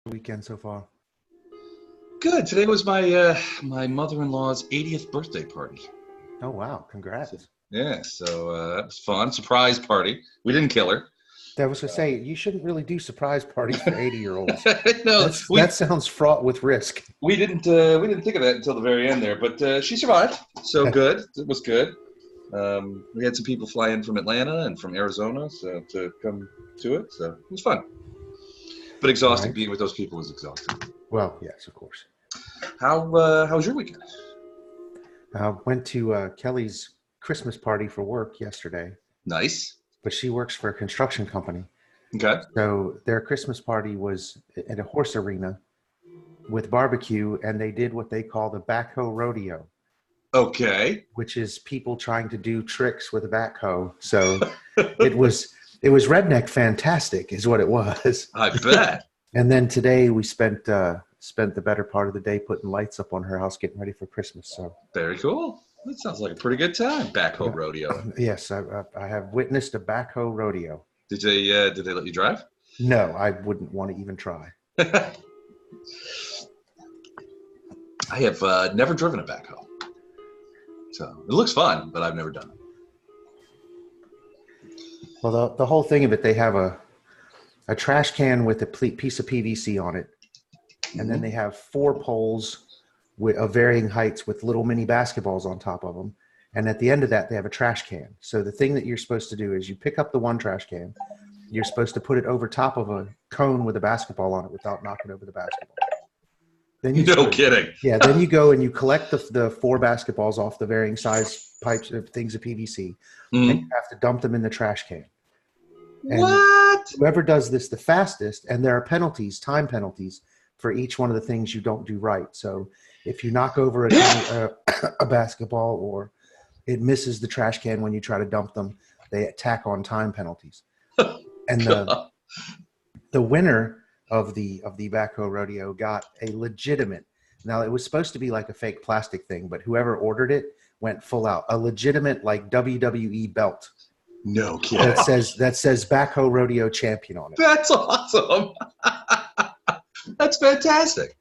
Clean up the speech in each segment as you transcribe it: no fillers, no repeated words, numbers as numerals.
Weekend so far? Good. Today was my mother-in-law's 80th birthday party. Oh wow, So, congrats. yeah, that was fun. Surprise party. We didn't kill her. I was gonna say you shouldn't really do surprise parties for 80-year-olds. No, That sounds fraught with risk. we didn't think of that until the very end there, but she survived. So good. It was good. We had some people fly in from Atlanta and from Arizona to come to it. So it was fun. But exhausting. Nice. Being with those people was exhausting. Well, yes, of course. How was your weekend? Went to Kelly's Christmas party for work yesterday, Nice. but she works for a construction company. Okay. So their Christmas party was at a horse arena with barbecue, and they did what they call the backhoe rodeo, Okay. which is people trying to do tricks with a backhoe. So it was redneck fantastic, is what it was. I bet. And then today we spent the better part of the day putting lights up on her house, getting ready for Christmas. So Very cool. That sounds like a pretty good time. Backhoe rodeo. yes, I have witnessed a backhoe rodeo. Did they let you drive? No, I wouldn't want to even try. I have never driven a backhoe, so it looks fun, but I've never done it. Well, the whole thing of it, they have a trash can with a piece of PVC on it, and then they have 4 poles of varying heights with little mini basketballs on top of them. And at the end of that, they have a trash can. So the thing that you're supposed to do is you pick up the one trash can, you're supposed to put it over top of a cone with a basketball on it without knocking over the basketball. Then Kidding. Yeah, then you go and you collect the 4 basketballs off the varying size pipes of things of PVC, and you have to dump them in the trash can. And What? whoever does this the fastest, and there are penalties, time penalties, for each one of the things you don't do right. So if you knock over a basketball or it misses the trash can when you try to dump them, they tack on time penalties. And the winner of the backhoe rodeo got a legitimate. Now it was supposed to be like a fake plastic thing, but whoever ordered it went full out. A legitimate like WWE belt. No kidding. That says backhoe rodeo champion on it. That's awesome. That's fantastic.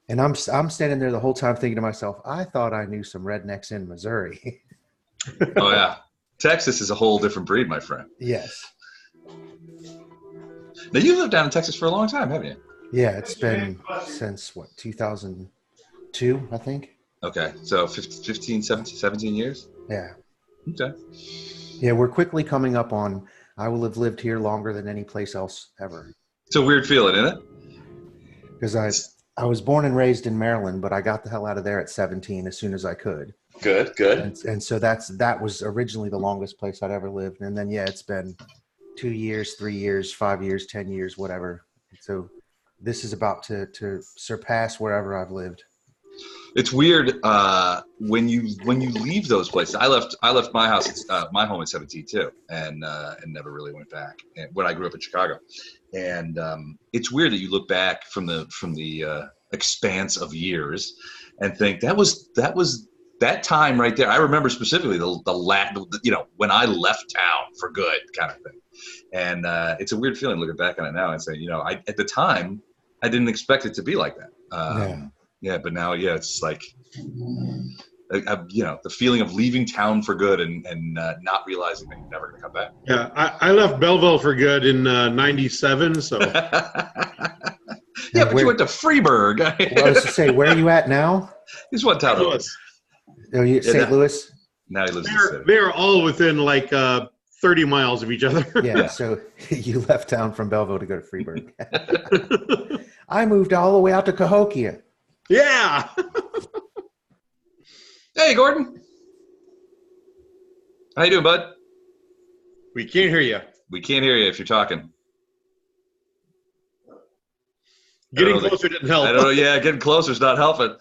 And I'm standing there the whole time thinking to myself, I thought I knew some rednecks in Missouri. Oh yeah, Texas is a whole different breed, my friend. Yes. Now you've lived down in Texas for a long time, haven't you? Yeah, it's been since 2002, I think. Okay, so 15, 17 years? Yeah. Okay. Yeah, we're quickly coming up on, I will have lived here longer than any place else ever. It's a weird feeling, isn't it? Because I was born and raised in Maryland, but I got the hell out of there at 17 as soon as I could. Good. And so that was originally the longest place I'd ever lived. And then, yeah, it's been 2 years, 3 years, 5 years, 10 years, whatever. So this is about to surpass wherever I've lived. It's weird when you leave those places. I left my house, my home at 17 too, and never really went back. And when I grew up in Chicago, and it's weird that you look back from the expanse of years and think that was that time right there. I remember specifically the when I left town for good kind of thing, and it's a weird feeling looking back on it now and saying, at the time I didn't expect it to be like that. Yeah, but now, it's like, the feeling of leaving town for good and not realizing that you're never going to come back. Yeah, I left Belleville for good in 97, so. Yeah, but you went to Freeburg. Well, I was to say, where are you at now? He's one town over. Are you St. Louis? Now he lives in the city. They're all within like 30 miles of each other. Yeah, so you left town from Belleville to go to Freeburg. I moved all the way out to Cahokia. Yeah. Hey, Gordon. How you doing, bud? We can't hear you. We can't hear you if you're talking. Getting closer didn't help. I don't know. Yeah, getting closer is not helping.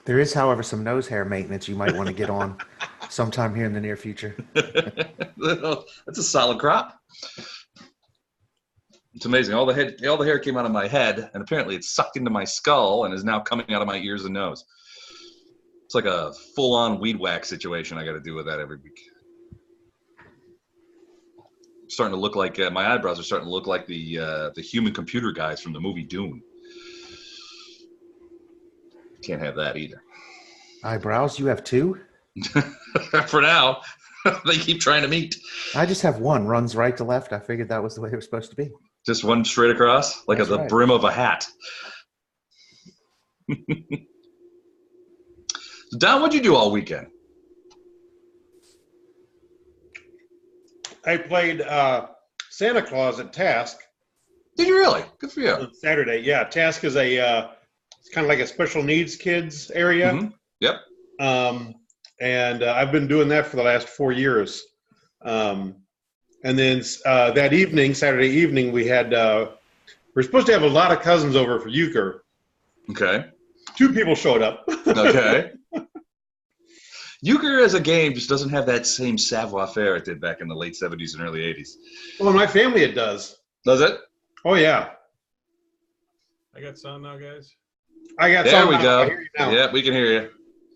There is, however, some nose hair maintenance you might want to get on sometime here in the near future. That's a solid crop. It's amazing. All the hair came out of my head, and apparently it's sucked into my skull and is now coming out of my ears and nose. It's like a full-on weed whack situation I got to deal with that every week. starting to look like my eyebrows are starting to look like the human computer guys from the movie Dune. Can't have that either. Eyebrows? You have two? For now, they keep trying to meet. I just have one. Runs right to left. I figured that was the way it was supposed to be. Just one straight across, like the brim of a hat. Don, what'd you do all weekend? I played Santa Claus at Task. Did you really? Good for you. On Saturday, yeah. Task is it's kind of like a special needs kids area. Mm-hmm. Yep. And I've been doing that for the last 4 years. And then that evening, Saturday evening, we're supposed to have a lot of cousins over for euchre. Okay. 2 people showed up. Okay. Euchre as a game just doesn't have that same savoir-faire it did back in the late 70s and early 80s. Well, in my family it does. Does it? Oh, yeah. I got sound now, guys. I got there sound we now. go. I hear you now. Yeah, we can hear you.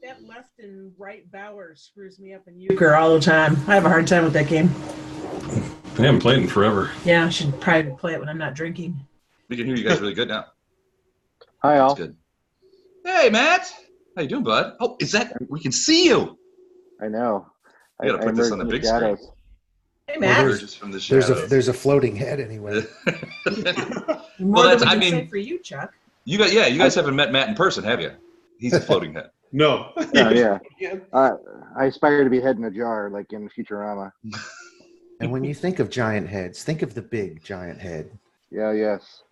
That left and right bower screws me up in euchre all the time. I have a hard time with that game. I haven't played in forever. Yeah, I should probably play it when I'm not drinking. We can hear you guys really good now. Hi, all. That's good. Hey, Matt. How you doing, bud? Oh, we can see you. I know. I got to put this on the big screen. Hey, Matt. Well, just from the shadows. There's a floating head anyway. More than we can say for you, Chuck. You guys haven't met Matt in person, have you? He's a floating head. No. Oh, yeah. I aspire to be head in a jar, like in Futurama. And when you think of giant heads, think of the big giant head. Yeah, yes.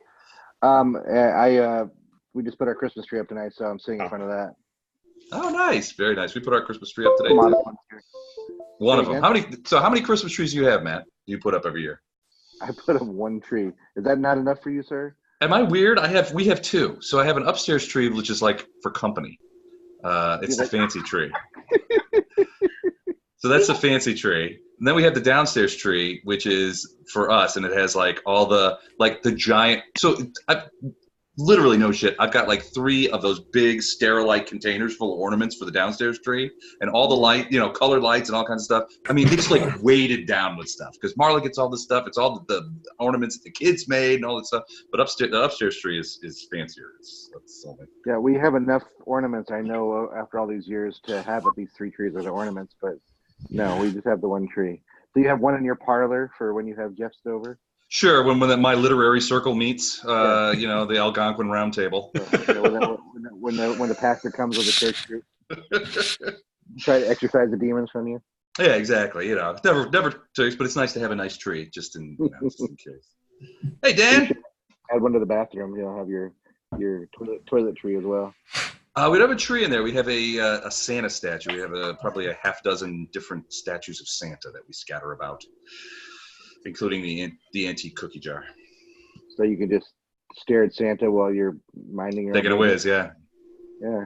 We just put our Christmas tree up tonight, so I'm sitting in front of that. Oh, nice. Very nice. We put our Christmas tree up today. One of them. How many Christmas trees do you have, Matt? Do you put up every year? I put up one tree. Is that not enough for you, sir? Am I weird? We have 2. So I have an upstairs tree, which is like for company. It's the fancy tree. So that's the fancy tree. And then we have the downstairs tree, which is for us, and it has like all the giant. So literally no shit. I've got like 3 of those big Sterilite containers full of ornaments for the downstairs tree, and all the light, colored lights and all kinds of stuff. I mean, it's like weighted down with stuff because Marla gets all this stuff. It's all the ornaments that the kids made and all that stuff. But the upstairs tree is fancier. That's something. Yeah, we have enough ornaments. I know after all these years to have at least 3 trees of the ornaments, but no, we just have the one tree. So you have one in your parlor for when you have guests over? Sure, when my literary circle meets, the Algonquin Round Table. When the pastor comes with a church group, try to exorcise the demons from you. Yeah, exactly. Never takes, but it's nice to have a nice tree just in case. Hey, Dan. Add one to the bathroom. Have your toilet tree as well. We don't have a tree in there. We have a Santa statue. We have probably a half dozen different statues of Santa that we scatter about, including the antique cookie jar. So you can just stare at Santa while you're minding your taking a whiz, yeah. Yeah.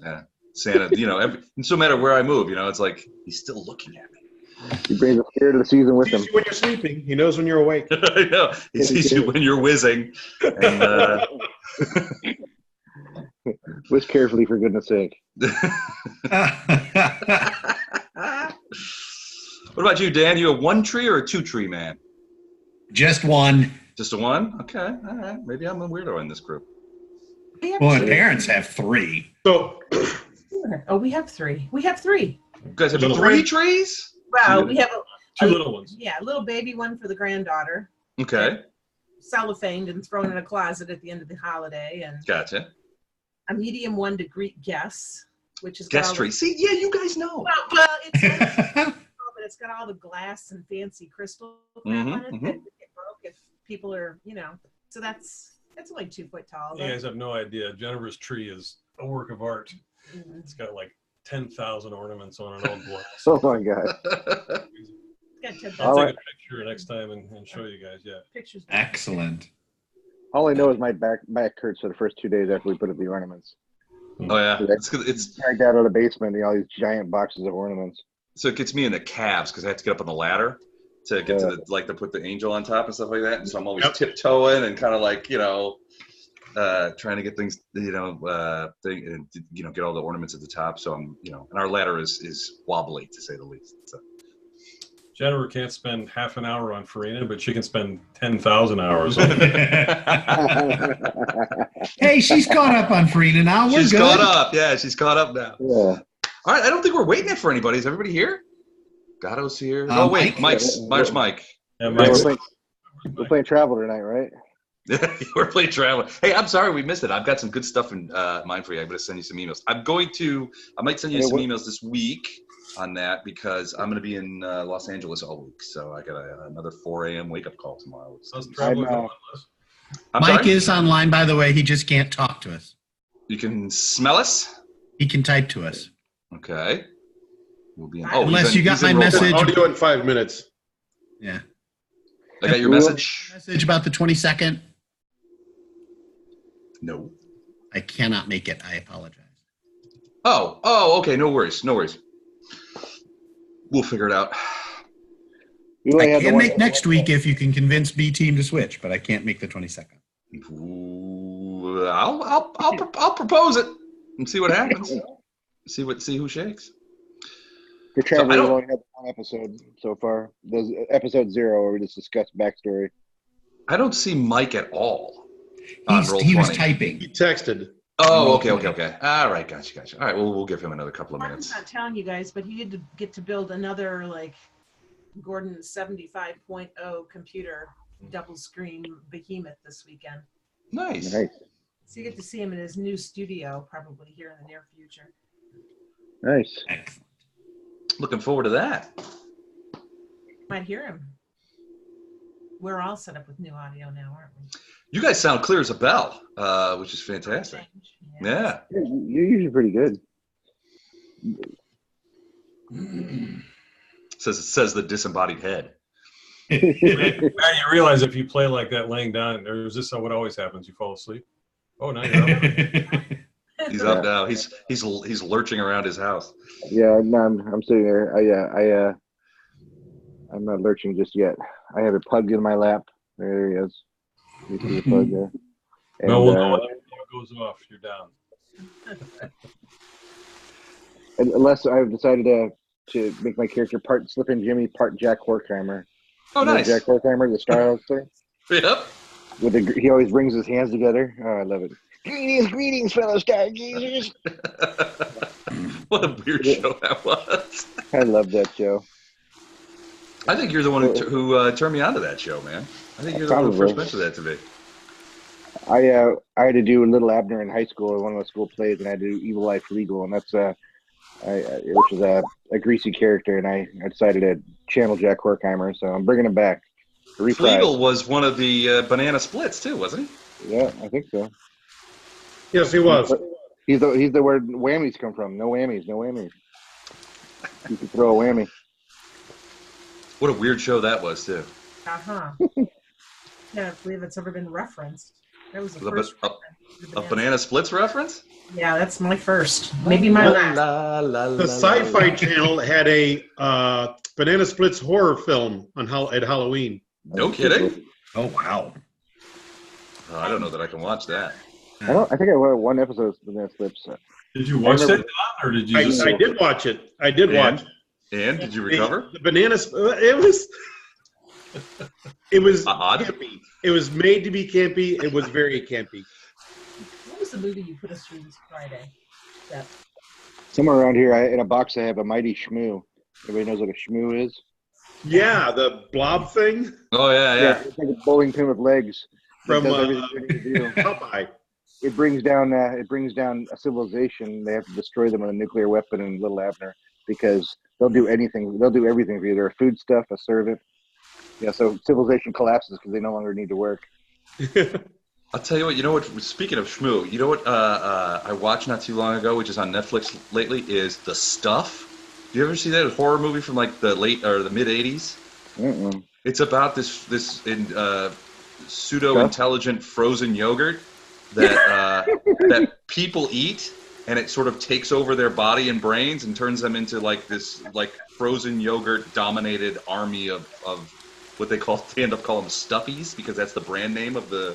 Yeah. Santa, no matter where I move, it's like he's still looking at me. He brings the spirit of the season with him. He sees you when you're sleeping. He knows when you're awake. I know. He sees you when you're whizzing. And, whiz carefully, for goodness sake. What about you, Dan? You a 1 tree or a 2 tree man? Just one. Just a 1? Okay. All right. Maybe I'm a weirdo in this group. Well, my parents have 3. So, we have 3. We have 3. You guys have 3 trees? Well, we have 2 little ones. Yeah, a little baby one for the granddaughter. Okay. Cellophaned and thrown in a closet at the end of the holiday. And gotcha. A medium one to greet guests, which is guest tree. See, yeah, you guys know. Well, but it's got all the glass and fancy crystal crap on it that would get broke if people are, So that's only 2 foot tall. You guys have no idea. Jennifer's tree is a work of art. Mm-hmm. It's got like 10,000 ornaments on it, all glass. Oh my god! I'll take a picture next time and show you guys. Yeah, pictures. Excellent. All I know is my back hurts for the first 2 days after we put up the ornaments. Oh yeah, it's dragged out of the basement. All these giant boxes of ornaments. So it gets me in the calves because I have to get up on the ladder to get to to put the angel on top and stuff like that. And so I'm always tiptoeing and kind of like trying to get things get all the ornaments at the top. So I'm and our ladder is wobbly to say the least. So. Jennifer can't spend half an hour on Farina, but she can spend 10,000 hours on it. Hey, she's caught up on Farina now. We're She's good. caught up. Yeah, she's caught up now. Yeah. All right, I don't think we're waiting for anybody. Is everybody here? Gatto's here. Oh, wait, Mike? Where's Mike? Yeah, Yeah, Mike's- we're playing Travel tonight, right? We're playing Traveler. Hey, I'm sorry we missed it. I've got some good stuff in mind for you. I'm going to send you some emails. I might send you some emails this week on that because I'm going to be in Los Angeles all week. So I got another 4 a.m. wake-up call tomorrow. How's Traveler going, Liz? I'm Mike sorry? is online, by the way. He just can't talk to us. You can smell us? He can type to us. Okay. We'll be in. Unless you got he's in my roll message. call. Audio in 5 minutes. Yeah. I got your message? Message about the 22nd. No. I cannot make it. I apologize. Oh, okay. No worries. We'll figure it out. I can make next week if you can convince B team to switch, but I can't make the 22nd. Ooh, I'll propose it and see what happens. See who shakes. For Travel, I we've don't- only had one episode so far. There's episode 0 where we just discussed backstory. I don't see Mike at all on He Roll20. was typing. He texted. Oh, okay. All right, gotcha. All right, well, we'll give him another couple of Martin's minutes. not telling you guys, but he did get to build another like Gordon 75.0 computer double screen behemoth this weekend. Nice. Nice. So you get to see him in his new studio probably here in the near future. Nice. Excellent. Looking forward to that. Might hear him. We're all set up with new audio now, aren't we? You guys sound clear as a bell, which is fantastic. Yeah. You're usually pretty good. Says the disembodied head. Man, you realize if you play like that laying down, or is this what always happens? You fall asleep? Oh, now you're up. He's up now. He's lurching around his house. Yeah, no, I'm sitting there. I'm not lurching just yet. I have it plugged in my lap. There he is. You see the plug there. And, No, we'll know when the video goes off. You're down. unless I've decided to make my character part Slippin' Jimmy, part Jack Horkheimer. Oh, You know nice. Jack Horkheimer, the Star Hoster. Yep. He always brings his hands together. Oh, I love it. Greetings, fellow stargazers. What a weird show that was. I love that show. I think you're the one who turned me on to that show, man. I think you're the one who first mentioned that to me. I had to do Little Abner in high school, one of the school plays, and I had to do Evil Life Legal, and that's which is a greasy character, and I decided to channel Jack Horkheimer, so I'm bringing him back. Flegel was one of the banana splits too, wasn't he? Yeah, I think so. Yes, he was. He's the where whammies come from. No whammies. You can throw a whammy. What a weird show that was too. Uh-huh. Can't believe it's ever been referenced. That was the The first ba- reference. A banana splits reference? Yeah, that's my first. Maybe my last. The Sci-Fi Channel had a Banana Splits horror film at Halloween. No kidding. Oh, wow. I don't know that I can watch that. I think I watched one episode of Banana Slips. Did you watch that, Don, or did you I just? did watch it. I did watch it. And did you recover? The bananas. It was Odd. campy. It was made to be campy. It was very campy. What was the movie you put us through this Friday? That Somewhere around here, in a box, I have a Mighty Shmoo. Everybody knows what a shmoo is? Yeah, the blob thing Oh yeah. It's like a bowling pin with legs. from It does everything you need to do. Popeye. It brings down a civilization. They have to destroy them with a nuclear weapon in Little Abner because they'll do anything. They'll do everything for you. They're a foodstuff, a servant. Yeah, so civilization collapses because they no longer need to work. I'll tell you what. You know what? Speaking of Shmoo, you know what I watched not too long ago, which is on Netflix lately, is The Stuff. Do you ever see that horror movie from like the late or the mid '80s? Mm-mm. It's about this pseudo-intelligent frozen yogurt that that people eat, and it sort of takes over their body and brains and turns them into like this like frozen yogurt dominated army of what they end up calling stuffies, because that's the brand name of the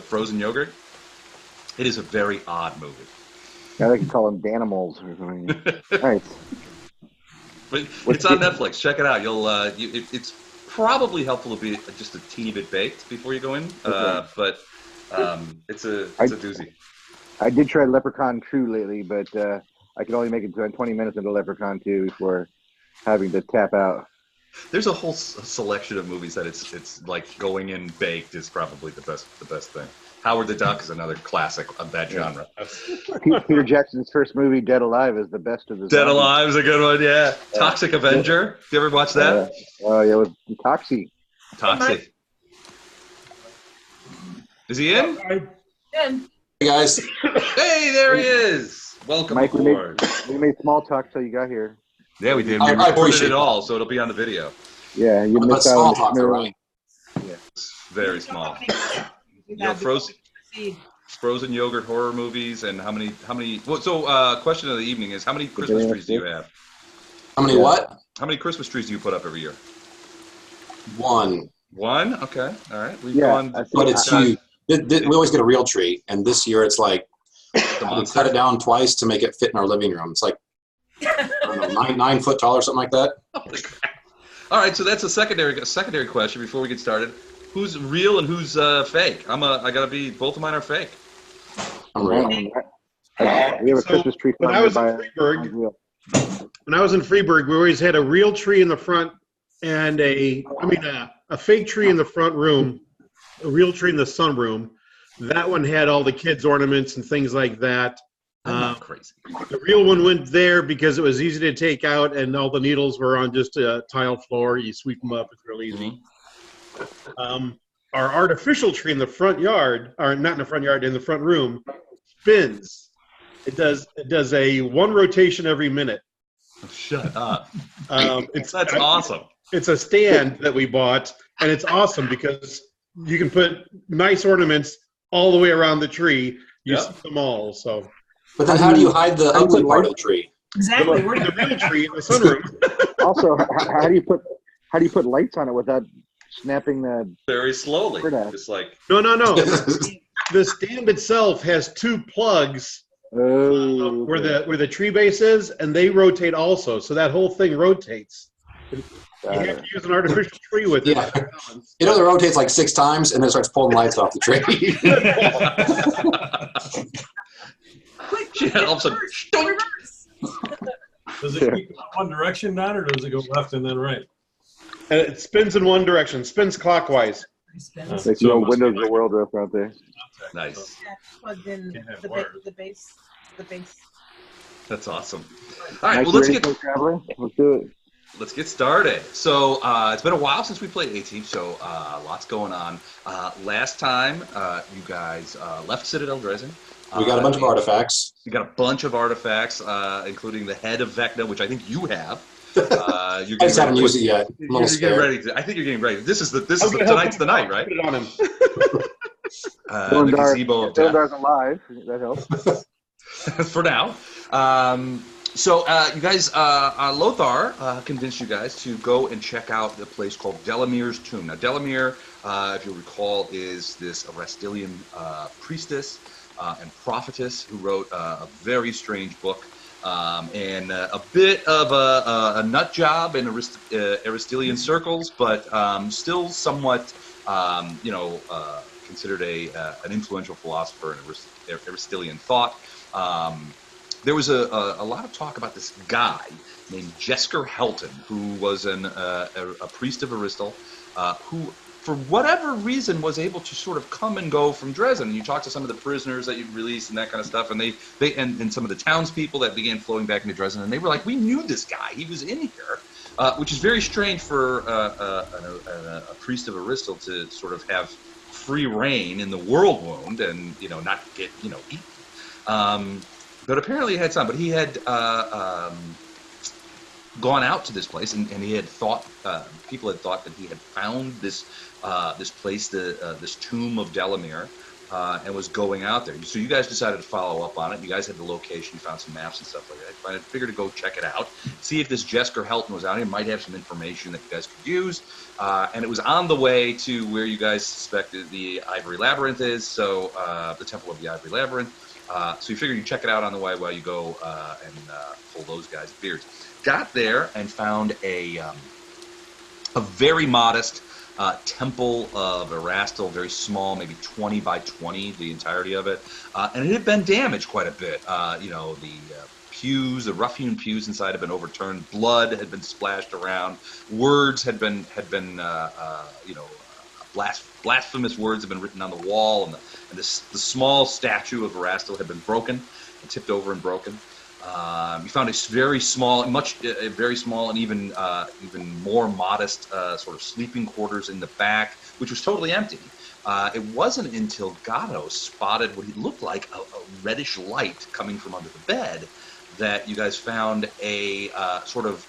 frozen yogurt. It is a very odd movie. I like to call them Danimals or something. Nice. But it's on Netflix. Check it out. It's probably helpful to be just a teeny bit baked before you go in. But it's a doozy. I did try Leprechaun 2 lately, but I could only make it to 20 minutes into Leprechaun 2 before having to tap out. There's a whole selection of movies that it's like going in baked is probably the best thing. Howard the Duck is another classic of that genre. Peter Jackson's first movie, Dead Alive, is the best of the Dead Alive is a good one, yeah. Toxic Avenger. You ever watch that? Yeah, with Toxie. Toxic. Is he in? Hey, guys. Hey, there he is. Welcome Mike, aboard. We made small talk till you got here. Yeah, we did. We recorded it all, so it'll be on the video. Yeah, you missed out small on talk, right? Yeah. Very small. Frozen yogurt horror movies, and how many? Well, so question of the evening is: how many Christmas trees do you have? How many what? How many Christmas trees do you put up every year? One. One? Okay, all right. We've gone, but it's huge. We always get a real tree, and this year it's like we cut it down twice to make it fit in our living room. It's like I don't know, 9 foot tall or something like that. All right, so that's a secondary question before we get started. Who's real and who's fake? I gotta be. Both of mine are fake. I'm real. We have a Christmas tree. When I was in Freeburg, we always had a real tree in the front and a fake tree in the front room, a real tree in the sunroom. That one had all the kids' ornaments and things like that. I'm not crazy. The real one went there because it was easy to take out, and all the needles were on just a tile floor. You sweep them up; it's real easy. Our artificial tree in the front yard, or not in the front yard, in the front room, spins. It does a one rotation every minute. Shut up. That's awesome. It's a stand that we bought, and it's awesome because you can put nice ornaments all the way around the tree. You see them all. So. But then how do you hide the ugly part of the tree? Exactly. We're the real tree in the sunroom. Also, how do you put lights on it without snapping the very slowly? Just like no. The stand itself has 2 plugs where the tree base is, and they rotate also. So that whole thing rotates. You have to use an artificial tree with it. Yeah. It only rotates like 6 times, and then it starts pulling lights off the tree. all of a sudden, Does it keep one direction down, or does it go left and then right? And it spins in one direction. Spins clockwise. Like no Windows of the World restaurant there. Nice. Plugged in the base. That's awesome. All right, well, let's get do it. Let's get started. So it's been a while since we played A-Team, so lots going on. Last time, you guys left Citadel Dresden. We got a bunch of artifacts. We got a bunch of artifacts, including the head of Vecna, which I think you have. I just haven't used it yet. You're getting ready. I think you're getting ready. Tonight's the night, right? Put it on him. The gazebo of death. Dylan's alive. That helps. For now. So you guys, Lothar convinced you guys to go and check out the place called Delamere's tomb. Now, Delamere, if you'll recall, is this Erastilian priestess and prophetess who wrote a very strange book and a bit of a nut job in Erastilian circles, but still somewhat, considered an influential philosopher in Erastilian thought. There was a lot of talk about this guy named Jesker Helton, who was a priest of Eristil, who, for whatever reason, was able to sort of come and go from Dresden. And you talk to some of the prisoners that you'd released and that kind of stuff, and and some of the townspeople that began flowing back into Dresden, and they were like, "We knew this guy. He was in here," which is very strange for a priest of Eristil to sort of have free reign in the world wound and not get eaten. But apparently he had some. But he had gone out to this place, and he had thought people had thought that he had found this place, this tomb of Delamere, and was going out there. So you guys decided to follow up on it. You guys had the location. You found some maps and stuff like that. I figured to go check it out, see if this Jesker Helton was out here. Might have some information that you guys could use. And it was on the way to where you guys suspected the Ivory Labyrinth is, so the Temple of the Ivory Labyrinth. So you figured you'd check it out on the way while you go and pull those guys' beards. Got there and found a very modest temple of Erastil, very small, maybe 20 by 20, the entirety of it. And it had been damaged quite a bit. The pews, the rough-hewn pews inside had been overturned. Blood had been splashed around. Words had been blasphemous words had been written on the wall, and the small statue of Erastil had been broken, and tipped over and broken. You found a very small and even more modest sort of sleeping quarters in the back, which was totally empty. It wasn't until Gatto spotted what he looked like a reddish light coming from under the bed that you guys found a sort of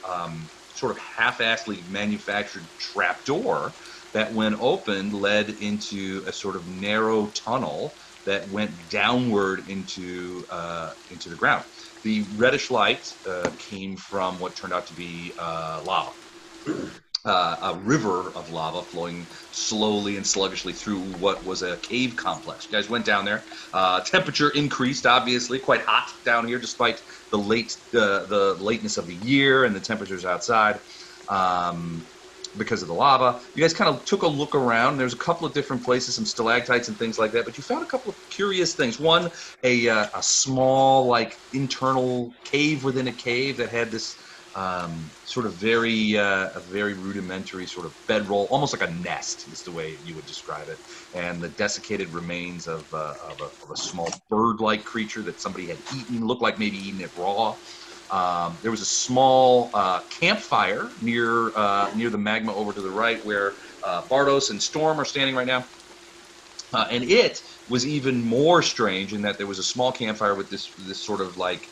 half-assedly manufactured trapdoor that, when opened, led into a sort of narrow tunnel that went downward into the ground. The reddish light came from what turned out to be lava. A river of lava flowing slowly and sluggishly through what was a cave complex. You guys went down there. Temperature increased, obviously, quite hot down here, despite the lateness of the year and the temperatures outside. Because of the lava. You guys kind of took a look around. There's a couple of different places, some stalactites and things like that, but you found a couple of curious things. One, a small, like, internal cave within a cave that had this sort of a very rudimentary sort of bedroll, almost like a nest is the way you would describe it, and the desiccated remains of a small bird-like creature that somebody had eaten, looked like maybe eaten it raw. There was a small campfire near the magma over to the right, where Bardos and Storm are standing right now. And it was even more strange in that there was a small campfire with this sort of like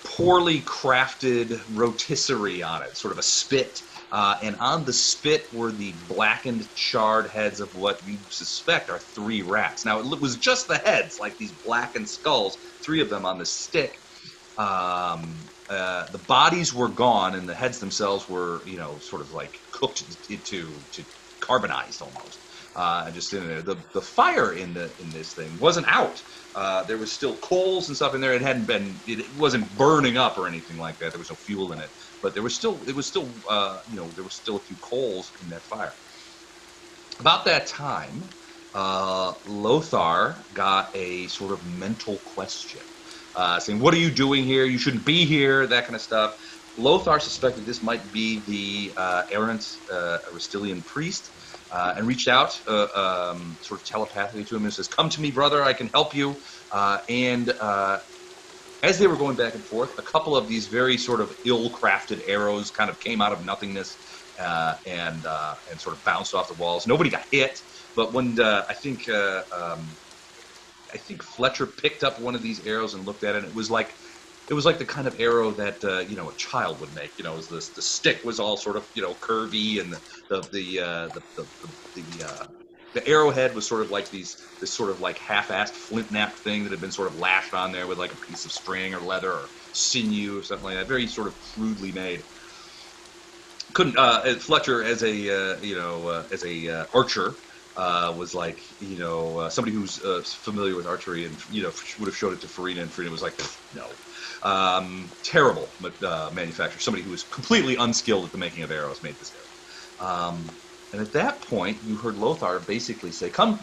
poorly crafted rotisserie on it, sort of a spit. And on the spit were the blackened, charred heads of what you suspect are 3 rats. Now, it was just the heads, like these blackened skulls, 3 of them on this stick. The bodies were gone, and the heads themselves were, sort of like cooked to carbonized almost. And just in there, the fire in this thing wasn't out. There was still coals and stuff in there. It wasn't burning up or anything like that. There was no fuel in it, but there was still a few coals in that fire. About that time, Lothar got a sort of mental question. Saying, what are you doing here? You shouldn't be here, that kind of stuff. Lothar suspected this might be the errant Erastilian priest, and reached out sort of telepathically to him and says, come to me, brother, I can help you. And as they were going back and forth, a couple of these very sort of ill-crafted arrows kind of came out of nothingness and sort of bounced off the walls. Nobody got hit, but when I think Fletcher picked up one of these arrows and looked at it, and it was like the kind of arrow that a child would make. The stick was all sort of curvy, and the arrowhead was sort of like this sort of like half-assed flint knap thing that had been sort of lashed on there with like a piece of string or leather or sinew or something like that. Very sort of crudely made. Fletcher as a archer. Was like, somebody who's familiar with archery and, would have showed it to Farina, and Farina was like, no. Terrible manufacturer. Somebody who was completely unskilled at the making of arrows made this arrow. And at that point, you heard Lothar basically say, come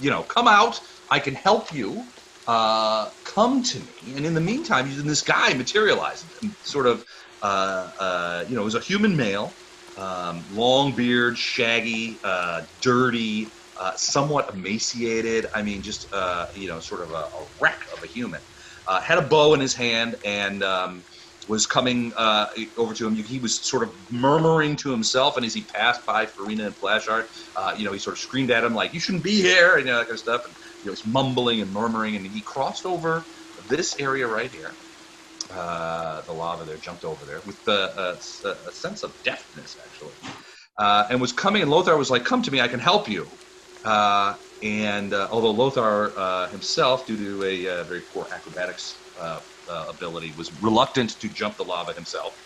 out. I can help you. Come to me. And in the meantime, this guy materialized and sort of, it was a human male, long beard, shaggy, dirty, somewhat emaciated. I mean, just sort of a wreck of a human. Had a bow in his hand and was coming over to him. He was sort of murmuring to himself, and as he passed by Farina and Flashard, he sort of screamed at him like, "You shouldn't be here," and that kind of stuff. And he's mumbling and murmuring, and he crossed over this area right here. The lava there, jumped over there with a sense of deftness, actually, and was coming. And Lothar was like, "Come to me, I can help you." And although Lothar himself, due to a very poor acrobatics ability, was reluctant to jump the lava himself.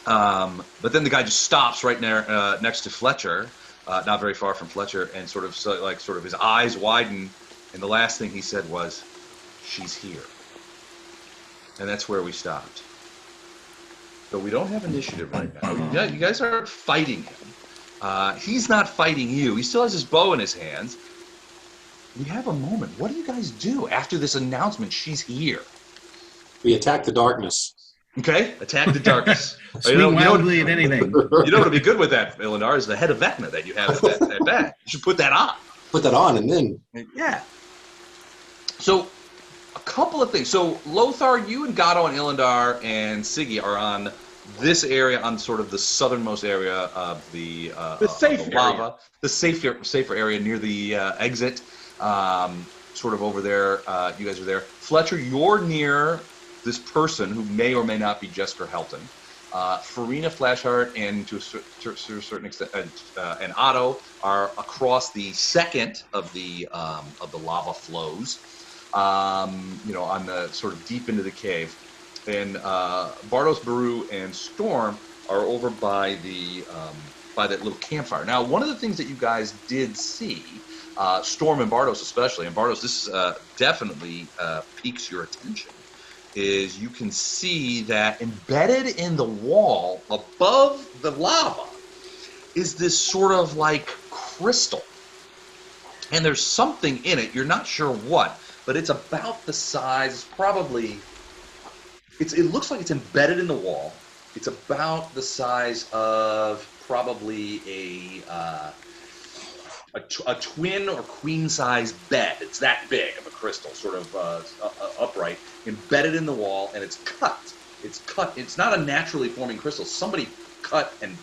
But then the guy just stops right next to Fletcher, not very far from Fletcher, and sort of his eyes widen, and the last thing he said was, "She's here." And that's where we stopped. So we don't have initiative right now. You guys are fighting him. He's not fighting you. He still has his bow in his hands. We have a moment. What do you guys do after this announcement? She's here. We attack the darkness. Okay, attack the darkness. Swing wildly at anything. You know what would be good with that, Illinar, is the head of Vecna that you have at that bag. You should put that on. Put that on, and then... Yeah. So, a couple of things. So, Lothar, you and Gatto and Illandar and Siggy are on this area, on sort of the southernmost area of the safe lava. area. The safer area near the exit. Sort of over there. You guys are there. Fletcher, you're near this person who may or may not be Jesper Helton. Farina Flashheart and to a certain extent, and Otto are across the second of the lava flows. On the sort of deep into the cave, and Bardos, Baru, and Storm are over by that little campfire. Now, one of the things that you guys did see, Storm and Bardos especially, and Bardos, this definitely piques your attention, is you can see that embedded in the wall above the lava is this sort of like crystal. And there's something in it, you're not sure what, but it's about the size, probably, it looks like it's embedded in the wall. It's about the size of probably a twin or queen size bed. It's that big of a crystal, sort of upright, embedded in the wall, and it's cut. It's cut. It's not a naturally forming crystal. Somebody cut and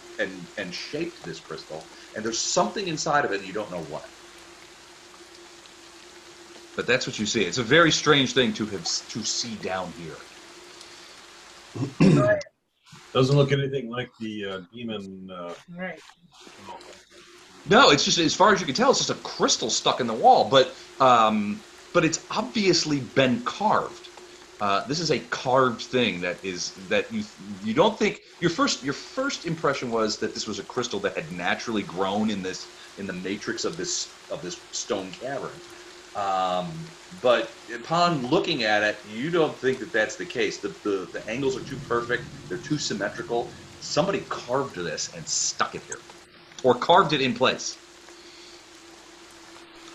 shaped this crystal, and there's something inside of it, and you don't know what. But that's what you see. It's a very strange thing to see down here. Doesn't look anything like the demon. Right. No, it's just, as far as you can tell, it's just a crystal stuck in the wall. But it's obviously been carved. This is a carved thing that you don't think your first impression was that this was a crystal that had naturally grown in the matrix of this stone cavern. But upon looking at it, you don't think that that's the case. The angles are too perfect. They're too symmetrical. Somebody carved this and stuck it here, or carved it in place.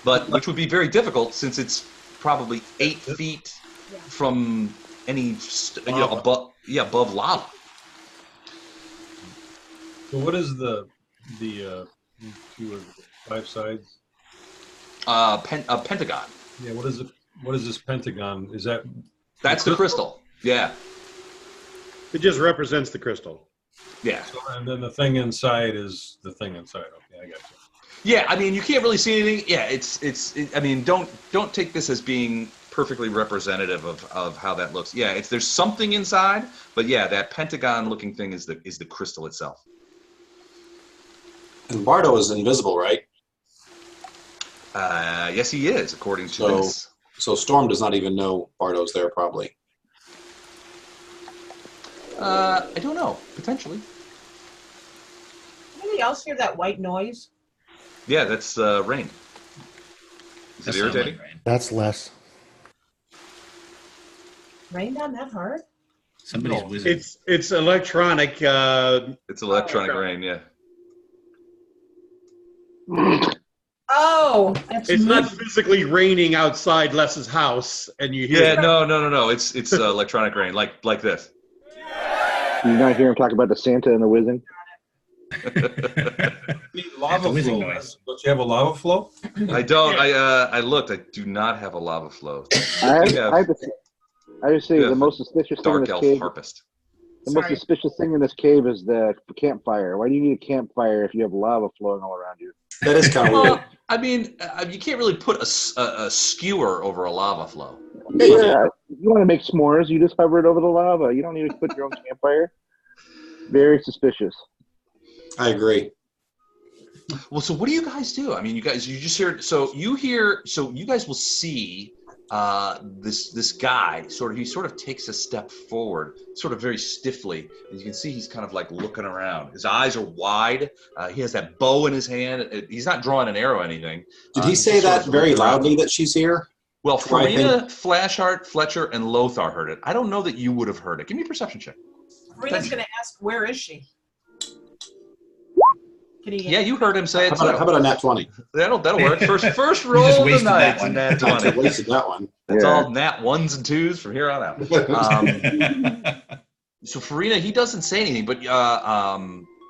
But which would be very difficult since it's probably 8 feet from any above lava. So what is the 2 or 5 sides? A pentagon. Yeah. What is it? What is this pentagon? Is that? That's the crystal. Yeah. It just represents the crystal. Yeah. So, and then the thing inside is the thing inside. Okay, I got you. Yeah, I mean, you can't really see anything. Yeah, I mean, don't take this as being perfectly representative of how that looks. Yeah, there's something inside, but yeah, that pentagon-looking thing is the crystal itself. And Bardo is invisible, right? Yes, he is, according to this. So Storm does not even know Bardo's there, probably. I don't know. Potentially. Anybody else hear that white noise? Yeah, that's rain. Is it irritating? Like rain. That's less. Rain down that hard? Somebody's whizzing. It's electronic. It's electronic rain, yeah. Oh, It's not physically raining outside Les's house, and you hear. Yeah, no. It's electronic rain, like this. Do you not hear him talk about the Santa and the whizzing? Lava whizzing flow. noise. Don't you have a lava flow? I don't. I looked. I do not have a lava flow. I have to say the most suspicious thing in Dark this elf cave. harpist. The most suspicious thing in this cave is the campfire. Why do you need a campfire if you have lava flowing all around you? That is kind of weird. I mean, you can't really put a skewer over a lava flow. Yeah, you want to make s'mores, you just hover it over the lava. You don't need to put your own campfire. Very suspicious. I agree. Well, so what do you guys do? I mean, you just hear. So you guys will see this guy he sort of takes a step forward, sort of very stiffly, and you can see he's kind of like looking around. His eyes are wide. He has that bow in his hand. He's not drawing an arrow or anything. Did he say that very loudly that she's here? Well, Farina, Flashheart, Fletcher, and Lothar heard it. I don't know that you would have heard it. Give me a perception check. Farina's going to ask, where is she? Yeah, you heard him say it. How about a nat 20? That'll work. First roll of the night. Nat 20. Wasted that one. It's all nat 1s and 2s from here on out. So Farina, he doesn't say anything, but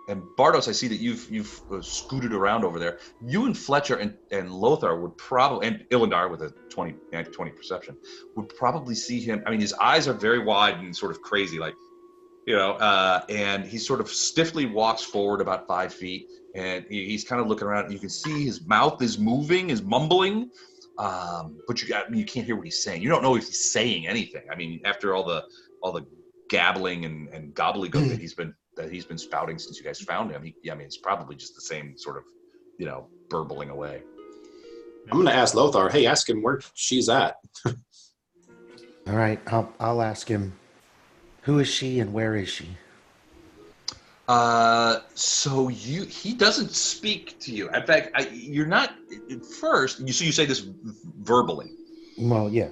and Bardos, I see that you've scooted around over there. You and Fletcher and Lothar would probably, and Ilindar with a 20 perception, would probably see him. I mean, his eyes are very wide and sort of crazy, like, and he sort of stiffly walks forward about 5 feet, and he's kind of looking around. You can see his mouth is moving, is mumbling, but you can't hear what he's saying. You don't know if he's saying anything. I mean, after all the gabbling and gobbledygook that he's been spouting since you guys found him, it's probably just the same sort of, burbling away. I'm going to ask Lothar. Hey, ask him where she's at. All right, I'll ask him. Who is she and where is she? He doesn't speak to you. In fact, you're not at first. You say this verbally. Well, yeah.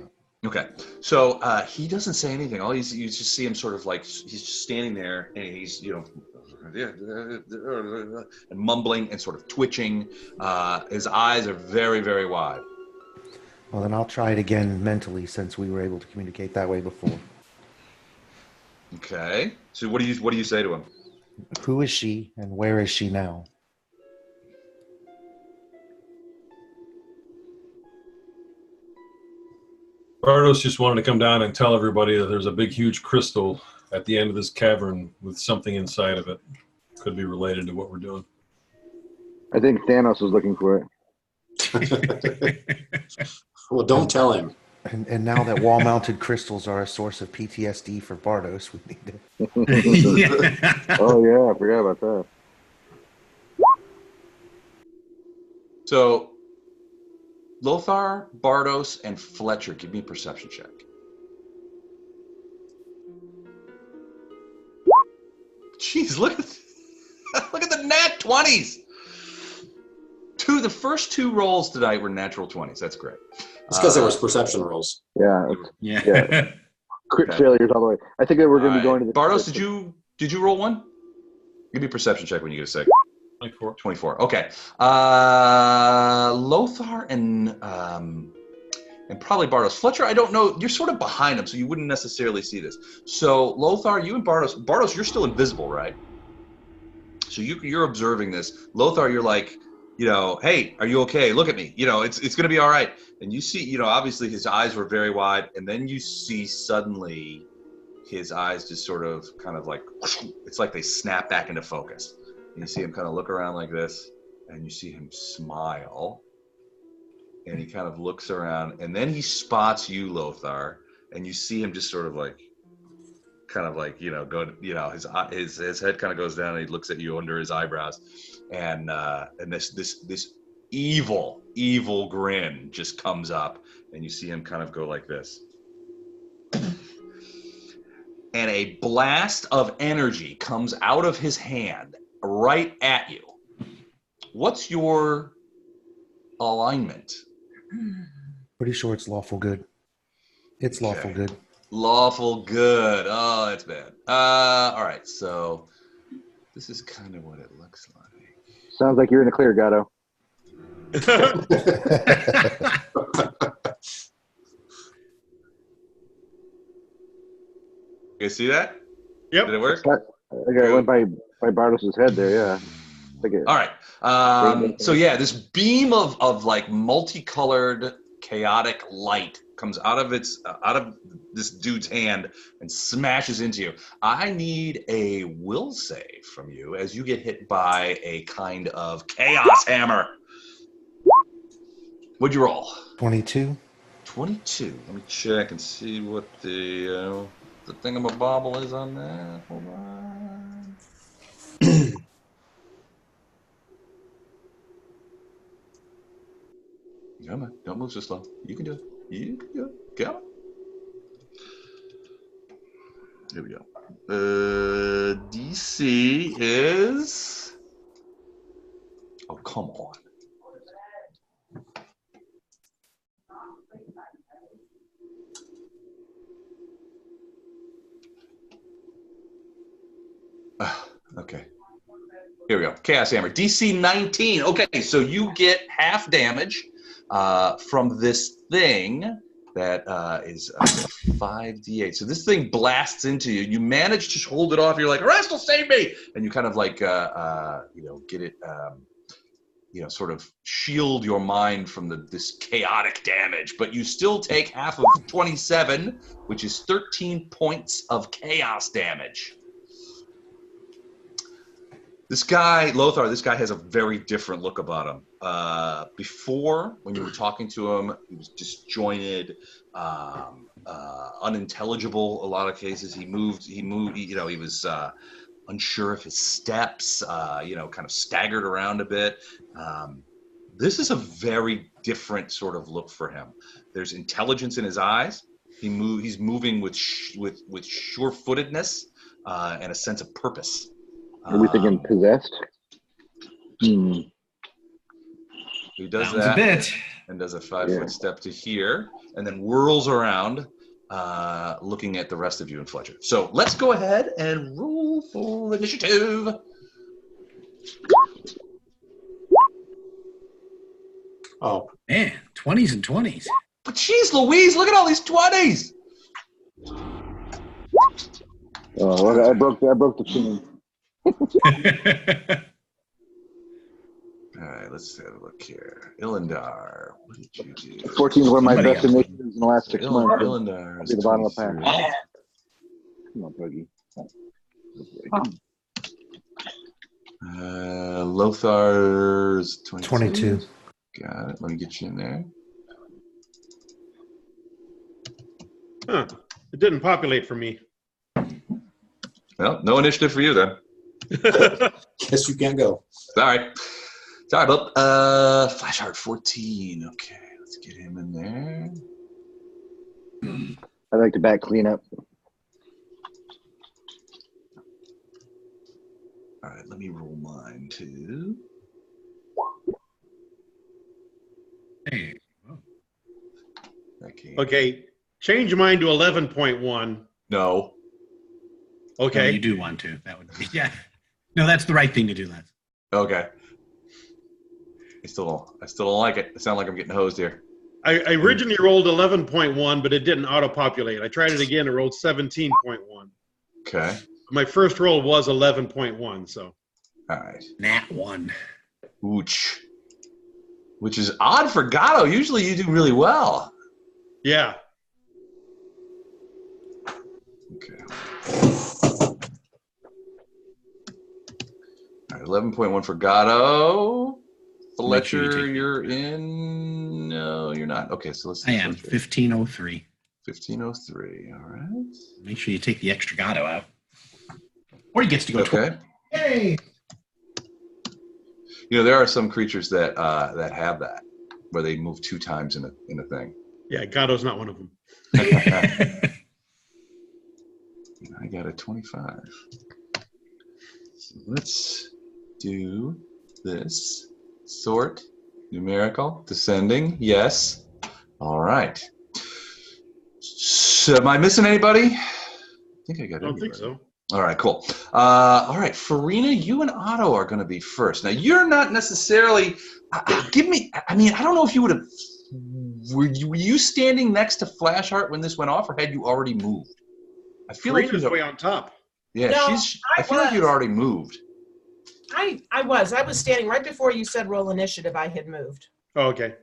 Okay, so he doesn't say anything. You just see him sort of like he's just standing there, and he's and mumbling and sort of twitching. His eyes are very, very wide. Well, then I'll try it again mentally, since we were able to communicate that way before. Okay. So what do you say to him? Who is she and where is she now? Bardos just wanted to come down and tell everybody that there's a big, huge crystal at the end of this cavern with something inside of it. Could be related to what we're doing. I think Thanos was looking for it. Well, don't tell him. And now that wall-mounted crystals are a source of PTSD for Bardos, we need to... Oh, yeah, I forgot about that. So, Lothar, Bardos, and Fletcher, give me a perception check. Jeez, look at the nat 20s! The first two rolls tonight were natural 20s. That's great. It's because there was perception rolls. Yeah. Crit failures all the way. I think that we're going to be going to the... Bardos, did you roll one? Give me a perception check when you get a second. 24. Okay. Lothar and probably Bardos. Fletcher, I don't know. You're sort of behind him, so you wouldn't necessarily see this. So Lothar, you and Bardos. Bardos, you're still invisible, right? So you're observing this. Lothar, you're like, hey, are you okay? Look at me. It's going to be all right. And you see, obviously his eyes were very wide, and then you see suddenly his eyes just sort of kind of like, it's like they snap back into focus. And you see him kind of look around like this, and you see him smile, and he kind of looks around, and then he spots you, Lothar, and you see him just sort of like, kind of like, go, his head kind of goes down, and he looks at you under his eyebrows, and this evil grin just comes up, and you see him kind of go like this. And a blast of energy comes out of his hand right at you. What's your alignment? Pretty sure it's lawful good. It's lawful good. Lawful good. Oh, that's bad. All right, so this is kind of what it looks like. Sounds like you're in the clear, Gatto. You see that? Yep. Did it work? I think I went by Bardos' head there, yeah. All right. So yeah, this beam of like multicolored, chaotic light comes out of this dude's hand and smashes into you. I need a will save from you as you get hit by a kind of chaos hammer. What'd you roll? 22. 22. Let me check and see what the thingamabobble is on that. Hold on. Come on. Don't move so slow. You can do it. You can do it. Come on. Here we go. DC is... Oh, come on. Okay. Here we go. Chaos Hammer. DC 19. Okay, so you get half damage from this thing that is 5d8. So this thing blasts into you. You manage to hold it off. You're like, Erastil, save me! And you kind of like, get it, sort of shield your mind from this chaotic damage. But you still take half of 27, which is 13 points of chaos damage. This guy, Lothar, this guy has a very different look about him. Before, when you were talking to him, he was disjointed, unintelligible. A lot of cases, he was unsure of his steps. Kind of staggered around a bit. This is a very different sort of look for him. There's intelligence in his eyes. He's moving with sure-footedness and a sense of purpose. Are we thinking possessed? He does that a bit. and does a 5-foot step to here, and then whirls around, looking at the rest of you and Fletcher. So let's go ahead and roll for initiative. Oh man, 20s and 20s. But jeez, Louise, look at all these 20s. Oh, well, I broke the chain. All right, let's have a look here. Ilindar, what did you do? 14 is one of my best initiatives in the last 6 months. Ilindar is the bottom of the pack. Come on, Boogie. Lothar's 22. Got it. Let me get you in there. Huh. It didn't populate for me. Well, no initiative for you then. Guess you can't go. Sorry, but Flash Heart 14. Okay, let's get him in there. I like to back clean up. All right, let me roll mine too. Hey. Okay, change mine to 11.1. No. Okay. No, you do want to. That would be, yeah. No, that's the right thing to do, Lance. Okay. I still don't like it. I sound like I'm getting hosed here. I originally rolled 11.1, but it didn't auto-populate. I tried it again and rolled 17.1. Okay. My first roll was 11.1, so. All right. Nat 1. Ooch. Which is odd for Gatto. Usually you do really well. Yeah. Okay. All right, 11.1 for Gatto. Fletcher, you're in. No, you're not. Okay, so let's. I am 1503. 1503. All right. Make sure you take the extra Gatto out, or he gets to go. Okay. Yay! There are some creatures that that have that, where they move 2 times in a thing. Yeah, Gatto's not one of them. I got a 25. So let's do this. Sort, numerical, descending, yes. All right. So am I missing anybody? I think I got it. I don't think so. All right, cool. All right, Farina, you and Otto are going to be first. Now, you're not necessarily, I don't know if you would have, were you standing next to Flashheart when this went off, or had you already moved? I feel Farina's like way on top. Yeah, No, I feel like you'd already moved. I was standing right before you said roll initiative. I had moved. Oh, okay.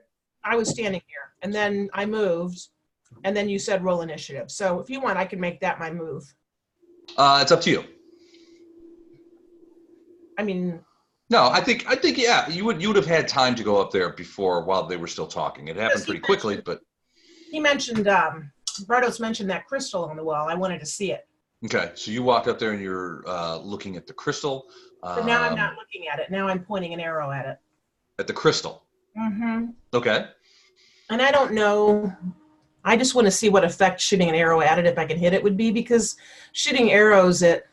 I was standing here, and then I moved, and then you said roll initiative. So if you want, I can make that my move. It's up to you. I mean, no, I think yeah, you would have had time to go up there before while they were still talking. It happened pretty quickly, but he mentioned Bartos mentioned that crystal on the wall. I wanted to see it. Okay, so you walk up there and you're looking at the crystal. But now I'm not looking at it. Now I'm pointing an arrow at it. At the crystal. Mm-hmm. Okay. And I don't know. I just want to see what effect shooting an arrow at it, if I can hit it, would be, because shooting arrows at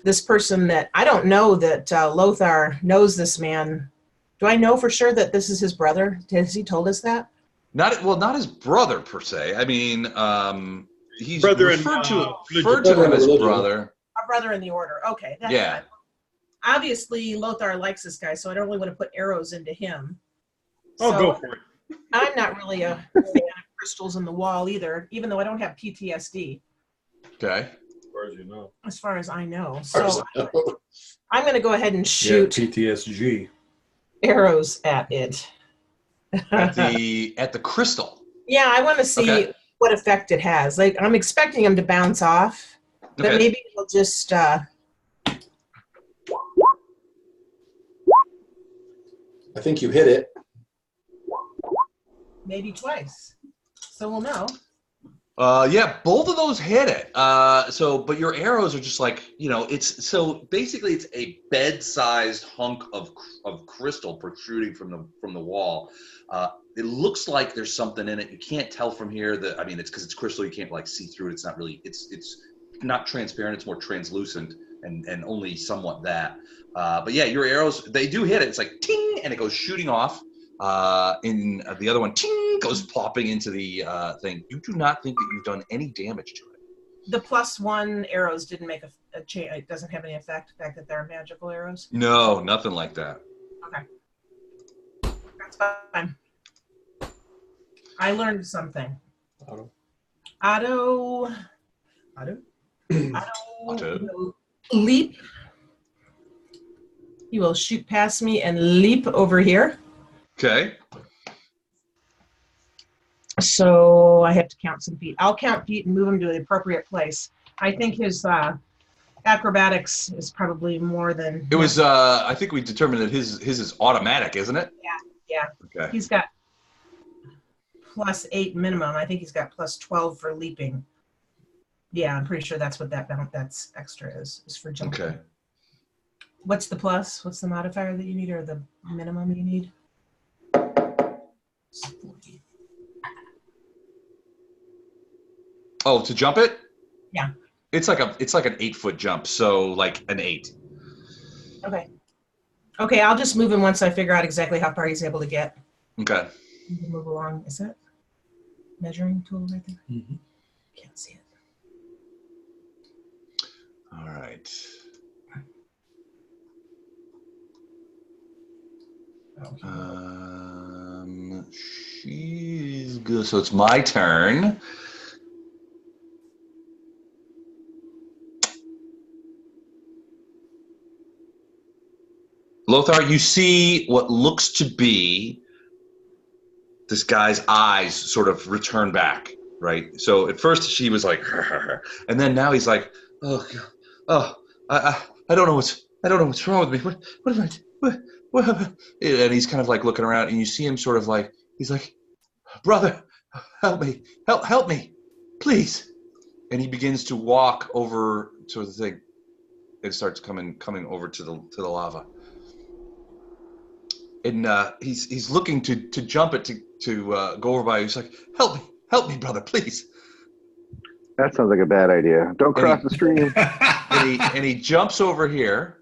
this person that I don't know that Lothar knows this man. Do I know for sure that this is his brother? Has he told us that? Not his brother per se. I mean, he's Brother referred to Brother him in as religion. brother. Our brother in the order. Okay. That's Yeah. fine. Obviously, Lothar likes this guy, so I don't really want to put arrows into him. Oh, So go for it. I'm not really a fan of crystals in the wall either, even though I don't have PTSD, Okay. As far as you know. as far as I know. So I'm going to go ahead and shoot Yeah, PTSG. arrows at it. At the crystal. Yeah, I want to see Okay. what effect it has. Like, I'm expecting him to bounce off, but Okay. maybe he'll just I think you hit it. maybe twice. So we'll know. Yeah, both of those hit it. But your arrows are just like, it's basically it's a bed-sized hunk of crystal protruding from the wall. It looks like there's something in it. You can't tell from here that, I mean, it's because it's crystal. You can't like see through it. It's not really, it's not transparent. It's more translucent and only somewhat that. But yeah, your arrows, they do hit it. It's like ting, and it goes shooting off. In the other one, ting, goes popping into the thing. You do not think that you've done any damage to it. The +1 arrows didn't make a change. It doesn't have any effect, the fact that they're magical arrows. No, nothing like that. Okay. That's fine. I learned something. Otto will leap. He will shoot past me and leap over here. Okay. So I have to count some feet. I'll count feet and move him to the appropriate place. I think his acrobatics is probably more than... It was, I think we determined that his is automatic, isn't it? Yeah. Okay. He's got +8 minimum. I think he's got +12 for leaping. Yeah, I'm pretty sure that's what that's extra is for jumping. Okay. What's the plus? What's the modifier that you need, or the minimum you need? Oh, to jump it? Yeah. It's like an 8-foot jump, so like an 8. Okay, I'll just move him once I figure out exactly how far he's able to get. Okay. You can move along. Is that measuring tool right there? Mm-hmm. Can't see it. All right. She's good. So it's my turn. Lothar, you see what looks to be this guy's eyes sort of return back, right? So at first she was like, and then now he's like, oh, I don't know what's wrong with me. What am I? What? And he's kind of like looking around, and you see him sort of like, he's like, brother, help me, help me, please. And he begins to walk over to the thing. It starts coming over to the lava. And he's looking to jump it to go over by. He's like, help me, brother, please. That sounds like a bad idea. Don't cross the stream. And he jumps over here,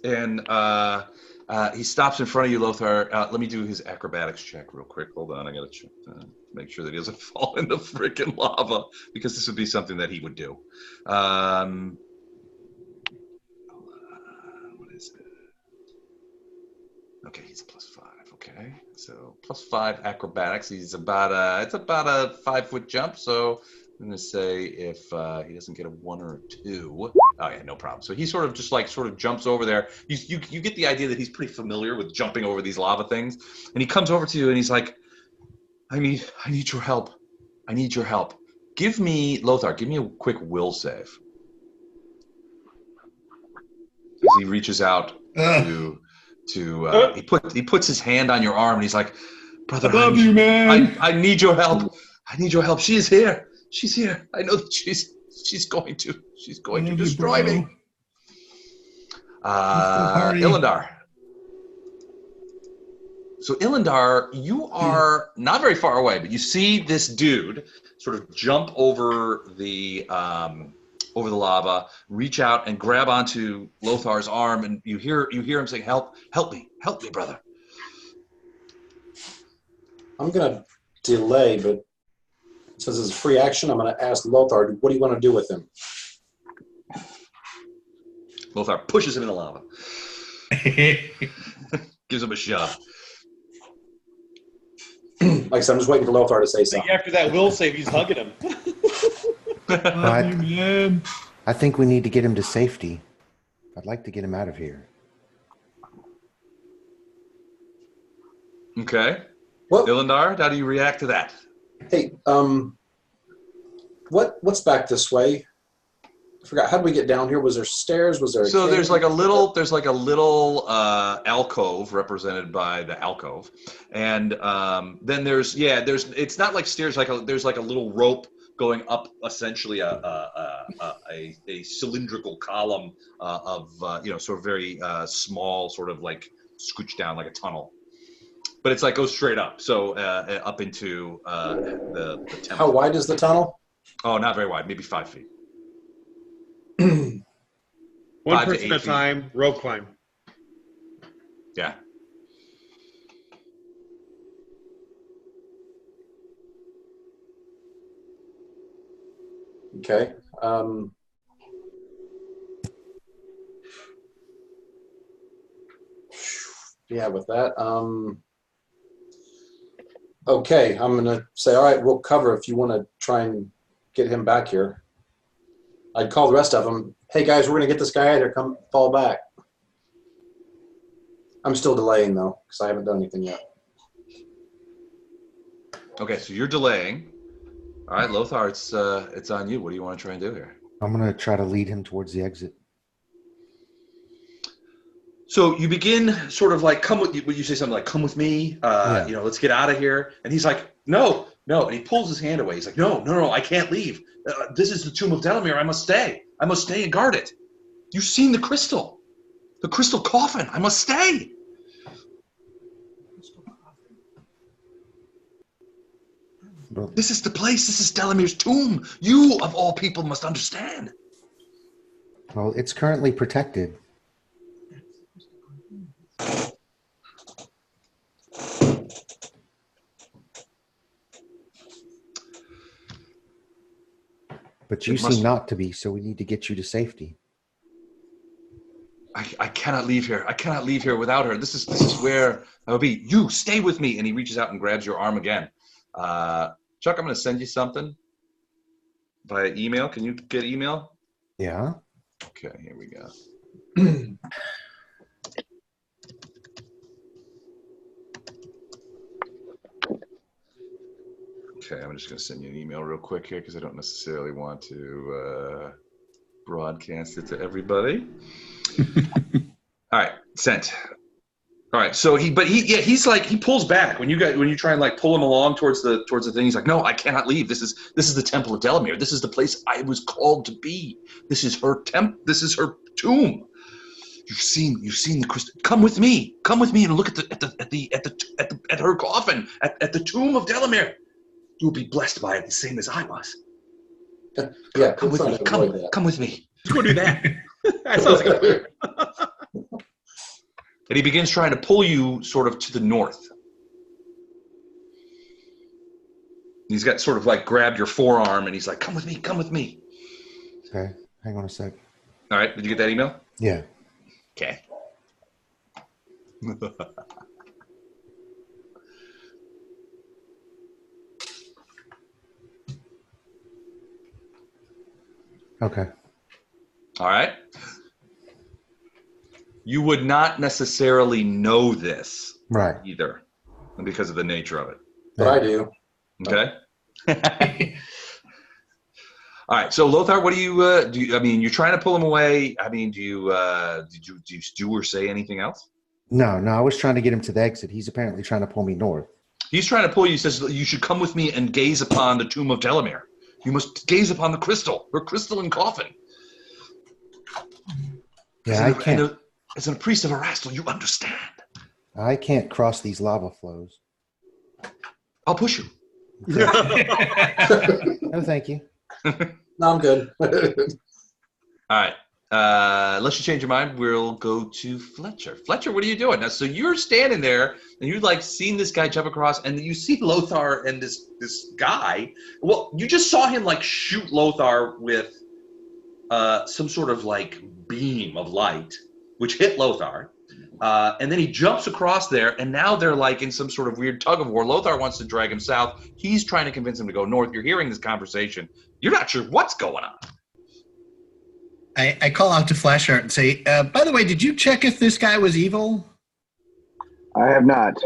and he stops in front of you, Lothar. Let me do his acrobatics check real quick. Hold on, I gotta check, make sure that he doesn't fall in the freaking lava, because this would be something that he would do. What is it? Okay, he's +5. Okay, so +5 acrobatics. He's about a 5-foot jump. So I'm gonna say if he doesn't get a 1 or a 2, oh yeah, no problem. So he sort of jumps over there. You get the idea that he's pretty familiar with jumping over these lava things, and he comes over to you and he's like, I need your help. I need your help. Lothar, give me a quick will save. As he reaches out he puts his hand on your arm and he's like, brother, I love you, man. I need your help. I need your help. She is here. She's here. I know that she's going to destroy me. Illandar. So Ilindar, you are not very far away, but you see this dude sort of jump over the lava, reach out and grab onto Lothar's arm, and you hear him saying, help me, brother. I'm gonna delay, but since it's a free action, I'm gonna ask Lothar, what do you want to do with him? Lothar pushes him in the lava. Gives him a shove. Like I said, I'm just waiting for Lothar to say something. After that will save, he's hugging him. I think we need to get him to safety. I'd like to get him out of here. Okay. What? Ilindar, how do you react to that? Hey, what's back this way? I forgot. How did we get down here? Was there stairs? Was there a cave? There's like a little alcove represented by the alcove, and then there's it's not like stairs, there's like a little rope going up, essentially a cylindrical column of sort of very small, sort of like scooched down like a tunnel, but it's like goes straight up, so up into the temple. How wide is the tunnel? Oh, not very wide, maybe 5 feet. One person at a time, rope climb. Yeah. Okay. Yeah, with that. Okay, I'm gonna say, all right, we'll cover if you want to try and get him back here. I'd call the rest of them. Hey guys, we're gonna get this guy out here. Come fall back. I'm still delaying though, because I haven't done anything yet. Okay, so you're delaying. All right, Lothar, it's on you. What do you want to try and do here? I'm going to try to lead him towards the exit. So you begin sort of like, you say something like, come with me, let's get out of here. And he's like, no. And he pulls his hand away. He's like, no, I can't leave. This is the tomb of Delamere. I must stay and guard it. You've seen the crystal coffin. I must stay. Well, this is the place. This is Delamere's tomb. You, of all people, must understand. Well, it's currently protected. But you seem not to be, so we need to get you to safety. I cannot leave here. I cannot leave here without her. This is where I will be. You stay with me. And he reaches out and grabs your arm again. Chuck, I'm going to send you something via email. Can you get email? Yeah. Okay, here we go. Okay, I'm just going to send you an email real quick here because I don't necessarily want to broadcast it to everybody. All right, sent. All right, so he pulls back when you try and like pull him along towards the thing. He's like, no, I cannot leave. This is the Temple of Delamere. This is the place I was called to be. This is her This is her tomb. You've seen the crystal. Come with me and look at her coffin at the tomb of Delamere. You'll be blessed by it the same as I was. Yeah, come with me. Come with me. Let's go do that. That sounds like weird. And he begins trying to pull you sort of to the north. He's got sort of like grabbed your forearm and he's like, come with me. Okay, hang on a sec. All right, did you get that email? Yeah. Okay. Okay. All right. You would not necessarily know this, right? Either, because of the nature of it. But I do. Okay. All right. So Lothar, what do you do? I mean, you're trying to pull him away. I mean, did you do or say anything else? No. I was trying to get him to the exit. He's apparently trying to pull me north. He's trying to pull you. He says you should come with me and gaze upon the tomb of Delamere. You must gaze upon the crystal, her crystalline coffin. Yeah, I can't. As a priest of Erastilian, you understand. I can't cross these lava flows. I'll push you. No, thank you. No, I'm good. All right. Unless you change your mind, we'll go to Fletcher. Fletcher, what are you doing? Now, so you're standing there, and you've like seen this guy jump across, and you see Lothar and this guy. Well, you just saw him like shoot Lothar with some sort of like beam of light, which hit Lothar. And then he jumps across there, and now they're like in some sort of weird tug of war. Lothar wants to drag him south. He's trying to convince him to go north. You're hearing this conversation. You're not sure what's going on. I call out to Flashheart and say, by the way, did you check if this guy was evil? I have not.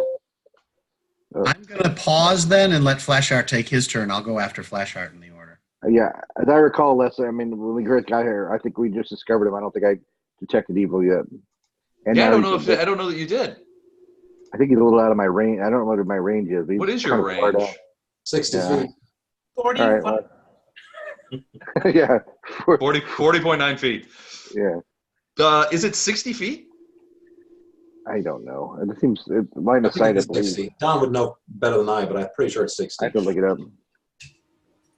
I'm going to pause then and let Flashheart take his turn. I'll go after Flashheart in the order. Yeah, as I recall, Leslie, I mean, when we first got here, I think we just discovered him. I don't think I detected evil yet. And yeah, I don't know that you did. I think he's a little out of my range. I don't know what my range is. What is your range? 60 feet. 40. All right, yeah. 40.9 feet. Yeah. Is it 60 feet? I don't know. It seems line of sight. It's 60. Don would know better than I, but I'm pretty sure it's 60. I have to look it up.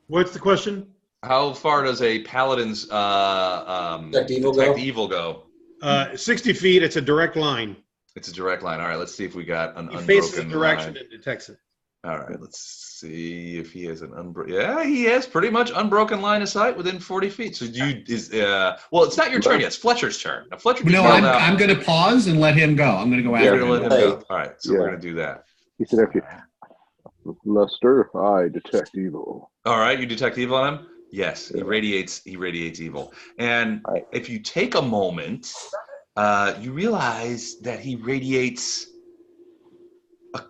What's the question? How far does a paladin's detect evil go? 60 feet. It's a direct line. It's a direct line. All right, let's see if we got an unbroken faces the direction line. and detects it. All right, let's see if he has an unbroken. Yeah, he has pretty much unbroken line of sight within 40 feet. So well, it's not your turn yet. It's Fletcher's turn. Now, Fletcher. No, I'm going to pause and let him go. I'm going to go after him. Let him go. All right, so we're going to do that. He said, Lester, I detect evil. All right, you detect evil on him? Yes, he radiates evil. And if you take a moment, you realize that he radiates a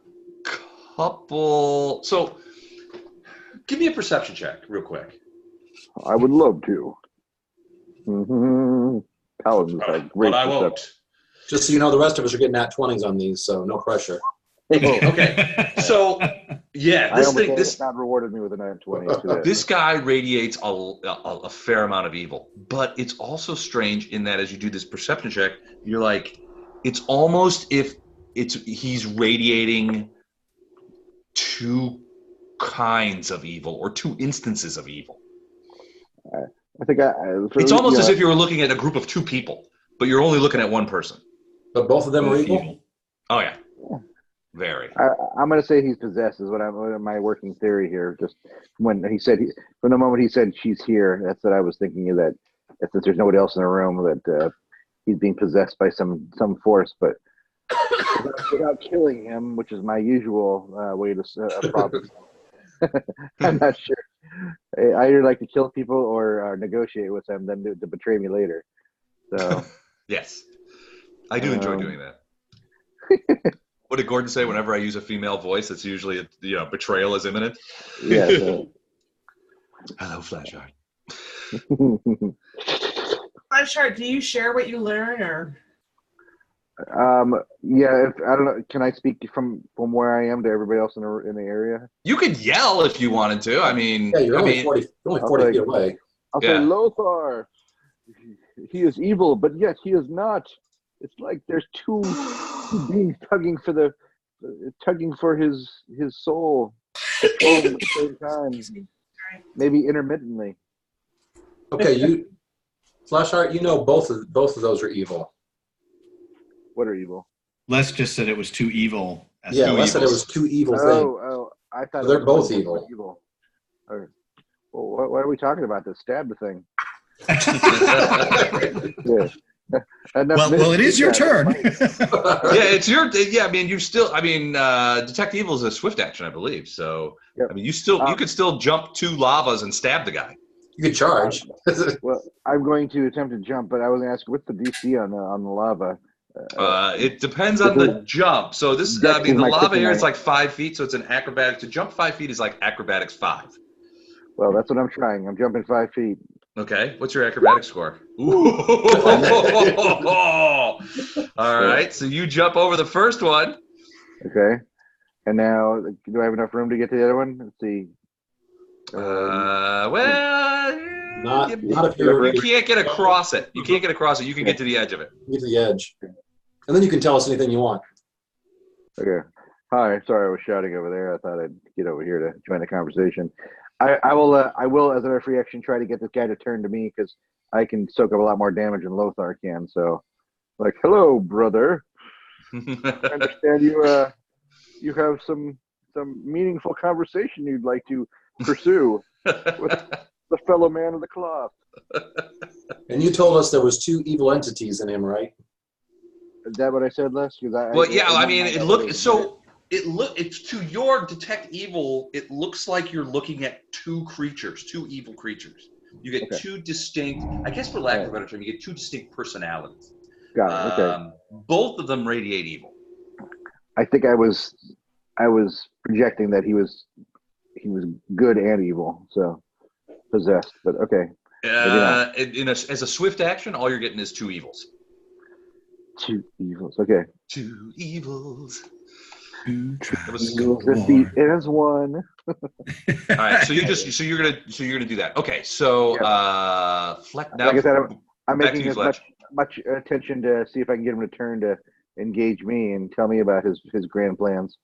couple. So give me a perception check real quick. I would love to. Mm-hmm. Paladins have great but I perception. won't. Just so you know, the rest of us are getting nat 20s on these, so no pressure. Okay. So yeah, this not rewarded me with a nat 20. This guy radiates a fair amount of evil, but it's also strange in that as you do this perception check, you're like, it's almost if he's radiating two kinds of evil or two instances of evil. I think it's almost as if you were looking at a group of two people, but you're only looking at one person. But both of them are evil? Oh yeah. Very. I'm going to say he's possessed is what my working theory here. Just when he said, from the moment he said she's here, that's what I was thinking of that since there's nobody else in the room that he's being possessed by some force, but without killing him, which is my usual way to problem. I'm not sure. I either like to kill people or negotiate with them than to betray me later. So yes, I do enjoy doing that. What did Gordon say? Whenever I use a female voice, it's usually betrayal is imminent. Yeah. So. Hello, Flashheart. Flashheart, do you share what you learn, or? Yeah. I don't know. Can I speak from where I am to everybody else in the area? You could yell if you wanted to. I mean, yeah, you're only 40 feet away. I'll say, Lothar. He is evil, but yet he is not. It's like there's two beings tugging for his soul at the same time, maybe intermittently. Okay, Flashheart, you know both of those are evil. What are evil? Les just said it was too evil. Yeah, Les said it was two evil things. Oh, I thought so they're both evil. Well, what are we talking about? To stab the thing. Yeah. Well, it is your turn. It's your. Yeah, I mean, detect evil is a swift action, I believe. So, yep. I mean, you could still jump two lavas and stab the guy. You could charge. Well, I'm going to attempt to jump, but I was going to ask, what's the DC on the lava? It depends on the jump. So the lava here is like 5 feet, so it's an acrobatic. To jump 5 feet is like acrobatics 5. Well, that's what I'm trying. I'm jumping 5 feet. Okay, what's your acrobatic score? All right, so you jump over the first one. Okay, and now do I have enough room to get to the other one? Let's see. Not if you can't get across it. You can't get across it. You can get to the edge of it. Get to the edge, and then you can tell us anything you want. Okay. Hi. Sorry, I was shouting over there. I thought I'd get over here to join the conversation. I will, as a free action, try to get this guy to turn to me because I can soak up a lot more damage than Lothar can. So, like, hello, brother. I understand you have some meaningful conversation you'd like to pursue with the fellow man of the cloth. And you told us there was 2 evil entities in him, right? Is that what I said, Les? Well, yeah. I mean, it looked so. It's to your detect evil. It looks like you're looking at 2 creatures, 2 evil creatures. You get 2 distinct. I guess, for lack of a better term, you get 2 distinct personalities. Got it. Okay. Both of them radiate evil. I think I was projecting that he was good and evil, so possessed. But okay. As a swift action, all you're getting is 2 evils. 2 evils. Okay. 2 evils. 2 Evils defeat as 1. All right. So you're gonna do that. Okay. So Fleck. Now, like I said, I'm back making to you, as much attention to see if I can get him to turn to engage me and tell me about his grand plans.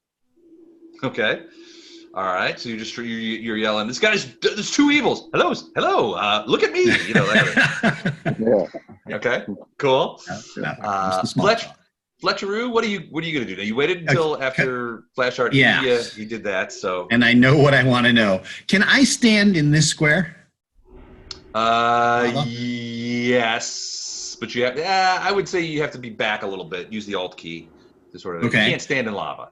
Okay. All right. So you're yelling. There's 2 evils. Hello. Look at me. You know. Yeah. Okay. Cool. Fletcheroo, what are you gonna do now? You waited until after Flash Art. Yeah. He did that. So. And I know what I want to know. Can I stand in this square? Yes, but you have. I would say you have to be back a little bit. Use the Alt key to sort of. Okay. You can't stand in lava.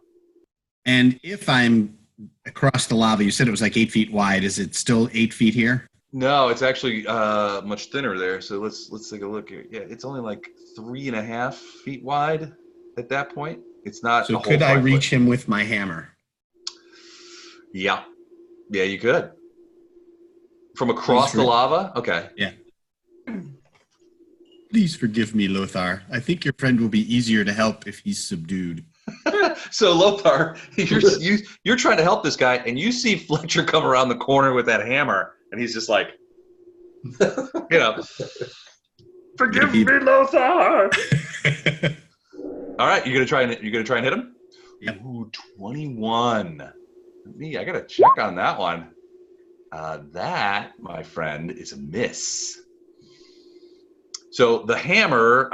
And if I'm across the lava, you said it was like 8 feet wide. Is it still 8 feet here? No, it's actually much thinner there. So let's take a look here. Yeah, it's only like 3.5 feet wide at that point. It's not. So could I reach him with my hammer? Yeah, you could. From across the lava? Okay. Yeah. Please forgive me, Lothar. I think your friend will be easier to help if he's subdued. So Lothar, you're trying to help this guy, and you see Fletcher come around the corner with that hammer, and he's just like, forgive me, Lothar. All right, you're gonna try and hit him. Yep. Ooh, 21. I gotta check on that one. That, my friend, is a miss. So the hammer,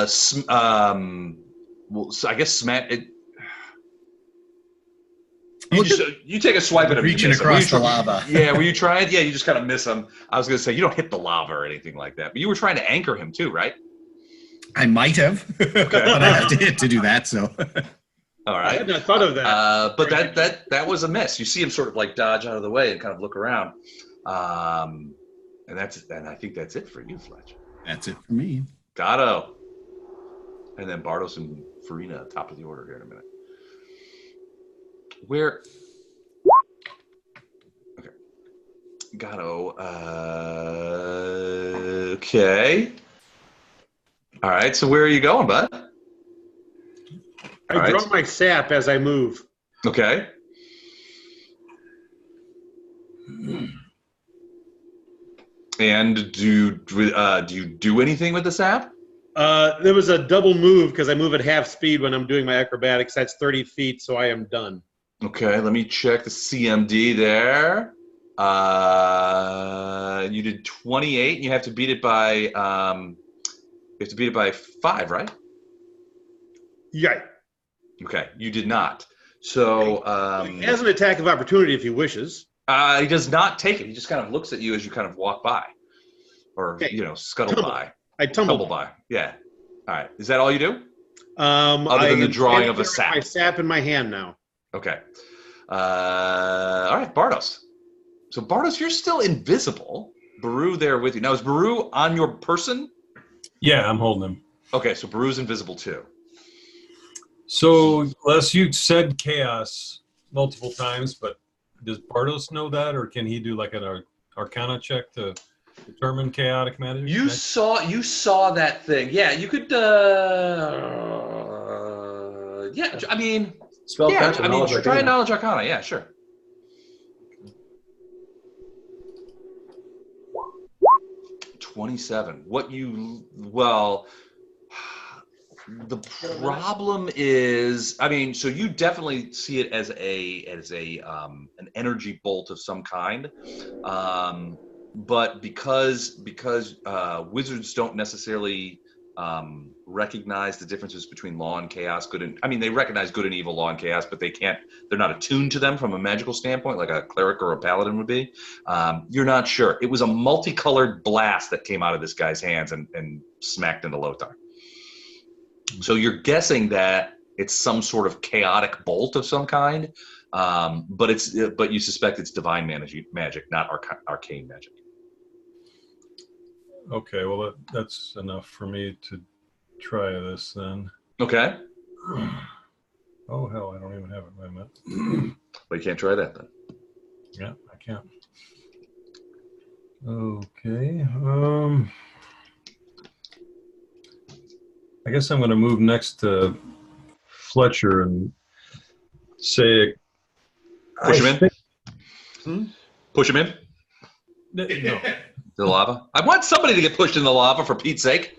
so I guess smack it. You take a swipe at him. Reaching across the lava. Yeah, were you trying? Yeah, you just kind of miss him. I was going to say, you don't hit the lava or anything like that. But you were trying to anchor him too, right? I might have. But I have to hit to do that, so. All right. I had not thought of that. But that was a miss. You see him sort of like dodge out of the way and kind of look around. And I think that's it for you, Fletch. That's it for me. Gatto. And then Bartos and Farina, top of the order here in a minute. Okay. Gatto. Okay. All right. So where are you going, bud? I draw my sap as I move. Okay. And do you do anything with the sap? There was a double move because I move at half speed when I'm doing my acrobatics. That's 30 feet, so I am done. Okay, let me check the CMD there. You did 28. And you have to beat it by 5, right? Yeah. Okay, you did not. So he has an attack of opportunity if he wishes. He does not take it. He just kind of looks at you as you kind of walk by, or scuttle by. I tumble by. Yeah. All right. Is that all you do? Other than the drawing of a sap. My sap in my hand now. Okay. All right, Bartos. So Bartos, you're still invisible. Baru there with you. Now, is Baru on your person? Yeah, I'm holding him. Okay, so Baru's invisible too. So, Les, you said chaos multiple times, but does Bartos know that, or can he do like an Arcana check to determine chaotic magic? You saw that thing. Yeah, you could. Yeah, I mean. Try a knowledge Arcana. Yeah, sure. The problem is, I mean, so you definitely see it as an energy bolt of some kind, but because wizards don't necessarily recognize the differences between law and chaos, they recognize good and evil, law and chaos, but they're not attuned to them from a magical standpoint, like a cleric or a paladin would be. You're not sure. It was a multicolored blast that came out of this guy's hands and smacked into Lothar. So you're guessing that it's some sort of chaotic bolt of some kind, but you suspect it's divine magic, not arcane magic. Okay, well that's enough for me to try this then. Okay. Oh hell, I don't even have it. Wait a minute. Well, you can't try that then. Yeah, I can't. Okay. I guess I'm going to move next to Fletcher and say, push him in. Push him in. No. The lava. I want somebody to get pushed in the lava, for Pete's sake.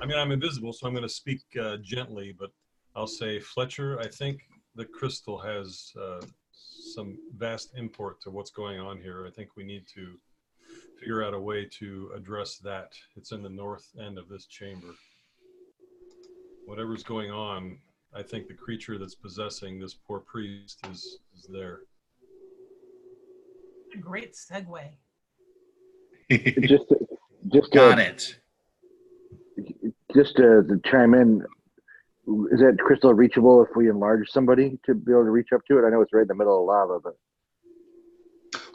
I mean, I'm invisible, so I'm going to speak gently, but I'll say, Fletcher, I think the crystal has some vast import to what's going on here. I think we need to figure out a way to address that. It's in the north end of this chamber. Whatever's going on, I think the creature that's possessing this poor priest is there. A great segue. Just to chime in, is that crystal reachable if we enlarge somebody to be able to reach up to it? I know it's right in the middle of lava, but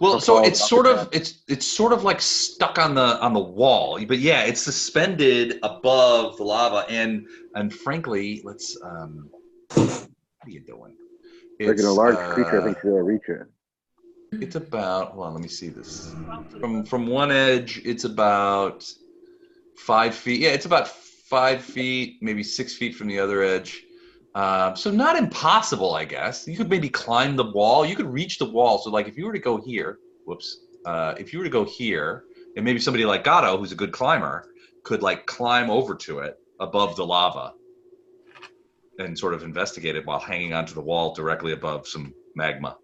well, so it's sort of like stuck on the wall, but yeah, it's suspended above the lava, and frankly, let's what are you doing? Like a large creature, I think she'll reach it. It's about, hold on, let me see this. From one edge, it's about 5 feet. Yeah, it's about 5 feet, maybe 6 feet from the other edge. So not impossible, I guess. You could maybe climb the wall. You could reach the wall. So like if you were to go here, if you were to go here, and maybe somebody like Gatto, who's a good climber, could like climb over to it above the lava and sort of investigate it while hanging onto the wall directly above some magma.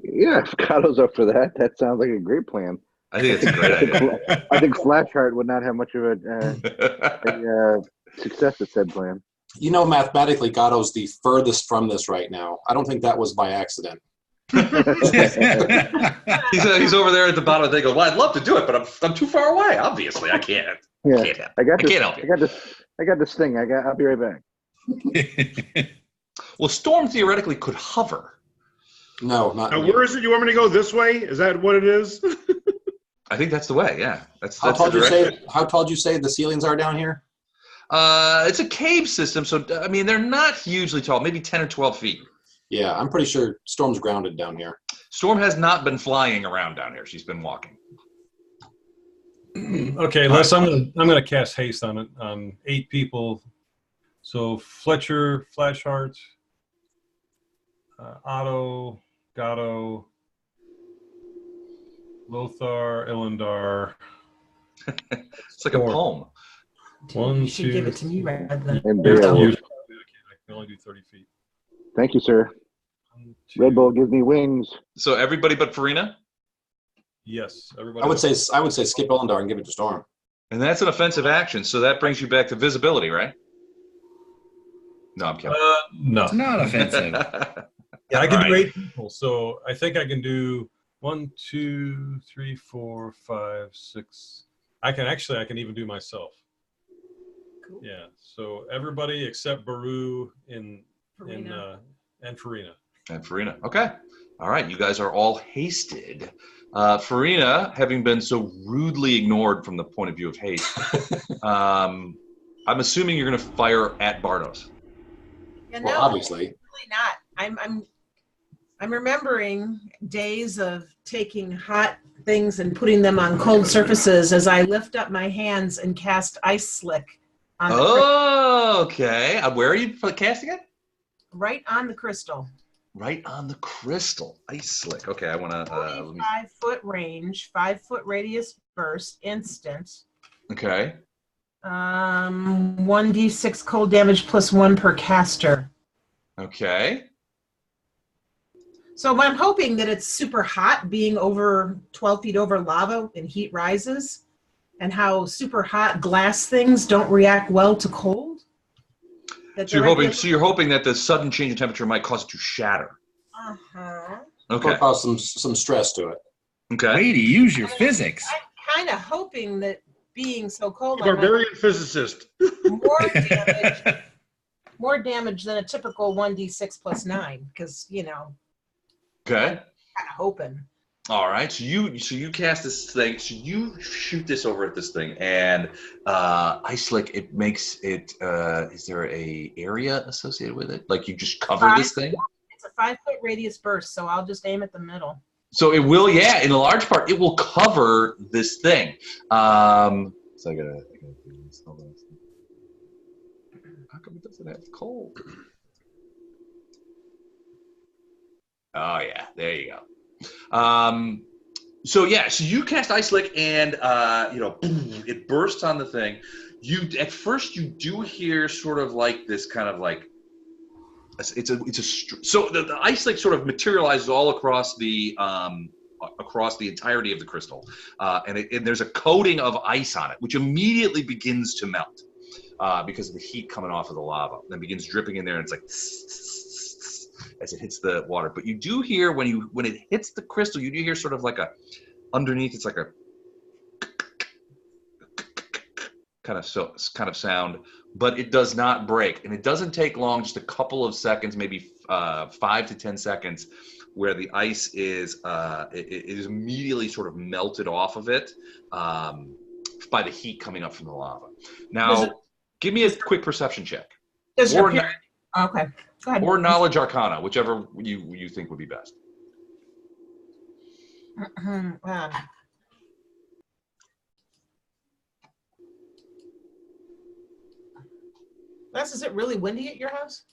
Yeah, if Gatto's up for that, that sounds like a great plan. I think it's a great idea. I think Flashheart would not have much of a success at said plan. You know, mathematically, Gatto's the furthest from this right now. I don't think that was by accident. He's over there at the bottom. They go, well, I'd love to do it, but I'm too far away. Obviously, I can't. Yeah, I can't help you. I got this thing. I'll be right back. Well, Storm theoretically could hover. No, not. Now, where is it? You want me to go this way? Is that what it is? I think that's the way. Yeah, that's how tall did you say the ceilings are down here? It's a cave system, so I mean they're not hugely tall, maybe 10 or 12 feet. Yeah, I'm pretty sure Storm's grounded down here. Storm has not been flying around down here. She's been walking. Okay, Les, I'm gonna cast haste on 8 people. So Fletcher, Flashheart, Otto, Gatto, Lothar, Illendar. It's like a poem. You should give it to me rather than. I can only do 30 feet. Thank you, sir. Red Bull gives me wings. So everybody but Farina? Yes, everybody. I would say skip Illendar and give it to Storm. And that's an offensive action, so that brings you back to visibility, right? No, I'm kidding. No, it's not offensive. Yeah, I can do 8 people, so I think I can do 1, 2, 3, 4, 5, 6. I can even do myself. Cool. Yeah, so everybody except Baru and Farina. And Farina. Okay. All right, you guys are all hasted. Farina, having been so rudely ignored from the point of view of haste, I'm assuming you're going to fire at Bardos. Yeah, well, no, obviously. Really not. I'm remembering days of taking hot things and putting them on cold surfaces as I lift up my hands and cast Ice Slick on the crystal. Okay. Where are you casting it? Right on the crystal. Right on the crystal. Ice Slick. Okay, I want to... 5-foot range, 5-foot radius burst, instant. Okay. 1d6 cold damage plus 1 per caster. Okay. So I'm hoping that it's super hot, being over 12 feet over lava and heat rises, and how super hot glass things don't react well to cold. So you're hoping that the sudden change in temperature might cause it to shatter. Uh-huh. Okay. Or cause some stress to it. Okay. Way to use your physics. I'm kind of hoping that being so cold, Barbarian physicist. more damage than a typical 1d6 plus 9, because Okay. kind of hoping. All right. So you cast this thing. So you shoot this over at this thing, and Ice Lick, it makes it. Is there a area associated with it? Like you just cover this thing? It's a 5-foot radius burst, so I'll just aim at the middle. So it will, yeah. In a large part, it will cover this thing. So I gotta do this. Hold on. How come it doesn't have cold? Oh yeah, there you go. So you cast Ice Lick, and it bursts on the thing. At first you do hear sort of like this kind of like so the Ice Lick sort of materializes all across the entirety of the crystal, and there's a coating of ice on it, which immediately begins to melt because of the heat coming off of the lava. Then begins dripping in there, and it's like as it hits the water. But you do hear when it hits the crystal, you do hear sort of like underneath. It's like a kind of sound, but it does not break, and it doesn't take long, just a couple of seconds, maybe 5 to 10 seconds, where the ice is it is immediately sort of melted off of it by the heat coming up from the lava. Now, give me a quick perception check. Okay, go ahead. Or knowledge arcana, whichever you think would be best. Is it really windy at your house?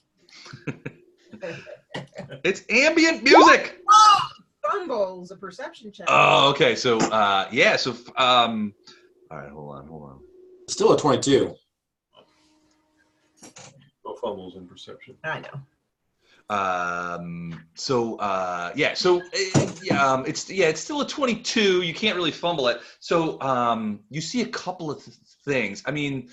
It's ambient music. Oh, fumbles a perception check. Oh, okay. So, all right, hold on. Still a 22. No fumbles in perception. I know. It's still a 22. You can't really fumble it. So, you see a couple of things. I mean,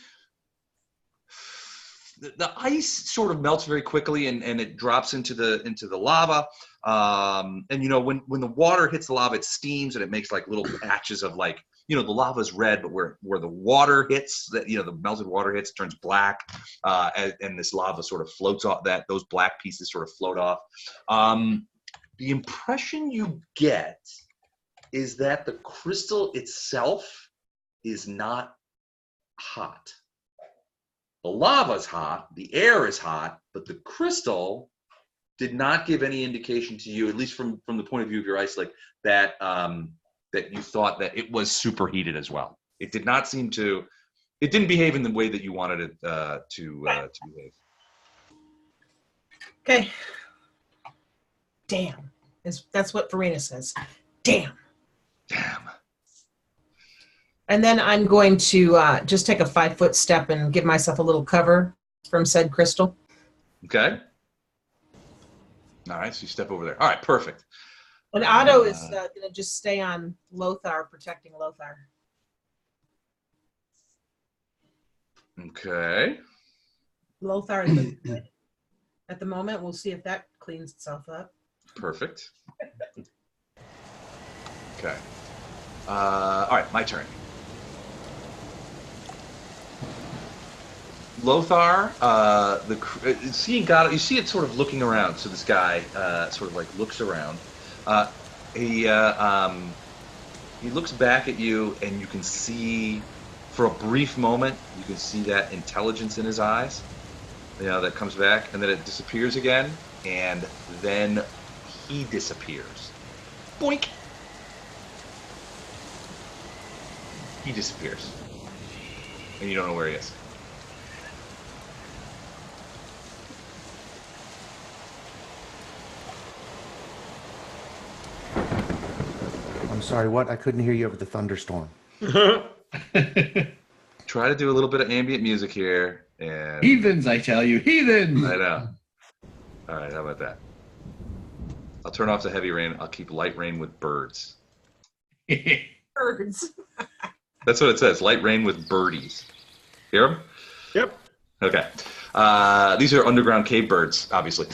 the ice sort of melts very quickly, and it drops into the lava. And when the water hits the lava, it steams, and it makes like little patches of like, the lava is red, but where the water hits, the melted water hits, it turns black, and this lava sort of floats off. Those black pieces sort of float off. The impression you get is that the crystal itself is not hot. The lava's hot, the air is hot, but the crystal did not give any indication to you, at least from the point of view of your Ice Lick, that you thought that it was superheated as well. It did not seem to. It didn't behave in the way that you wanted it to behave. Okay. Damn. That's what Farina says. Damn. And then I'm going to just take a 5-foot step and give myself a little cover from said crystal. Okay. All right, so you step over there. All right, perfect. And Otto is going to just stay on Lothar, protecting Lothar. Okay. Lothar is looking good at the moment. We'll see if that cleans itself up. Perfect. Okay. All right, my turn. Lothar, you see it sort of looking around. So this guy sort of like looks around. He looks back at you, and you can see, for a brief moment, you can see that intelligence in his eyes. That comes back, and then it disappears again, and then he disappears. Boink. He disappears, and you don't know where he is. I'm sorry, what? I couldn't hear you over the thunderstorm. try to do a little bit of ambient music here. And Heathens, I tell you, heathens. I know. All right, how about that? I'll turn off the heavy rain. I'll keep light rain with birds. Birds. That's what it says. Light rain with birdies. Hear them? Yep. Okay. These are underground cave birds, obviously.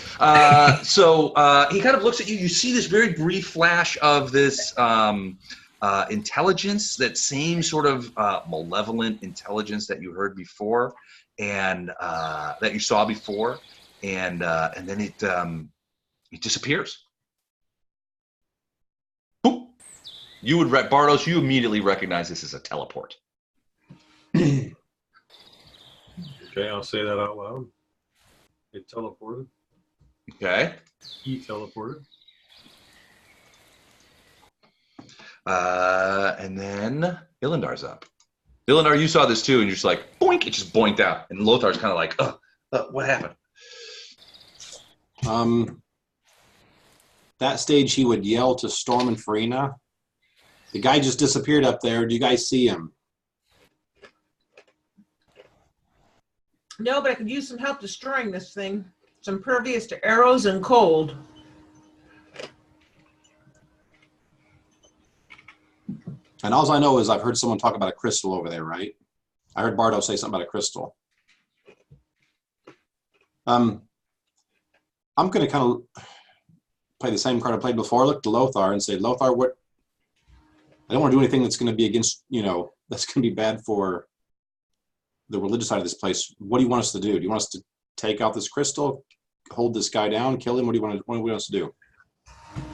So he kind of looks at you. You see this very brief flash of this intelligence, that same sort of malevolent intelligence that you heard before, and that you saw before, and then it disappears. Boop. You would, Bartos, you immediately recognize this as a teleport. Okay, I'll say that out loud. It teleported. Okay. He teleported. And then Ilandar's up. Ilandar, you saw this too, and you're just like, boink, it just boinked out. And Lothar's kind of like, what happened? That stage, he would yell to Storm and Farina. The guy just disappeared up there. Do you guys see him? No, but I could use some help destroying this thing. It's impervious to arrows and cold. And all I know is I've heard someone talk about a crystal over there, right? I heard Bardo say something about a crystal. I'm going to kind of play the same card I played before. Look to Lothar and say, Lothar, what? I don't want to do anything that's going to be against, that's going to be bad for the religious side of this place. What do you want us to do? Do you want us to take out this crystal, hold this guy down, kill him? What do you want us to do?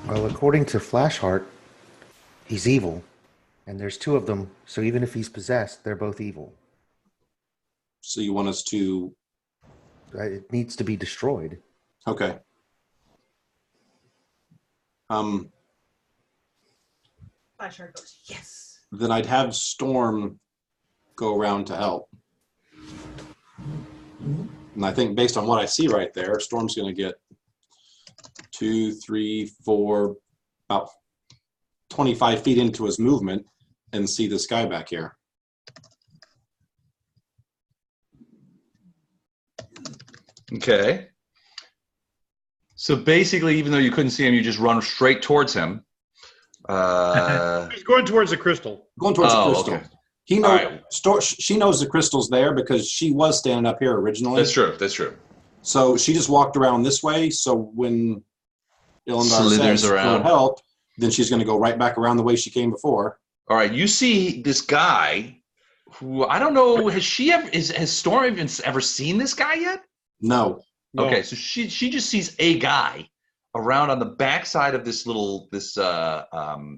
Well, according to Flashheart, he's evil. And there's two of them, so even if he's possessed, they're both evil. So you want us to... It needs to be destroyed. Okay. Flashheart goes, yes. Then I'd have Storm go around to help. And I think based on what I see right there, Storm's going to get 2, 3, 4, about 25 feet into his movement and see this guy back here. Okay. So basically, even though you couldn't see him, you just run straight towards him. He's going towards the crystal. Going towards the crystal. Okay. He knows. Right. She knows the crystal's there because she was standing up here originally. That's true. That's true. So she just walked around this way. So when Ilandar Slithers says around. go help, then she's going to go right back around the way she came before. All right. You see this guy who, I don't know, has Storm even ever seen this guy yet? No. Okay, so she just sees a guy around on the backside of this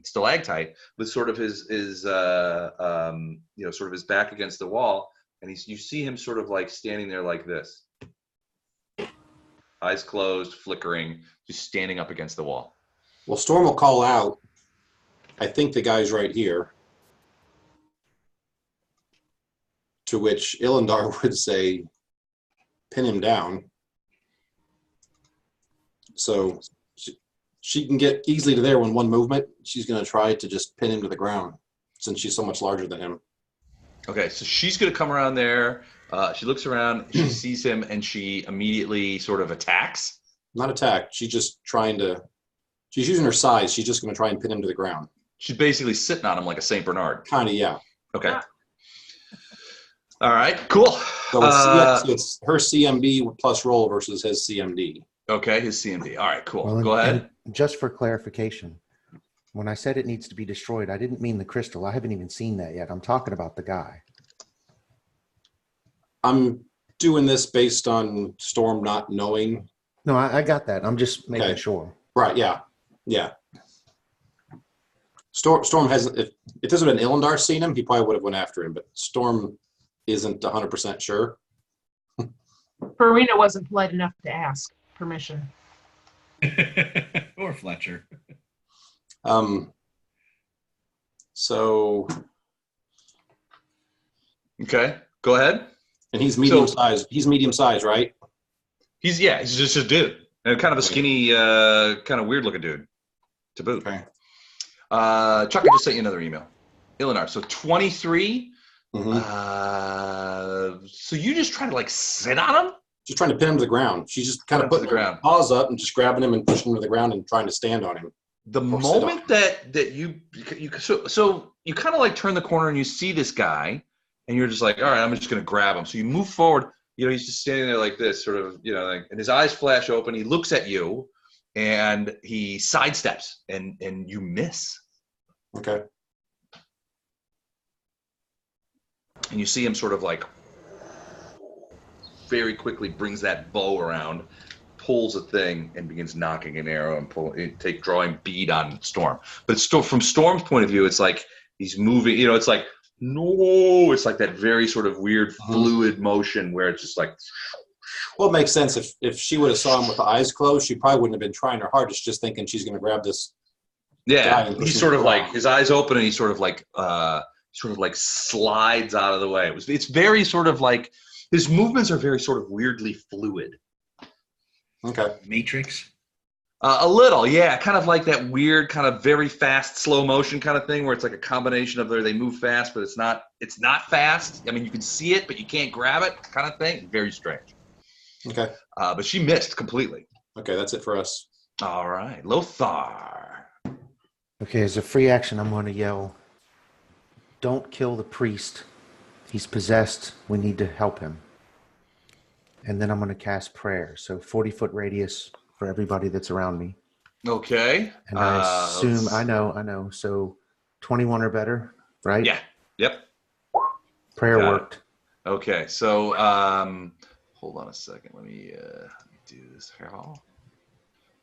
stalactite with sort of his sort of his back against the wall, and you see him sort of like standing there like this, eyes closed, flickering, just standing up against the wall. Well, Storm will call out. I think the guy's right here. To which Ilandar would say, pin him down. So she can get easily to there in one movement. She's going to try to just pin him to the ground since she's so much larger than him. Okay, so she's going to come around there. She looks around, she sees him, and she immediately sort of attacks. Not attack. She's just she's using her size. She's just going to try and pin him to the ground. She's basically sitting on him like a St. Bernard. Kind of, yeah. Okay. All right, cool. So it's her CMD plus roll versus his CMD. Okay, his CMD. All right, cool. Well, Go ahead. And just for clarification, when I said it needs to be destroyed, I didn't mean the crystal. I haven't even seen that yet. I'm talking about the guy. I'm doing this based on Storm not knowing. No, I got that. I'm just making sure. Right, yeah. Yeah. Storm hasn't, if this had been Ilandar seen him, he probably would have went after him, but Storm isn't 100% sure. Farina wasn't polite enough to ask permission. Or Fletcher. So. Okay, go ahead. And he's medium sized. He's medium sized, right? He's just a dude, and kind of a skinny, kind of weird looking dude, to boot. Okay. Chuck, I just sent you another email. Ilandar, so 23 So you just try to like sit on him? Just trying to pin him to the ground. She's just kind of putting her paws up and just grabbing him and pushing him to the ground and trying to stand on him. The moment that you kind of like turn the corner and you see this guy, and you're just like, all right, I'm just going to grab him. So you move forward. He's just standing there like this, sort of, like, and his eyes flash open. He looks at you, and he sidesteps, and you miss. Okay. And you see him sort of like very quickly brings that bow around, pulls a thing, and begins knocking an arrow and drawing bead on Storm. But it's still, from Storm's point of view, it's like he's moving. It's like it's like that very sort of weird fluid motion where it's just like. Well, it makes sense. If she would have saw him with the eyes closed, she probably wouldn't have been trying her hardest, just thinking she's going to grab this. Yeah, he's sort of like his eyes open and he sort of like slides out of the way. It's very sort of like his movements are very sort of weirdly fluid. Okay. Matrix. A little, yeah, kind of like that weird kind of very fast slow motion kind of thing where it's like a combination of they move fast, but it's not fast. I mean, you can see it, but you can't grab it, kind of thing. Very strange. Okay. But she missed completely. Okay, that's it for us. All right, Lothar. Okay, as a free action, I'm going to yell, "Don't kill the priest. He's possessed. We need to help him." And then I'm going to cast prayer. So 40-foot radius for everybody that's around me. Okay. And I assume, I know. So 21 or better, right? Yeah. Yep. Prayer worked. Okay, so hold on a second. Let me do this here.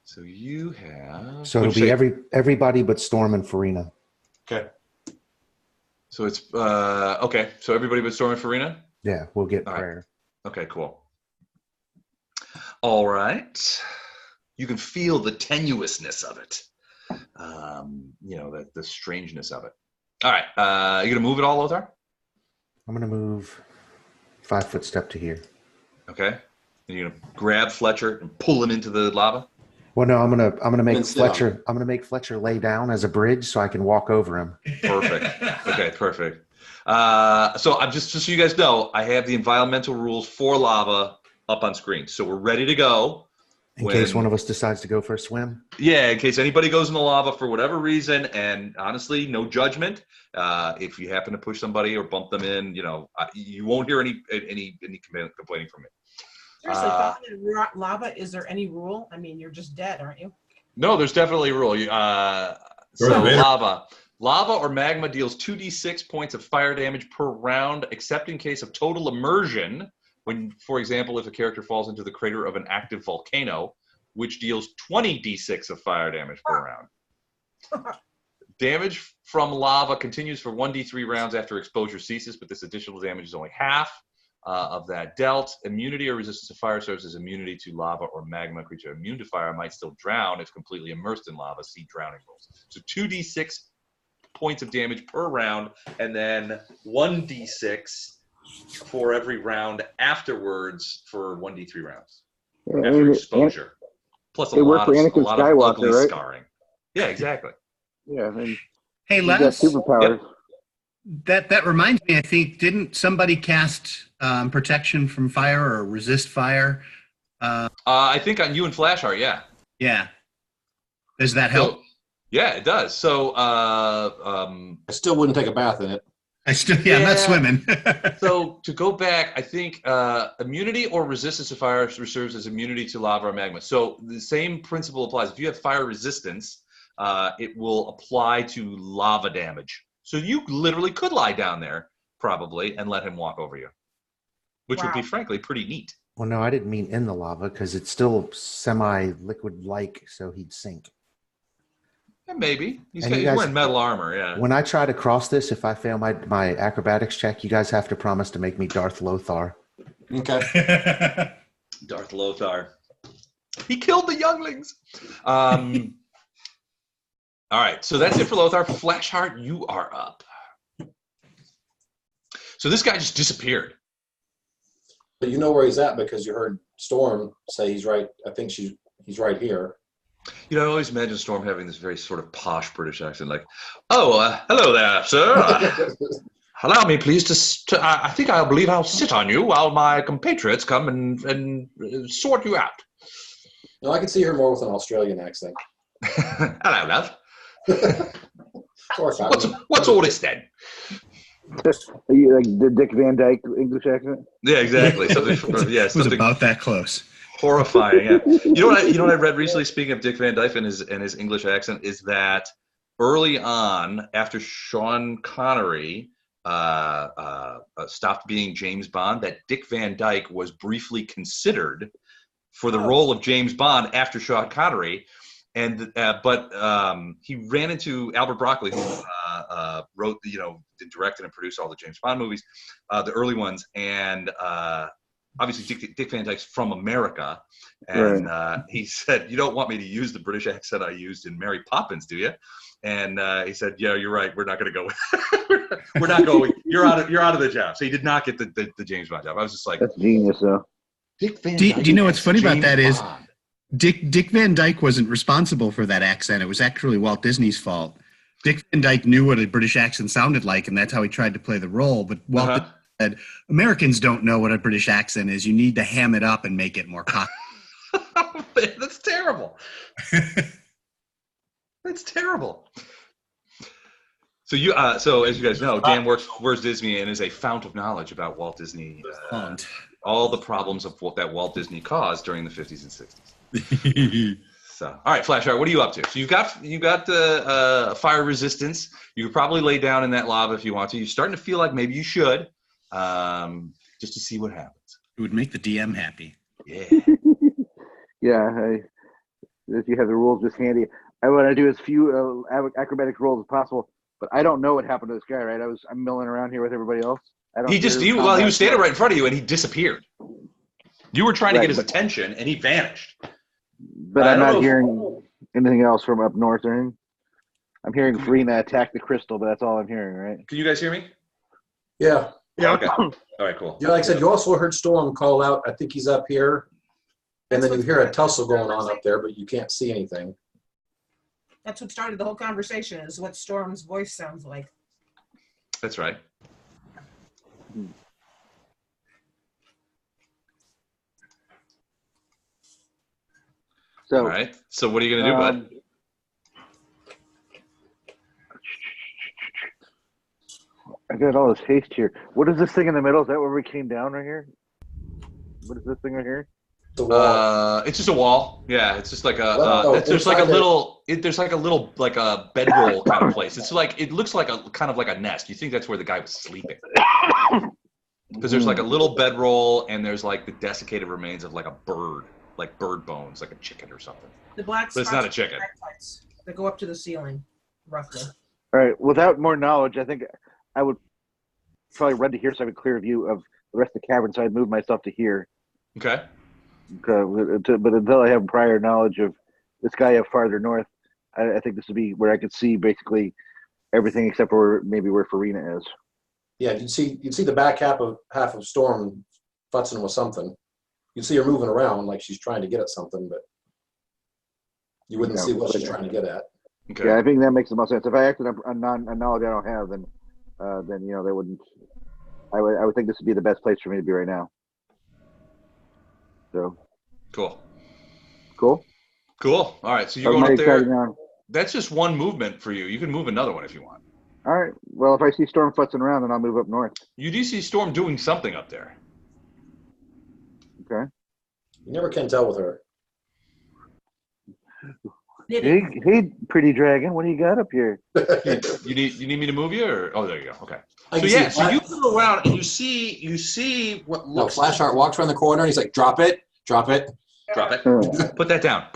So you have. So it'll be everybody but Storm and Farina. Okay. So it's okay. So everybody but Storm and Farina. Yeah, we'll get All prayer. Right. Okay, cool. All right. You can feel the tenuousness of it. The strangeness of it. All right. You gonna move it all, Lothar? I'm gonna move 5-foot step to here. Okay. And you're gonna grab Fletcher and pull him into the lava. Well, no, I'm gonna make Fletcher. I'm gonna make Fletcher lay down as a bridge so I can walk over him. Perfect. Okay, perfect. So I'm just so you guys know, I have the environmental rules for lava up on screen, so we're ready to go. In case one of us decides to go for a swim. Yeah, in case anybody goes in the lava for whatever reason, and honestly, no judgment. If you happen to push somebody or bump them in, you won't hear any complaining from me. Seriously, falling in lava, is there any rule? I mean, you're just dead, aren't you? No, there's definitely a rule. Lava or magma deals 2d6 points of fire damage per round, except in case of total immersion. When, for example, if a character falls into the crater of an active volcano, which deals 20d6 of fire damage per round. Damage from lava continues for 1d3 rounds after exposure ceases, but this additional damage is only half of that dealt. Immunity or resistance to fire serves as immunity to lava or magma. Creature immune to fire might still drown if completely immersed in lava. See drowning rules. So 2d6 points of damage per round, and then 1d6 for every round afterwards for 1d3 rounds after exposure. Plus a lot of ugly scarring. Yeah, exactly. Yeah. And hey, Les. Superpowers. Yep. That reminds me. I think didn't somebody cast protection from fire or resist fire? I think on you and Flashheart. Yeah. Yeah. Does that help? Yeah, it does. So I still wouldn't take a bath in it. I'm not swimming. So to go back, I think immunity or resistance to fire serves as immunity to lava or magma. So the same principle applies. If you have fire resistance, it will apply to lava damage. So you literally could lie down there probably and let him walk over you, which would be frankly pretty neat. Well, no, I didn't mean in the lava because it's still semi-liquid-like, so he'd sink. Yeah, maybe. He's wearing metal armor, yeah. When I try to cross this, if I fail my acrobatics check, you guys have to promise to make me Darth Lothar. Okay. Darth Lothar. He killed the younglings. All right, so that's it for Lothar. Flashheart, you are up. So this guy just disappeared. But you know where he's at because you heard Storm say he's right. I think he's right here. I always imagine Storm having this very sort of posh British accent, like, "Oh, hello there, sir. Allow me, please, I think I believe I'll sit on you while my compatriots come and sort you out. No, I can see her more with an Australian accent. Hello, love. Or What's all this then? Are you like the Dick Van Dyke English accent? Yeah, exactly. Something, It was about that close. Horrifying. Yeah. You know what I read recently. Speaking of Dick Van Dyke and his English accent, is that early on, after Sean Connery stopped being James Bond, that Dick Van Dyke was briefly considered for the role of James Bond after Sean Connery, but he ran into Albert Broccoli, who wrote, directed and produced all the James Bond movies, the early ones, and obviously Dick Van Dyke's from America, and he said, "You don't want me to use the British accent I used in Mary Poppins, do you?" And he said, "Yeah, you're right. We're not going to go. We're not going. You're out of the job." So he did not get the James Bond job. I was just like, that's genius, though. Do you know what's funny about that is Dick Van Dyke wasn't responsible for that accent. It was actually Walt Disney's fault. Dick Van Dyke knew what a British accent sounded like, and that's how he tried to play the role. But Walt Disney said, Americans don't know what a British accent is. You need to ham it up and make it more cocky. Oh, man, that's terrible. That's terrible. So so as you guys know, Dan works for Disney and is a fount of knowledge about Walt Disney, all the problems of that Walt Disney caused during the 50s and 60s. So, all right, Flashheart, what are you up to? So you've got the fire resistance. You could probably lay down in that lava if you want to. You're starting to feel like maybe you should, just to see what happens. It would make the DM happy. Yeah. Yeah, if you have the rules just handy. I want to do as few acrobatic rolls as possible, but I don't know what happened to this guy, right? I'm milling around here with everybody else. He was standing right in front of you and he disappeared. You were trying to get his attention and he vanished. But I'm not hearing anything else from up north or anything. I'm hearing Farina attack the crystal, but that's all I'm hearing, right? Can you guys hear me? Yeah. Yeah, okay. All right, cool. Yeah, like I said, you also heard Storm call out, I think he's up here. And then you hear a tussle going on up there, but you can't see anything. That's what started the whole conversation, is what Storm's voice sounds like. That's right. So, all right. So what are you going to do, bud? I got all this haste here. What is this thing in the middle? Is that where we came down right here? What is this thing right here? It's just a wall. Yeah, it's just like there's like a little bedroll kind of place. It looks like a kind of like a nest. You think that's where the guy was sleeping? Because there's like a little bedroll and there's like the desiccated remains of like a bird, like bird bones, like a chicken or something. The black but it's not a chicken. That go up to the ceiling, roughly. All right. Without more knowledge, I think I would probably run to here so I have a clear view of the rest of the cavern. So I'd move myself to here. Okay. But until I have prior knowledge of this guy up farther north, I think this would be where I could see basically everything except for maybe where Farina is. Yeah, you'd see the back half of Storm futzing with something. You'd see her moving around like she's trying to get at something, but you wouldn't see what she's trying to get at. Okay. Yeah, I think that makes the most sense. If I acted on knowledge I don't have, then they wouldn't. I would think this would be the best place for me to be right now. So cool. All right, so you're going up there. That's just one movement for you. You can move another one if you want. All right. Well, if I see Storm futzing around, then I'll move up north. You do see Storm doing something up there. Okay. You never can tell with her. Hey, pretty dragon, what do you got up here? You need me to move you, or there you go. Okay. So you go around and you see what looks. No, Flashheart walks around the corner and he's like, "Drop it. Put that down.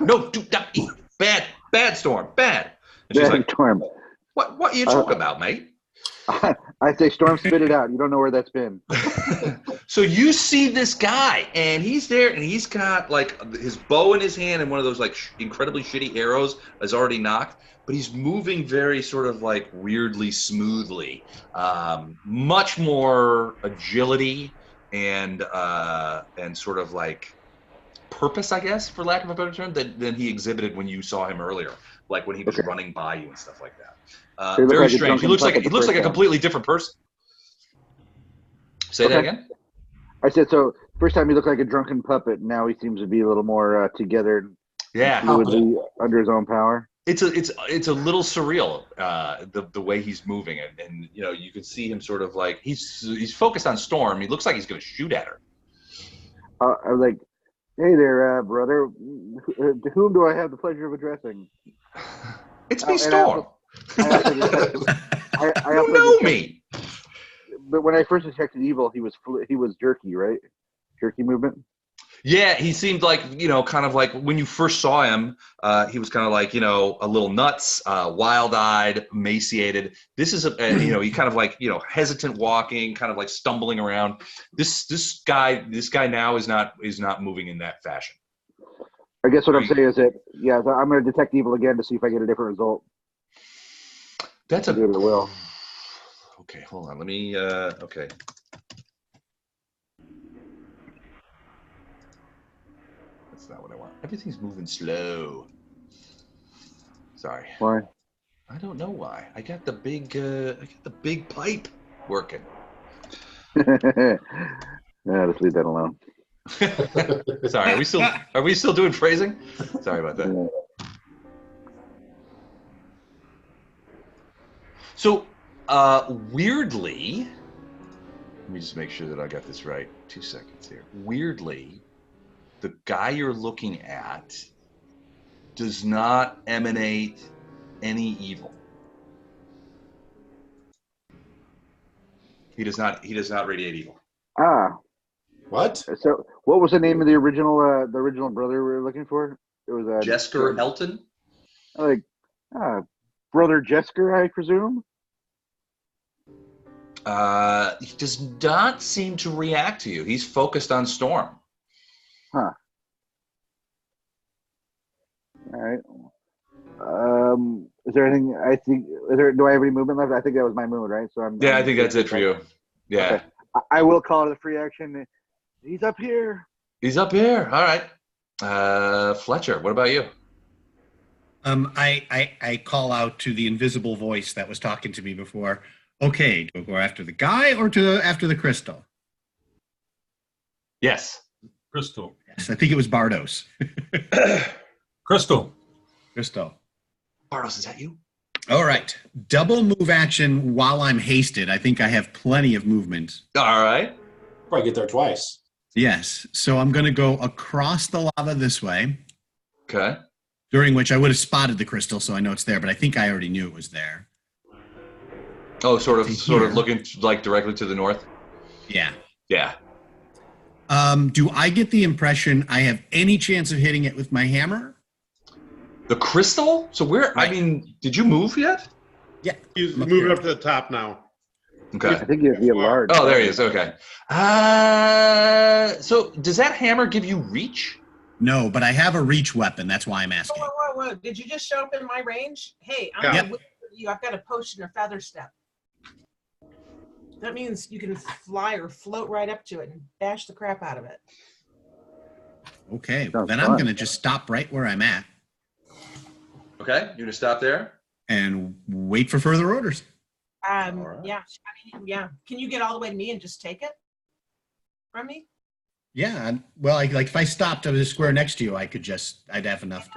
No, do not eat. Bad Storm, bad." And she's like, Storm. What are you talking about, mate? I say, Storm, spit it out. You don't know where that's been. So you see this guy, and he's there, and he's got like his bow in his hand, and one of those like incredibly shitty arrows is already knocked, but he's moving very sort of like weirdly smoothly, much more agility and sort of like purpose, I guess, for lack of a better term, than he exhibited when you saw him earlier, like when he was running by you and stuff like that. Very strange. He looks like a completely different person. Say that again? I said, so first time he looked like a drunken puppet. Now he seems to be a little more together. Yeah. Fluidly under his own power. It's a little surreal, the way he's moving, and you know, you can see him sort of like he's focused on Storm. He looks like he's going to shoot at her. I was like, hey there, brother. To whom do I have the pleasure of addressing? It's me, Storm. I you know me. But when I first detected evil, he was jerky, right? Jerky movement. Yeah, he seemed like, you know, kind of like when you first saw him, he was kind of like, you know, a little nuts, wild-eyed, emaciated. This is you know, he kind of like, you know, hesitant walking, kind of like stumbling around. This guy now is not moving in that fashion. I guess what I'm saying is that, yeah, I'm going to detect evil again to see if I get a different result. That's do it at will. Okay, hold on. Let me. Okay. That's not what I want. Everything's moving slow. Sorry. Why? I don't know why. I got the big pipe working. Yeah, let's leave that alone. Sorry. Are we still doing phrasing? Sorry about that. Yeah. So, weirdly, let me just make sure that I got this right. 2 seconds here. Weirdly, the guy you're looking at does not emanate any evil. He does not radiate evil. Ah. What? So, what was the name of the original brother we were looking for? It was Jesker Helton. Like, brother Jesker, I presume. He does not seem to react to you. He's focused on Storm. Huh. All right. Is there anything? Do I have any movement left? I think that was my movement, right? So I think that's it for you. Yeah. Okay. I will call it a free action. He's up here. He's up here. All right. Fletcher, what about you? I call out to the invisible voice that was talking to me before. Okay, do I go after the guy or after the crystal? Yes. Crystal. Yes, I think it was Bardos. Crystal. Bardos, is that you? All right. Double move action while I'm hasted. I think I have plenty of movement. All right. Probably get there twice. Yes. So I'm going to go across the lava this way. Okay. During which I would have spotted the crystal, so I know it's there, but I think I already knew it was there. Oh, sort of looking like directly to the north? Yeah. Yeah. Do I get the impression I have any chance of hitting it with my hammer? The crystal? So where, right. I mean, did you move yet? Yeah. He's moving up to the top now. Okay. I think you're large. Oh, there he is. Okay. So does that hammer give you reach? No, but I have a reach weapon. That's why I'm asking. Whoa. Did you just show up in my range? Hey, I'm going to whip you. I've got a potion of feather step. That means you can fly or float right up to it and bash the crap out of it. Okay, well, then I'm going to just stop right where I'm at. Okay, you're going to stop there? And wait for further orders. Right. Yeah. Yeah. Can you get all the way to me and just take it from me? Yeah. Well, like if I stopped at a square next to you, I'd have enough.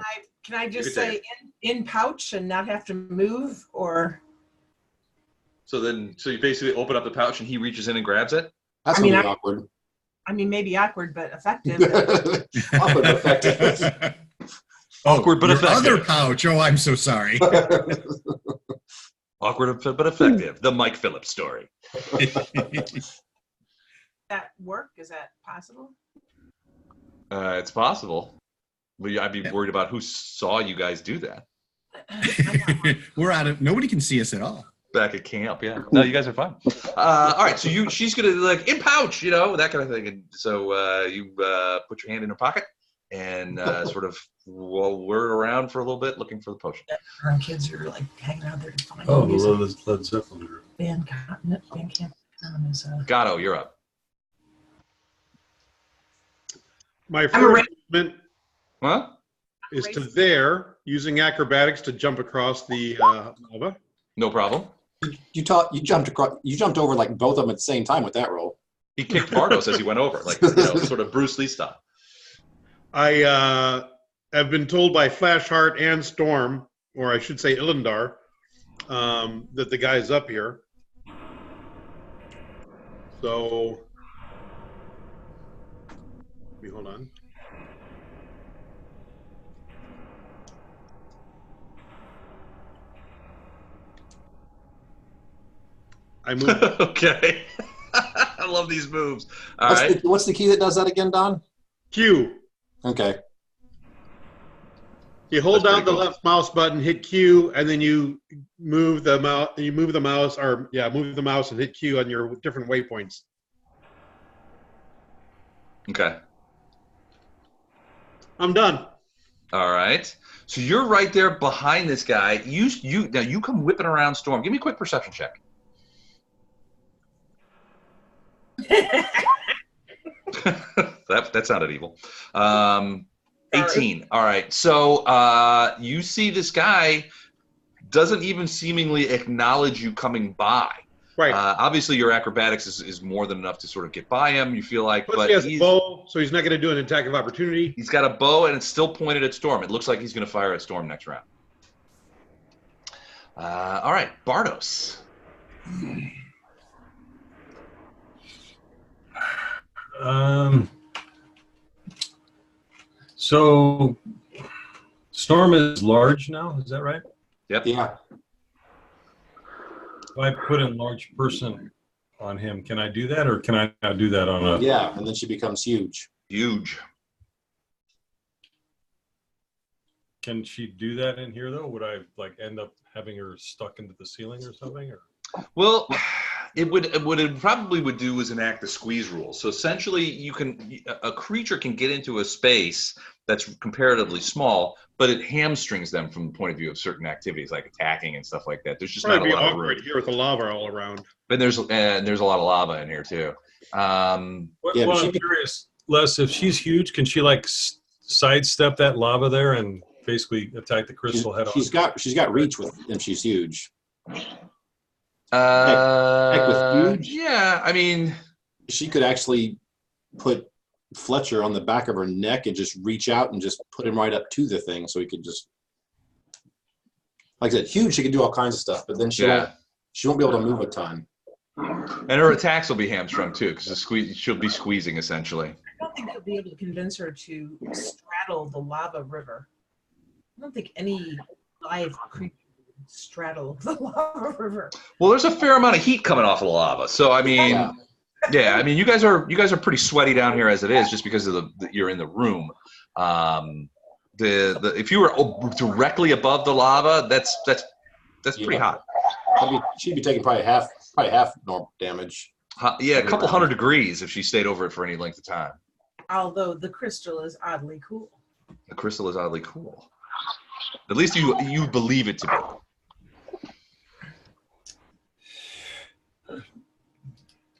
Can I just say in pouch and not have to move, or? So you basically open up the pouch and he reaches in and grabs it? That's going to be awkward. I mean, maybe awkward, but effective. Awkward, but effective. Awkward, but effective. Other pouch. Oh, I'm so sorry. Awkward, but effective. The Mike Phillips story. That work? Is that possible? It's possible. I'd be worried about who saw you guys do that. Nobody can see us at all. Back at camp, yeah. No, you guys are fine. All right, so she's gonna like in pouch, that kind of thing. And so you put your hand in her pocket and sort of whir around for a little bit, looking for the potion. Our kids are like hanging out there to find. Oh, the Led Zeppelin group. Band camp. Gatto, you're up. My first movement is Race. to there, using acrobatics to jump across the lava. No problem. You jumped over like both of them at the same time with that roll. He kicked Bardos as he went over, like, sort of Bruce Lee style. I have been told by Flashheart and Storm, or I should say Illendar, that the guy's up here. So, let me hold on. I moved. Okay. I love these moves. What's the key that does that again, Don? Q. Okay. You hold That's down the pretty cool. left mouse button, hit Q, and then you move the mouse. Move the mouse and hit Q on your different waypoints. Okay. I'm done. All right. So you're right there behind this guy. Now you come whipping around Storm. Give me a quick perception check. that sounded evil. 18. All right. So you see this guy doesn't even seemingly acknowledge you coming by. Right. Obviously, your acrobatics is more than enough to sort of get by him. You feel like, but he has a bow, so he's not going to do an attack of opportunity. He's got a bow, and it's still pointed at Storm. It looks like he's going to fire at Storm next round. All right, Bardos. So Storm is large now, is that right? Yep. Yeah. If I put in large person on him, can I do that, or can I not do that on a... Yeah, and then she becomes huge. Huge. Can she do that in here, though? Would I, like, end up having her stuck into the ceiling or something? Or? Well, what it probably would do is enact the squeeze rule. So essentially, a creature can get into a space that's comparatively small, but it hamstrings them from the point of view of certain activities like attacking and stuff like that. There's just not a lot of room here with the lava all around. And there's a lot of lava in here too. I'm curious, Les, if she's huge, can she like sidestep that lava there and basically attack the crystal head on? She's got reach and she's huge. Yeah, I mean, she could actually put Fletcher on the back of her neck and just reach out and just put him right up to the thing, so he could just, like I said, huge. She can do all kinds of stuff, but then she won't be able to move a ton. And her attacks will be hamstrung too, because she'll be squeezing essentially. I don't think I'll be able to convince her to straddle the lava river. I don't think any live creature would straddle the lava river. Well, there's a fair amount of heat coming off of the lava, so I mean. Yeah, I mean, you guys are pretty sweaty down here as it is, just because of you're in the room. If you were directly above the lava, that's pretty hot. She'd be taking probably half normal damage. Yeah, a couple 100 degrees if she stayed over it for any length of time. Although the crystal is oddly cool. The crystal is oddly cool. At least you believe it to be.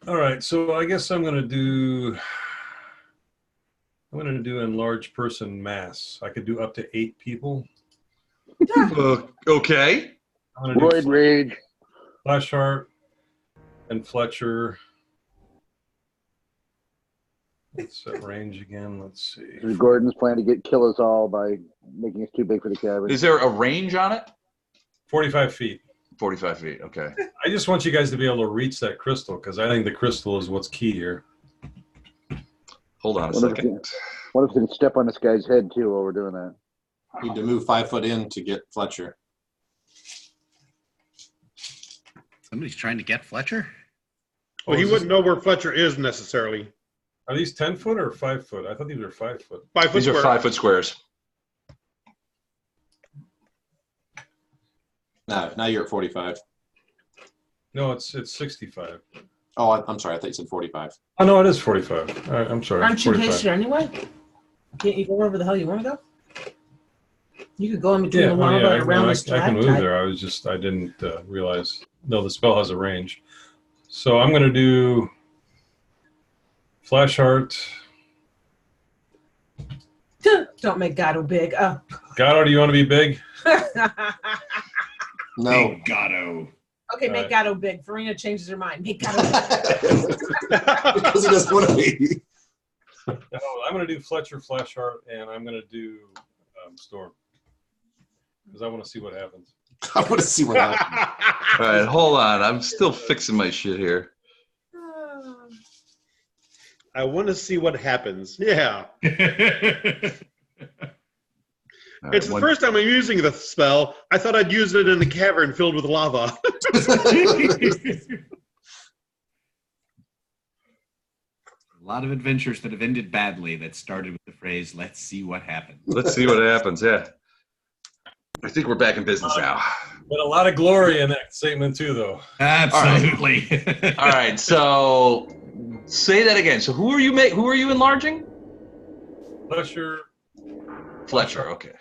All right, so I guess I'm gonna do enlarged person mass. I could do up to 8 people. Okay. Roid Rage. Flashheart and Fletcher. Let's set range again. Let's see. Gordon's plan to kill us all by making us too big for the cabin. Is there a range on it? 45 feet. 45 feet, okay. I just want you guys to be able to reach that crystal, because I think the crystal is what's key here. Hold on a second. What if we can step on this guy's head, too, while we're doing that? Need to move 5 foot in to get Fletcher. Somebody's trying to get Fletcher? Well, he wouldn't know where Fletcher is necessarily. Are these 10 foot or 5 foot? I thought these were 5 foot. 5 foot These square. are 5 foot squares. Now you're at 45. No, it's 65. Oh, I'm sorry. I thought you said 45. Oh, no, it is 45. All right, I'm sorry. Aren't you 45. Haitian anyway? Can't you go wherever the hell you want to go? You could go in between the lava and around the I can move there. I didn't realize. No, the spell has a range. So I'm going to do Flashheart. Don't make Gato big. Gato, do you want to be big? No. Big Gato. Okay, make right. Gatto big. Farina changes her mind. Make Gatto big. Because he doesn't want to be. No, I'm going to do Fletcher, Flashheart, and I'm going to do Storm. Because I want to see what happens. I want to see what happens. All right, hold on. I'm still fixing my shit here. I want to see what happens. Yeah. All right, It's the first time I'm using the spell. I thought I'd use it in a cavern filled with lava. A lot of adventures that have ended badly that started with the phrase, let's see what happens. Let's see what happens, yeah. I think we're back in business now. But a lot of glory in that statement too, though. Absolutely. All right, so say that again. So who are you enlarging? Fletcher, Okay.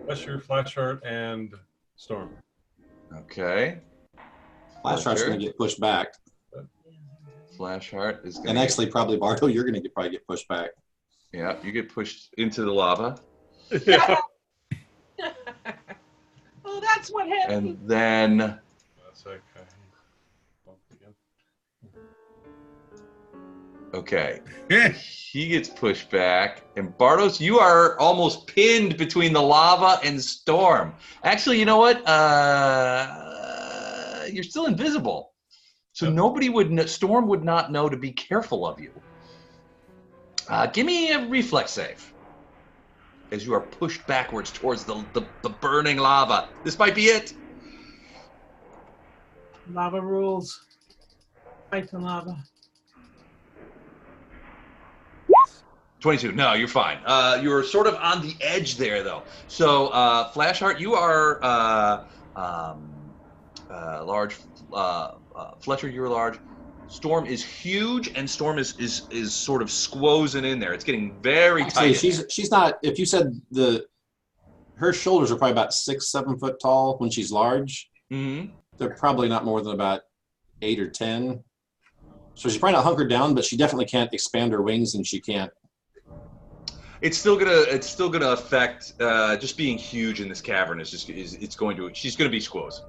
Fletcher, Flashheart, and Storm. Okay. Flashheart's going to get pushed back. Flashheart is going to And actually, probably, Bardo, you're going to probably get pushed back. Yeah, you get pushed into the lava. Yeah. Oh, that's what happened. And then That's okay. okay. He gets pushed back. And Bardos, you are almost pinned between the lava and Storm. Actually, you know what? You're still invisible. So nobody would Storm would not know to be careful of you. Give me a reflex save. As you are pushed backwards towards the burning lava. This might be it. Lava rules. Fight the lava. 22. No, you're fine. You're sort of on the edge there, though. So, Flashheart, you are large. Fletcher, you're large. Storm is huge, and Storm is sort of squozing in there. It's getting very Actually, tight. she's not. If you said her shoulders are probably about 6-7 foot tall when she's large. Mm-hmm. They're probably not more than about 8 or 10. So she's probably not hunkered down, but she definitely can't expand her wings, and she can't. It's still gonna affect. Just being huge in this cavern she's gonna be squoze.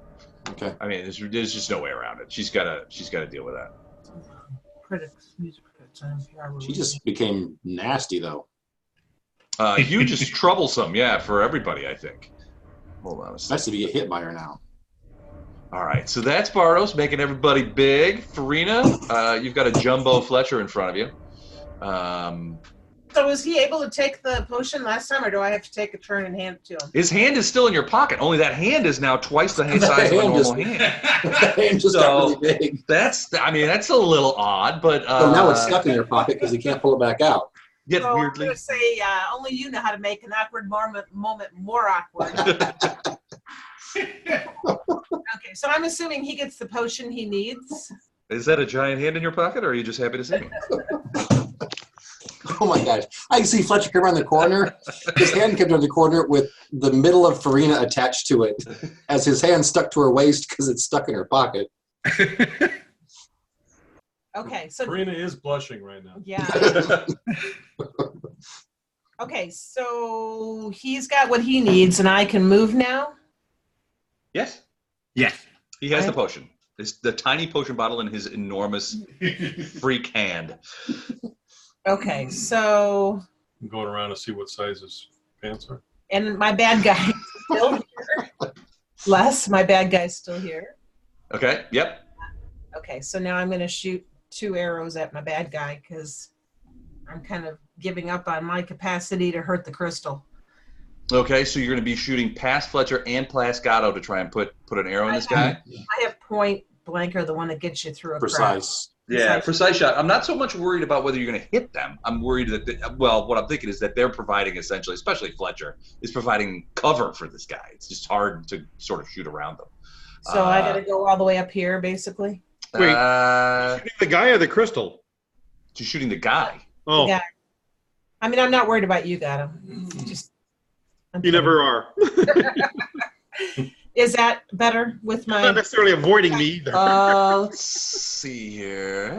Okay. I mean, there's just no way around it. She's gotta deal with that. Critics, music critics, NPR She just became nasty, though. Huge is troublesome, yeah, for everybody, I think. Hold on a It's second. nice to get hit by her now. All right, so that's Bardos making everybody big. Farina, you've got a jumbo Fletcher in front of you. So was he able to take the potion last time, or do I have to take a turn and hand it to him? His hand is still in your pocket, only that hand is now twice the size of a normal hand. The hand just got really big. That's a little odd, but... So now it's stuck in your pocket because you can't pull it back out. Yet So weirdly... I'm going to say only you know how to make an awkward moment more awkward. Okay, so I'm assuming he gets the potion he needs. Is that a giant hand in your pocket, or are you just happy to see me? Oh my gosh. I can see Fletcher come around the corner. His hand comes around the corner with the middle of Farina attached to it as his hand stuck to her waist because it's stuck in her pocket. Okay, so Farina is blushing right now. yeah. Okay, so he's got what he needs, and I can move now. Yes. Yes. He has the potion. It's the tiny potion bottle in his enormous freak hand. Okay, so I'm going around to see what size his pants are. and my bad guy is still here. My bad guy's still here. Okay, yep. Okay, so now I'm going to shoot 2 arrows at my bad guy because I'm kind of giving up on my capacity to hurt the crystal. Okay, so you're going to be shooting past Fletcher and past Gatto to try and put an arrow in this guy? I have point blanker, the one that gets you through a crack. Precise. Yeah, precise shot. I'm not so much worried about whether you're going to hit them. I'm worried that, what I'm thinking is that they're providing essentially, especially Fletcher, is providing cover for this guy. It's just hard to sort of shoot around them. So I got to go all the way up here, basically? Wait, shooting the guy or the crystal? Just shooting the guy. Oh, Yeah. I mean, I'm not worried about you, Gato. you never are. Is that better with Not my... necessarily avoiding me either. Let's see here.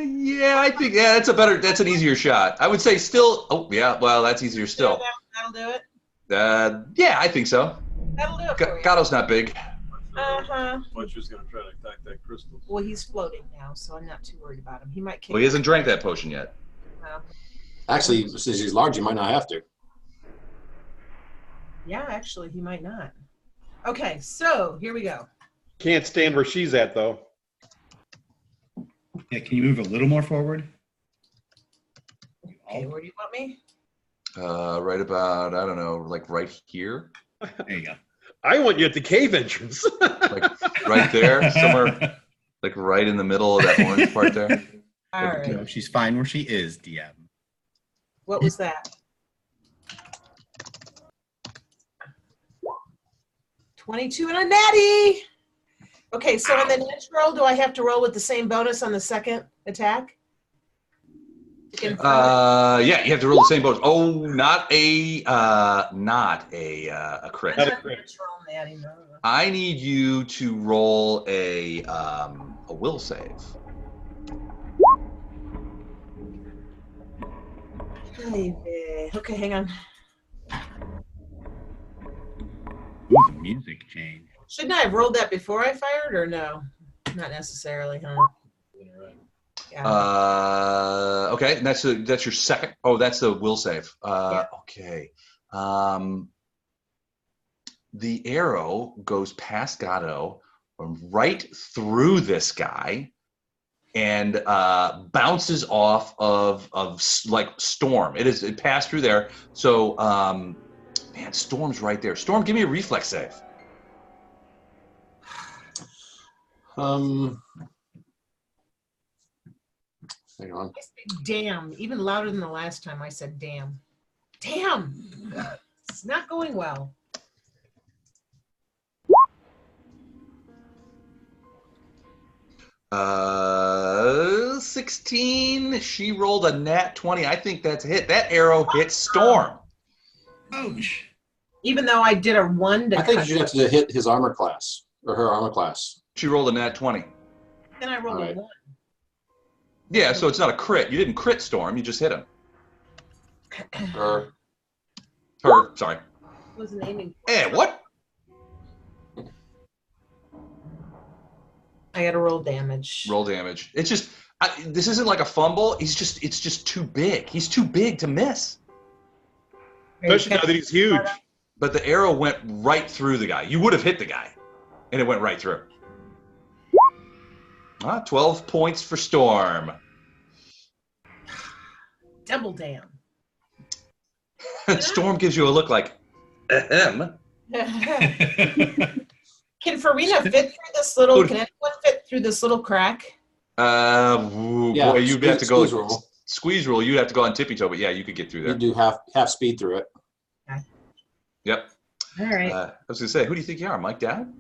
Yeah, I think that's an easier shot. I would say still. Oh yeah, well that's easier still. That'll do it. Yeah, I think so. That'll do it for you. Gatto's not big. Uh-huh. Much was going to try to attack that crystal. Well, he's floating now, so I'm not too worried about him. He might kick. Well, he hasn't drank that potion yet. No. Actually, since he's large, you might not have to. Yeah, actually, he might not. Okay, so here we go. Can't stand where she's at, though. Yeah, can you move a little more forward? Okay, where do you want me? Right about, I don't know, like right here, There you go. I want you at the cave entrance. like right there, somewhere, like right in the middle of that orange part there. All right. No, she's fine where she is, DM. What was that? 22 and a natty. Okay, so on the next roll, do I have to roll with the same bonus on the second attack? Yeah, you have to roll the same bonus. Oh, not a crit. Not a crit. Natty, no. I need you to roll a will save. Okay, hang on. Ooh, the music changed. Shouldn't I have rolled that before I fired, or no? Not necessarily, huh? Yeah. Okay, and that's your second. Oh, that's the will save. Yeah. Okay. The arrow goes past Gatto, right through this guy, and bounces off of like Storm. It passed through there. So, man, Storm's right there. Storm, give me a reflex save. Hang on. I said damn, even louder than the last time I said damn. Damn! It's not going well. Uh, 16. She rolled a nat 20. I think that's a hit. That arrow hit Storm. Ouch. Even though I did a 1 to I think cut, you have to hit his armor class or her armor class. She rolled a nat 20. then I rolled Alright. a 1. Yeah, so it's not a crit. You didn't crit Storm. You just hit him. Or Her, sorry. Wasn't aiming. What? I got to roll damage. Roll damage. It's just, this isn't like a fumble. It's just too big. He's too big to miss. Especially now that he's huge. But the arrow went right through the guy. You would have hit the guy, and it went right through. 12 points for Storm. Double damn. Storm gives you a look like, ahem. Can Farina fit through this little? Can anyone fit through this little crack? Yeah, boy, you'd have to go squeeze roll. Squeeze roll. You'd have to go on tippy toe, but yeah, you could get through You there. do half speed through it. Yep. All right. I was gonna say, who do you think you are, Mike Dowd?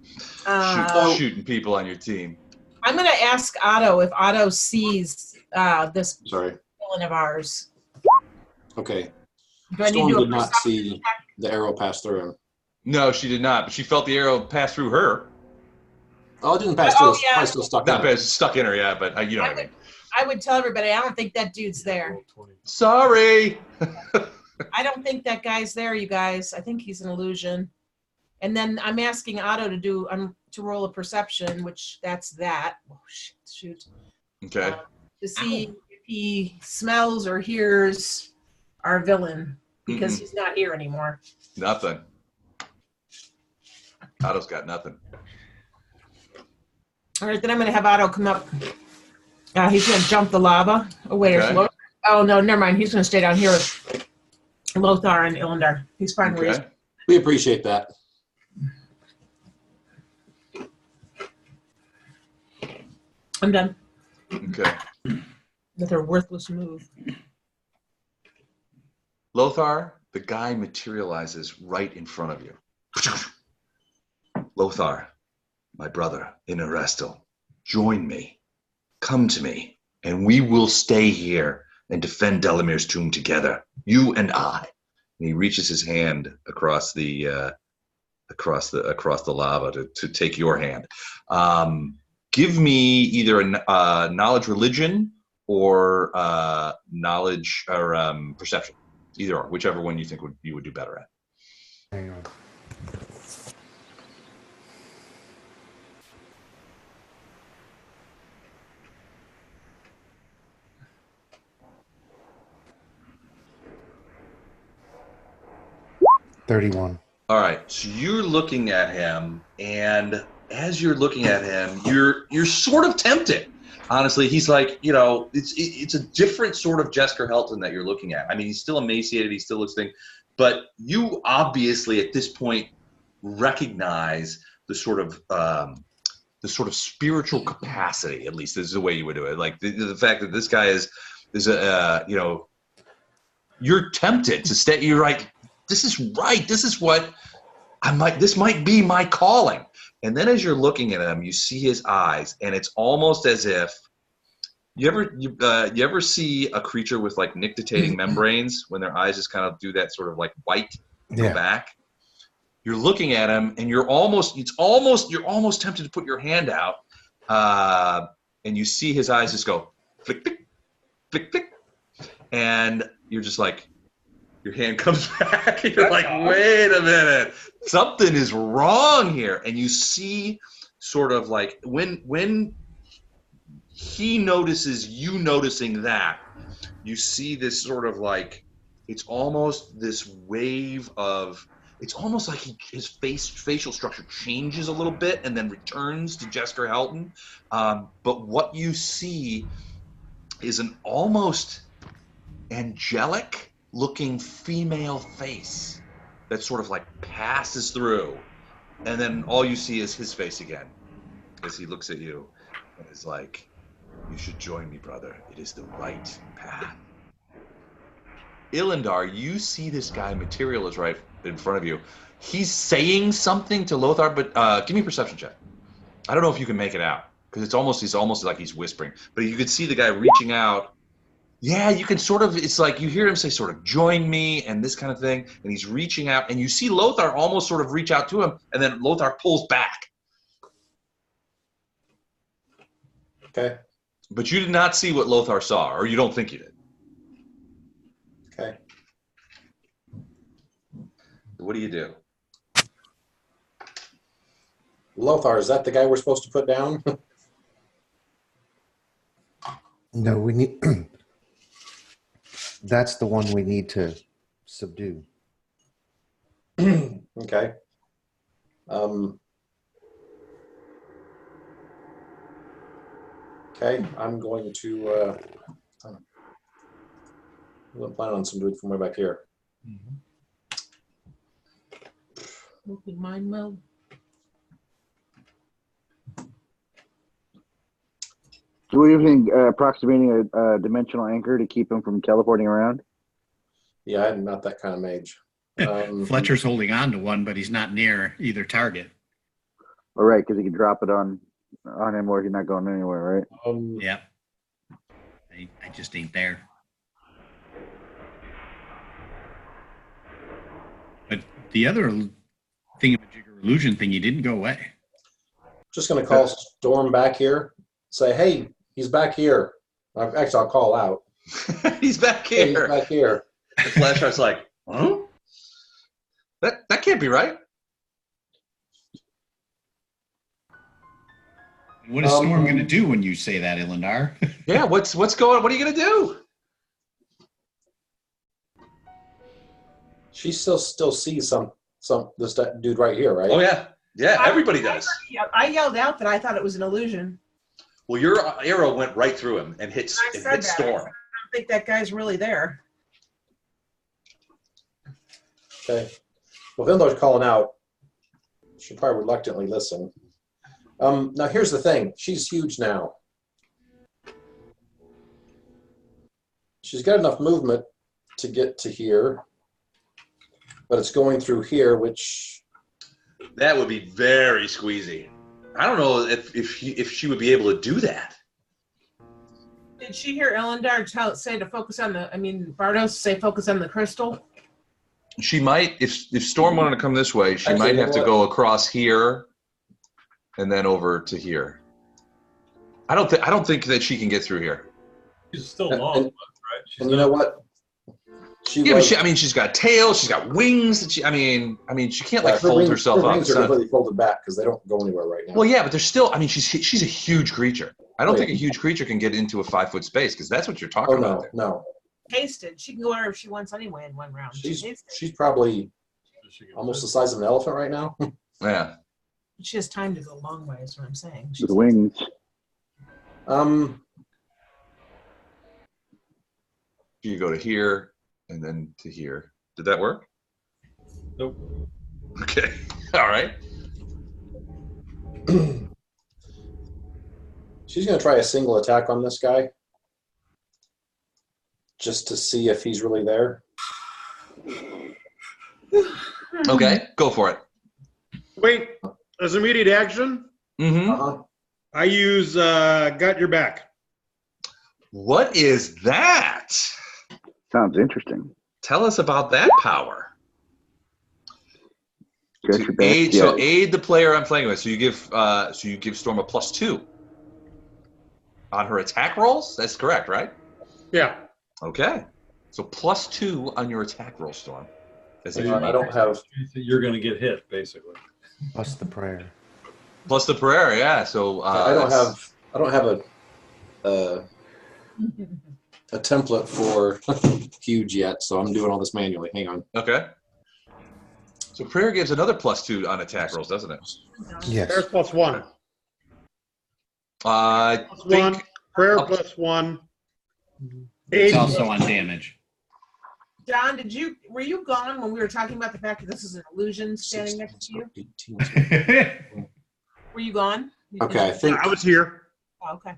Shooting people on your team. I'm going to ask Otto if Otto sees this Sorry. villain of ours. Okay. Do I need Storm to do a did not perception see check? the arrow pass through him. No, she did not, but she felt the arrow pass through her. Oh, it didn't pass through. Oh, It's yeah. probably still stuck Not in it. stuck in her, yeah, but you know what I mean. I would tell everybody, I don't think that dude's there. Sorry. I don't think that guy's there, you guys. I think he's an illusion. And then I'm asking Otto to roll a perception, which that's that. Oh, shoot. Okay. To see if he smells or hears our villain, because he's not here anymore. Nothing. Otto's got nothing. All right, then I'm going to have Otto come up. He's going to jump the lava. Oh, wait. Okay. Lothar. Oh, no, never mind. He's going to stay down here with Lothar and Ilendar. He's fine where he is. Okay. We appreciate that. I'm done Okay. with her worthless move. Lothar, the guy materializes right in front of you. Lothar, my brother in Erastil, join me. Come to me, and we will stay here and defend Delamere's tomb together, you and I. And he reaches his hand across the lava to take your hand. Give me either a knowledge religion or knowledge or perception. Either or, whichever one you think you would do better at. Hang on. 31. All right, so you're looking at him, and as you're looking at him, you're sort of tempted. Honestly, he's like, it's a different sort of Jesker Helton that you're looking at. I mean, he's still emaciated, he still looks thing, but you obviously at this point recognize the sort of spiritual capacity. At least this is the way you would do it. Like the fact that this guy is you're tempted to stay. You're like, this is right. This is what this might be my calling. And then as you're looking at him, you see his eyes, and it's almost as if you ever see a creature with like nictitating membranes when their eyes just kind of do that sort of like white and go back. You're looking at him, and you're almost tempted to put your hand out, and you see his eyes just go flick, flick, flick, flick, and you're just like, your hand comes back, and you're like, wait a minute, something is wrong here. And you see sort of like when he notices you noticing that, you see this sort of like, it's almost this wave of, it's almost like his facial structure changes a little bit and then returns to Jesker Helton. But what you see is an almost angelic looking female face that sort of like passes through, and then all you see is his face again as he looks at you and is like, you should join me, brother. It is the right path. Ilindar, you see this guy materialize right in front of you. He's saying something to Lothar, but give me a perception check. I don't know if you can make it out, because he's almost like he's whispering, but you could see the guy reaching out. Yeah, you can sort of, it's like you hear him say sort of, join me, and this kind of thing, and he's reaching out, and you see Lothar almost sort of reach out to him, and then Lothar pulls back. Okay. But you did not see what Lothar saw, or you don't think you did. Okay. What do you do? Lothar, is that the guy we're supposed to put down? No, we need. That's the one we need to subdue. Okay. Okay, I'm going to. I'm going to plan on some doing from way back here. Mind meld. Do you think approximating a dimensional anchor to keep him from teleporting around? Yeah, I'm not that kind of mage. Fletcher's holding on to one, but he's not near either target. All right, because he can drop it on him where he's not going anywhere, right? Yeah. I just ain't there. But the other thingamajigger illusion thing, he didn't go away. Just going to call Storm back here. Say, hey, he's back here. Actually, I'll call out. He's back here. Hey, he's back here. The Flashheart's like, huh? That can't be right. What is Storm going to do when you say that, Ilindar? Yeah, what's going on? What are you going to do? She still sees this dude right here, right? Oh, yeah. Yeah, everybody does. I yelled out that I thought it was an illusion. Well, your arrow went right through him and hit I Storm. don't think that guy's really there. Okay. Well, Vindar's calling out. She'll probably reluctantly listen. Now, here's the thing. She's huge now. She's got enough movement to get to here, but it's going through here, which... That would be very squeezy. I don't know if she would be able to do that. Did she hear Ilindar say to focus on Bardos say focus on the crystal? She might, if Storm wanted to come this way, she might have to go across here and then over to here. I don't think that she can get through here. She's still long, right? And you know what? But she's got tail, she's got wings. She can't fold herself up. Her wings are completely folded back because they don't go anywhere right now. Well, yeah, but there's still. She's a huge creature. I don't think a huge creature can get into a 5-foot space because that's what you're talking about. No. Hasted. She can go wherever she wants anyway in one round. She's probably she can Almost fit. the size of an elephant right now. Yeah. She has time to go a long way, is what I'm saying. With wings. You go to here and then to here. Did that work? Nope. Okay. All right. She's going to try a single attack on this guy, just to see if he's really there. Okay. Go for it. Wait, as immediate action, Mm-hmm. I use Got Your Back. What is that? Sounds interesting. Tell us about that power. Got To your back, aid, yeah. so aid the player I'm playing with. So you give Storm a +2 on her attack rolls. That's correct, right? Yeah. Okay. So +2 on your attack roll, Storm. As if I don't have. You're going to get hit, basically. Plus the prayer. plus the prayer, yeah. So I don't that's- have a template for huge yet, so I'm doing all this manually. Hang on. Okay. So prayer gives another +2 on attack rolls, doesn't it? Yes. Prayer +1. I Plus think 1. Prayer up- +1. It's Aid also on damage. Don, were you gone when we were talking about the fact that this is an illusion standing next to you? 18. Were you gone? Okay, I think. I was here. Oh, okay.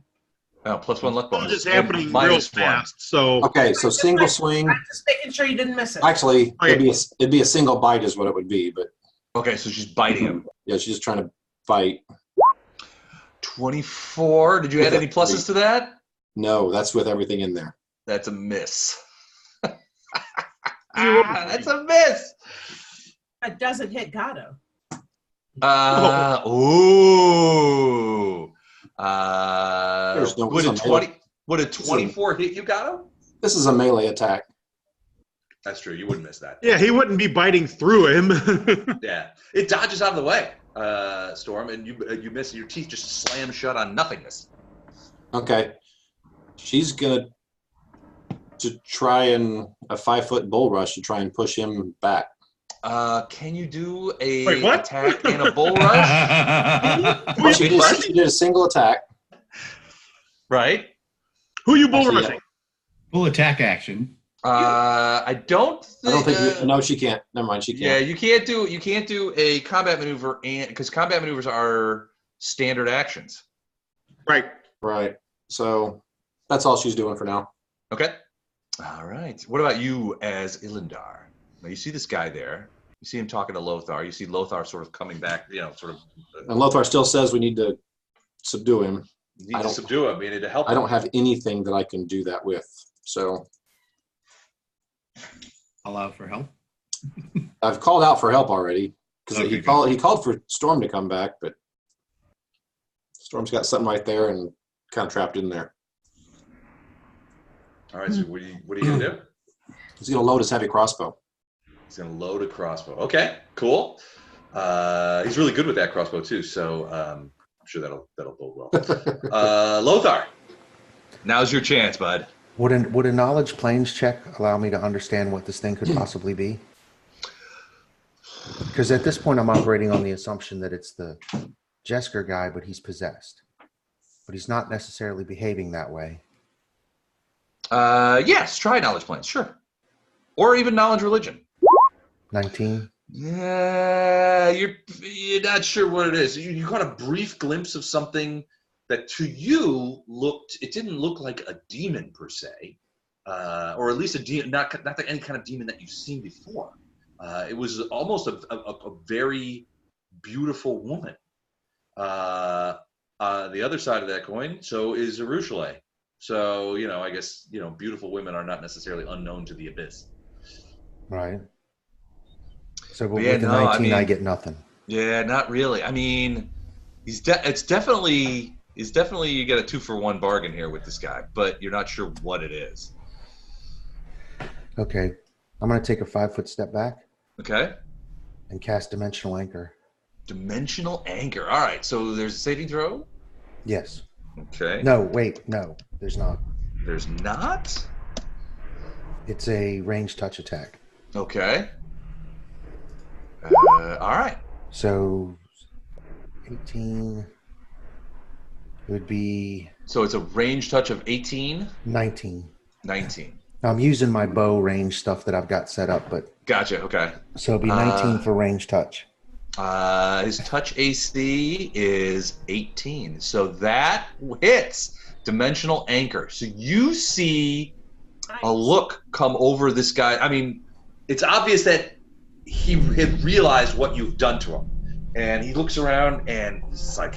+1 luck It bonus. was just And happening real -1. fast. So Okay, so single swing. I'm just making sure you didn't miss it. Actually, Okay. it'd be a single bite is what it would be, but Okay, so she's biting him. yeah, she's just trying to fight. 24. Did you add any pluses to that? No, that's with everything in there. That's a miss. That's a miss. It doesn't hit Gato. Ooh. There's no- Would a it's a melee. 24 hit you, Gato? This is a melee attack. That's true. You wouldn't miss that. yeah, he wouldn't be biting through him. Yeah. It dodges out of the way, Storm, and you miss. Your teeth just slam shut on nothingness. Okay, she's gonna to try and a 5-foot bull rush to try and push him back. Can you do a Wait, what? attack and a bull rush? Well, she did a single attack. Right. Who are you bull Actually, rushing? Full attack action. I don't I don't think. think. No, she can't. Never mind. She Yeah, can't. you can't do a combat maneuver, and because combat maneuvers are standard actions. Right. Right. So that's all she's doing for now. Okay. All right. What about you as Ilindar? Now you see this guy there. You see him talking to Lothar. You see Lothar sort of coming back. Sort of. And Lothar still says we need to subdue him. You need to subdue him. You need to help. I him. don't have anything that I can do that with. So Allow for help. I've called out for help already because Okay, he called for Storm to come back, but Storm's got something right there and kind of trapped in there. All right. So what are you gonna do? He's going to load his heavy crossbow. He's gonna load a crossbow. Okay. Cool. He's really good with that crossbow too. So I'm sure that'll bode well. Lothar, now's your chance, bud. Would a knowledge planes check allow me to understand what this thing could possibly be? Because at this point, I'm operating on the assumption that it's the Jesker guy, but he's possessed. But he's not necessarily behaving that way. Yes, try knowledge planes, sure. Or even knowledge religion. 19. Yeah, you're not sure what it is. You got a brief glimpse of something that to you it didn't look like a demon per se, or at least a demon, not any kind of demon that you've seen before. It was almost a very beautiful woman. The other side of that coin, so is Jerusalem. So, I guess, beautiful women are not necessarily unknown to the abyss. Right. So But yeah, with the no, 19, I get nothing. Yeah, not really. I mean, it's definitely you get a 2-for-1 bargain here with this guy, but you're not sure what it is. Okay. I'm going to take a 5-foot step back Okay. and cast Dimensional Anchor. Dimensional Anchor. All right. So there's a saving throw. Yes. Okay. No, wait. No, there's not. There's not. It's a range touch attack. Okay. All right. So 18 would be So it's a range touch of 18? 19. 19. Now I'm using my bow range stuff that I've got set up, but Gotcha. Okay. so it'll be 19 for range touch. His touch AC is 18. So that hits Dimensional Anchor. So you see a look come over this guy. I mean, it's obvious that he had realized what you've done to him. And he looks around and he's like,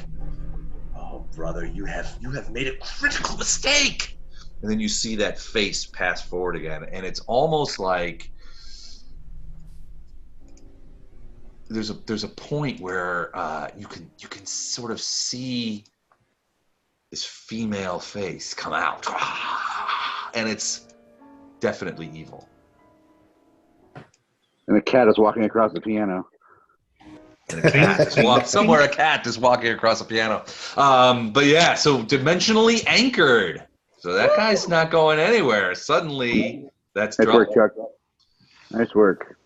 "Oh, brother, you have made a critical mistake." And then you see that face pass forward again, and it's almost like there's a point where you can sort of see this female face come out, and it's definitely evil. And a cat is walking across the piano. And a cat is somewhere. A cat is walking across the piano. But yeah, so dimensionally anchored. So that guy's not going anywhere. Suddenly, that's Nice work, trouble. Chuck. Nice work.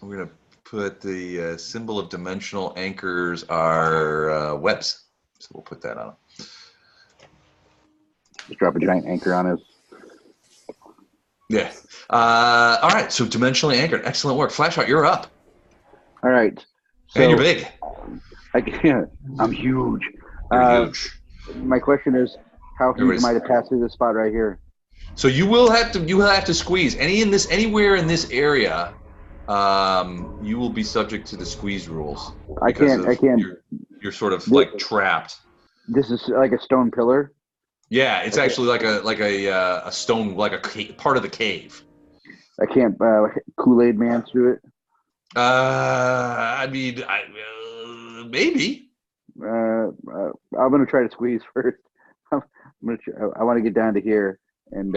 We're gonna put the symbol of dimensional anchors are webs. So we'll put that on. Just drop a giant anchor on his. Yeah. All right. So dimensionally anchored. Excellent work. Flashheart, you're up. All right. So, And you're big. I'm huge. You're huge. My question is, how huge am I to pass through this spot right here? So you will have to squeeze anywhere in this area. You will be subject to the squeeze rules. I can't. You're sort of like trapped. This is like a stone pillar. Yeah, it's actually like a stone, like a part of the cave. I can't Kool-Aid man through it. I mean, maybe. I'm gonna try to squeeze first. I want to get down to here and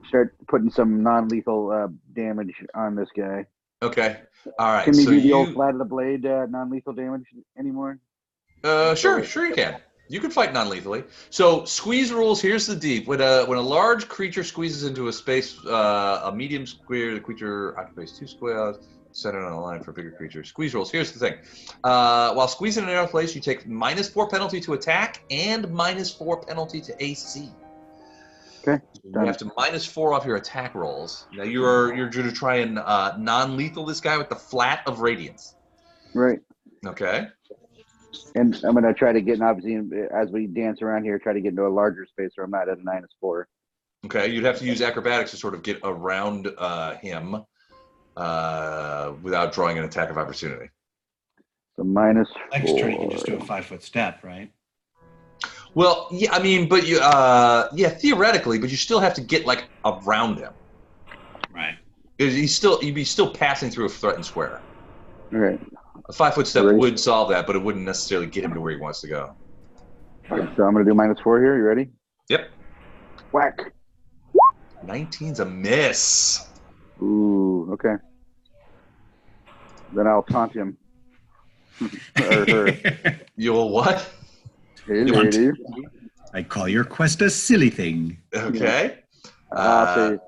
start putting some non-lethal damage on this guy. Okay. All right. Can we so do the old flat of the blade non-lethal damage anymore? Sure you can. You can fight non-lethally. So squeeze rules. Here's the deep. When a large creature squeezes into a space, a medium square, the creature occupies 2 squares. Centered on a line for bigger creatures. Squeeze rules. Here's the thing. While squeezing in an narrow place, you take -4 penalty to attack and -4 penalty to AC. Okay. You have to -4 off your attack rolls. Now you're going to try and non-lethal this guy with the flat of radiance. Right. Okay. And I'm gonna try to get, obviously, as we dance around here, try to get into a larger space where I'm not at a -4. Okay. You'd have to use acrobatics to sort of get around him. Without drawing an attack of opportunity. So -4. Extra, you can just do a 5-foot step, right? Well, yeah, I mean, but you, theoretically, but you still have to get like around him. Right. You'd be still passing through a threatened square. All right. A 5-foot step would solve that, but it wouldn't necessarily get him to where he wants to go. All right, so I'm gonna do -4 here. You ready? Yep. Whack. 19's a miss. Ooh. Okay. Then I'll taunt him. Or her. You'll what? Hey, You want- lady. I call your quest a silly thing. Okay. I'll say,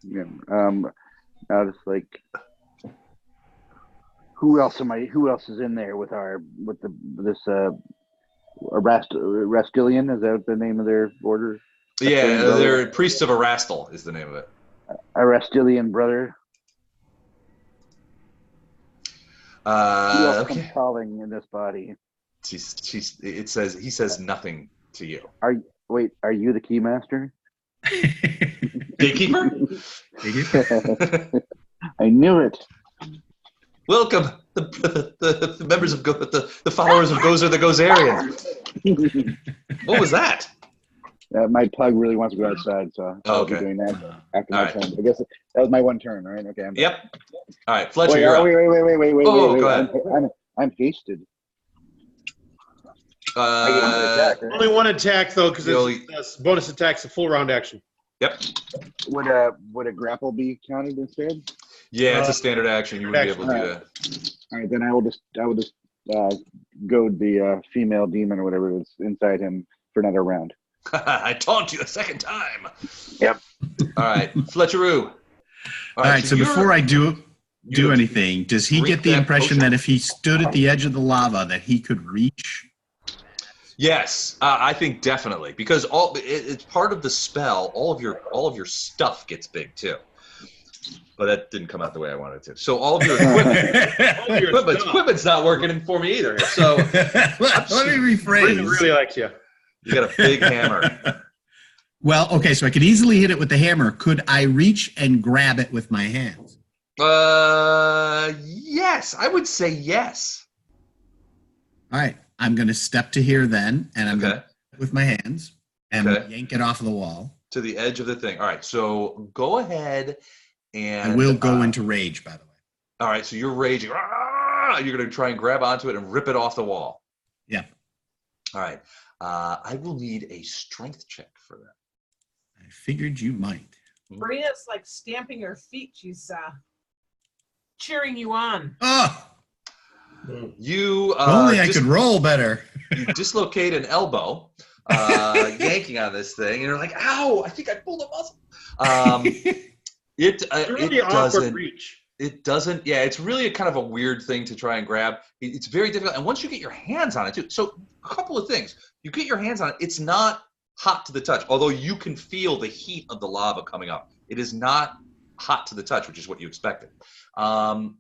yeah, I'll just like, who else is in there with this Erastilian? Is that the name of their order? Yeah, they're Priests of Erastil is the name of it. Erastilian brother. Who else comes Okay. calling in this body? He says nothing to you. Are you the keymaster? Gatekeeper? I knew it. Welcome, the members of the followers of Gozer the Gozerian. What was that? My pug really wants to go outside, so I'll be Okay. doing that after my All right. turn. I guess that was my one turn, right? Okay. Yep. All right, Fletcher, you're up. Wait. Oh, go ahead. I'm hasted. I get another attack, right? Only one attack though, because Really? it's bonus attack's a full round action. Yep. Would a grapple be counted instead? Yeah, it's a standard action. You wouldn't be able to do that. All right, then I will just goad the female demon or whatever that's inside him for another round. I taunt you a second time. Yep. All right, Fletcheroo. All right, so before I do do anything, does he get the impression that if he stood at the edge of the lava that he could reach? Yes, I think definitely, because it's part of the spell. All of your stuff gets big too. But that didn't come out the way I wanted it to. So all of your equipment's not working for me either. So let me rephrase. Really likes you. You got a big hammer. Well, okay, so I could easily hit it with the hammer. Could I reach and grab it with my hands? Yes, I would say yes. All right, I'm going to step to here then, and I'm going to with my hands and yank it off of the wall. To the edge of the thing. All right, so go ahead and... I will go into rage, by the way. All right, so you're raging. You're going to try and grab onto it and rip it off the wall. Yeah. All right. I will need a strength check for that. I figured you might. Marina's like stamping her feet. She's cheering you on. Oh! You only I could roll better. You dislocate an elbow, yanking on this thing, and you're like, "Ow! I think I pulled a muscle." It's really awkward reach. It doesn't. Yeah, it's really a kind of a weird thing to try and grab. It's very difficult, and once you get your hands on it too. So a couple of things: you get your hands on it. It's not hot to the touch, although you can feel the heat of the lava coming up. It is not hot to the touch, which is what you expected.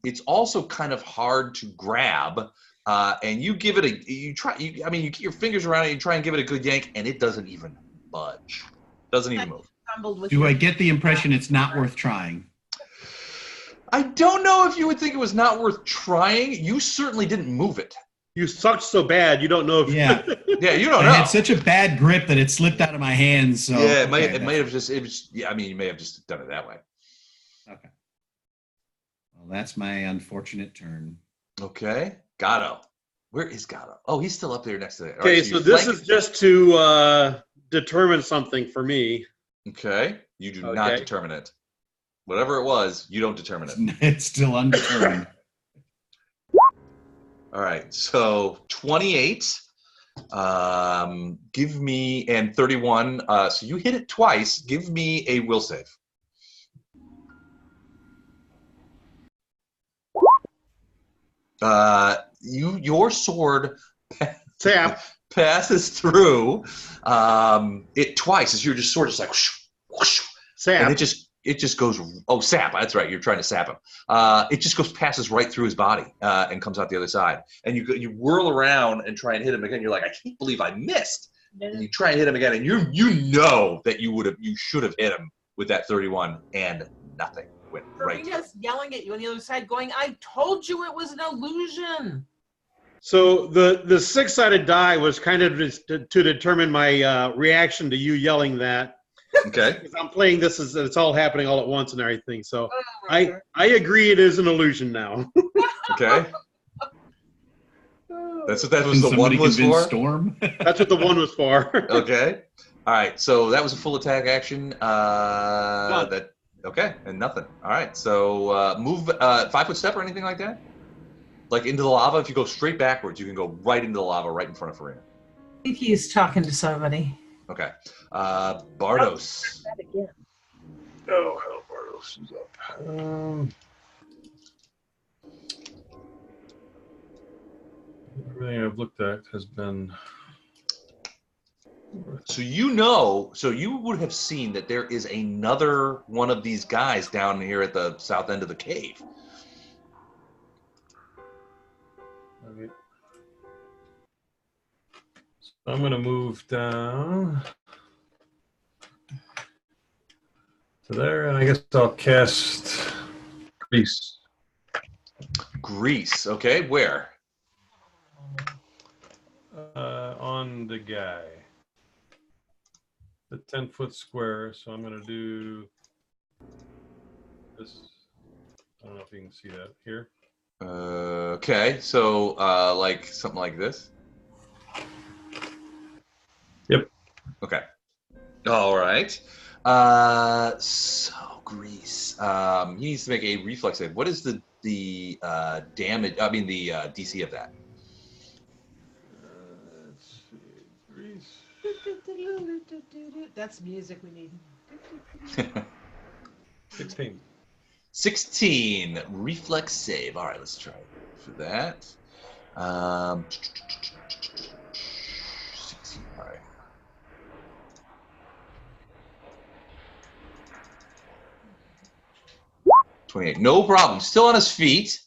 It's also kind of hard to grab, and you give it you get your fingers around it, you try and give it a good yank, and it doesn't even budge. Doesn't even move. Do I get the impression it's not worth trying? I don't know if you would think it was not worth trying. You certainly didn't move it. You sucked so bad, you don't know if... Yeah, you don't know. I had such a bad grip that it slipped out of my hands. So yeah, it might have just... you may have just done it that way. Okay. Well, that's my unfortunate turn. Okay. Gatto. Where is Gatto? Oh, he's still up there next to it. Okay, so this is just to determine something for me. Okay. You do not determine it. Whatever it was, you don't determine it. It's still undetermined. All right. So 28. Give me, and 31. So you hit it twice. Give me a will save. Your sword passes through it twice as your sword is like whoosh, whoosh, and it just goes, oh, sap, that's right, you're trying to sap him. It just passes right through his body and comes out the other side, and you whirl around and try and hit him again. You're like, I can't believe I missed. And you try and hit him again, and you know that you should have hit him with that 31, and nothing. Marina's yelling at you on the other side, going, I told you it was an illusion. So the six-sided die was kind of to determine my reaction to you yelling that. Okay. Because I'm playing this as it's all happening all at once and everything. So I agree it is an illusion now. Okay. That's what that was. The one was for. Storm. That's what the one was for. Okay. All right. So that was a full attack action. Okay, and nothing. All right, so move 5-foot step or anything like that? Like into the lava? If you go straight backwards, you can go right into the lava right in front of Farina. I think he's talking to somebody. Okay. Bardos. Oh, hell, Bardos is up. Everything I've looked at has been... So you would have seen that there is another one of these guys down here at the south end of the cave. Okay. So I'm going to move down to there, and I guess I'll cast Grease. Grease, okay, where? On the guy. The 10-foot square, so I'm going to do this. I don't know if you can see that here. Okay, so like something like this? Yep. Okay. All right. So Grease. He needs to make a reflex save. What is the damage? I mean the DC of that? Let's see. Grease. That's music we need. 16. 16 reflex save. All right, let's try it for that. 16. All right. $28. No problem. Still on his feet.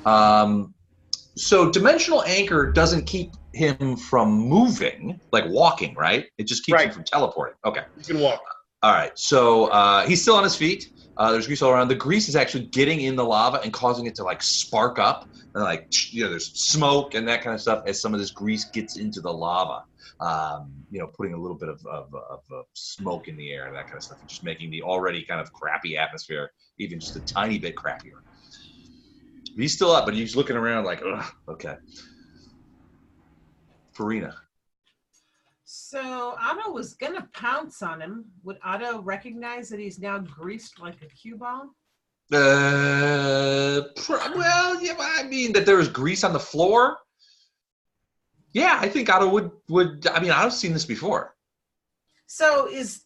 So dimensional anchor doesn't keep him from moving, like walking, right? It just keeps him from teleporting. Okay. You can walk. All right. So he's still on his feet. There's grease all around. The grease is actually getting in the lava and causing it to like spark up, and like there's smoke and that kind of stuff as some of this grease gets into the lava. Putting a little bit of smoke in the air and that kind of stuff, and just making the already kind of crappy atmosphere even just a tiny bit crappier. He's still up, but he's looking around like, ugh, okay. Farina. So Otto was going to pounce on him. Would Otto recognize that he's now greased like a cue ball? Well, yeah, I mean that there was grease on the floor. Yeah, I think Otto would. I mean, I've seen this before. So is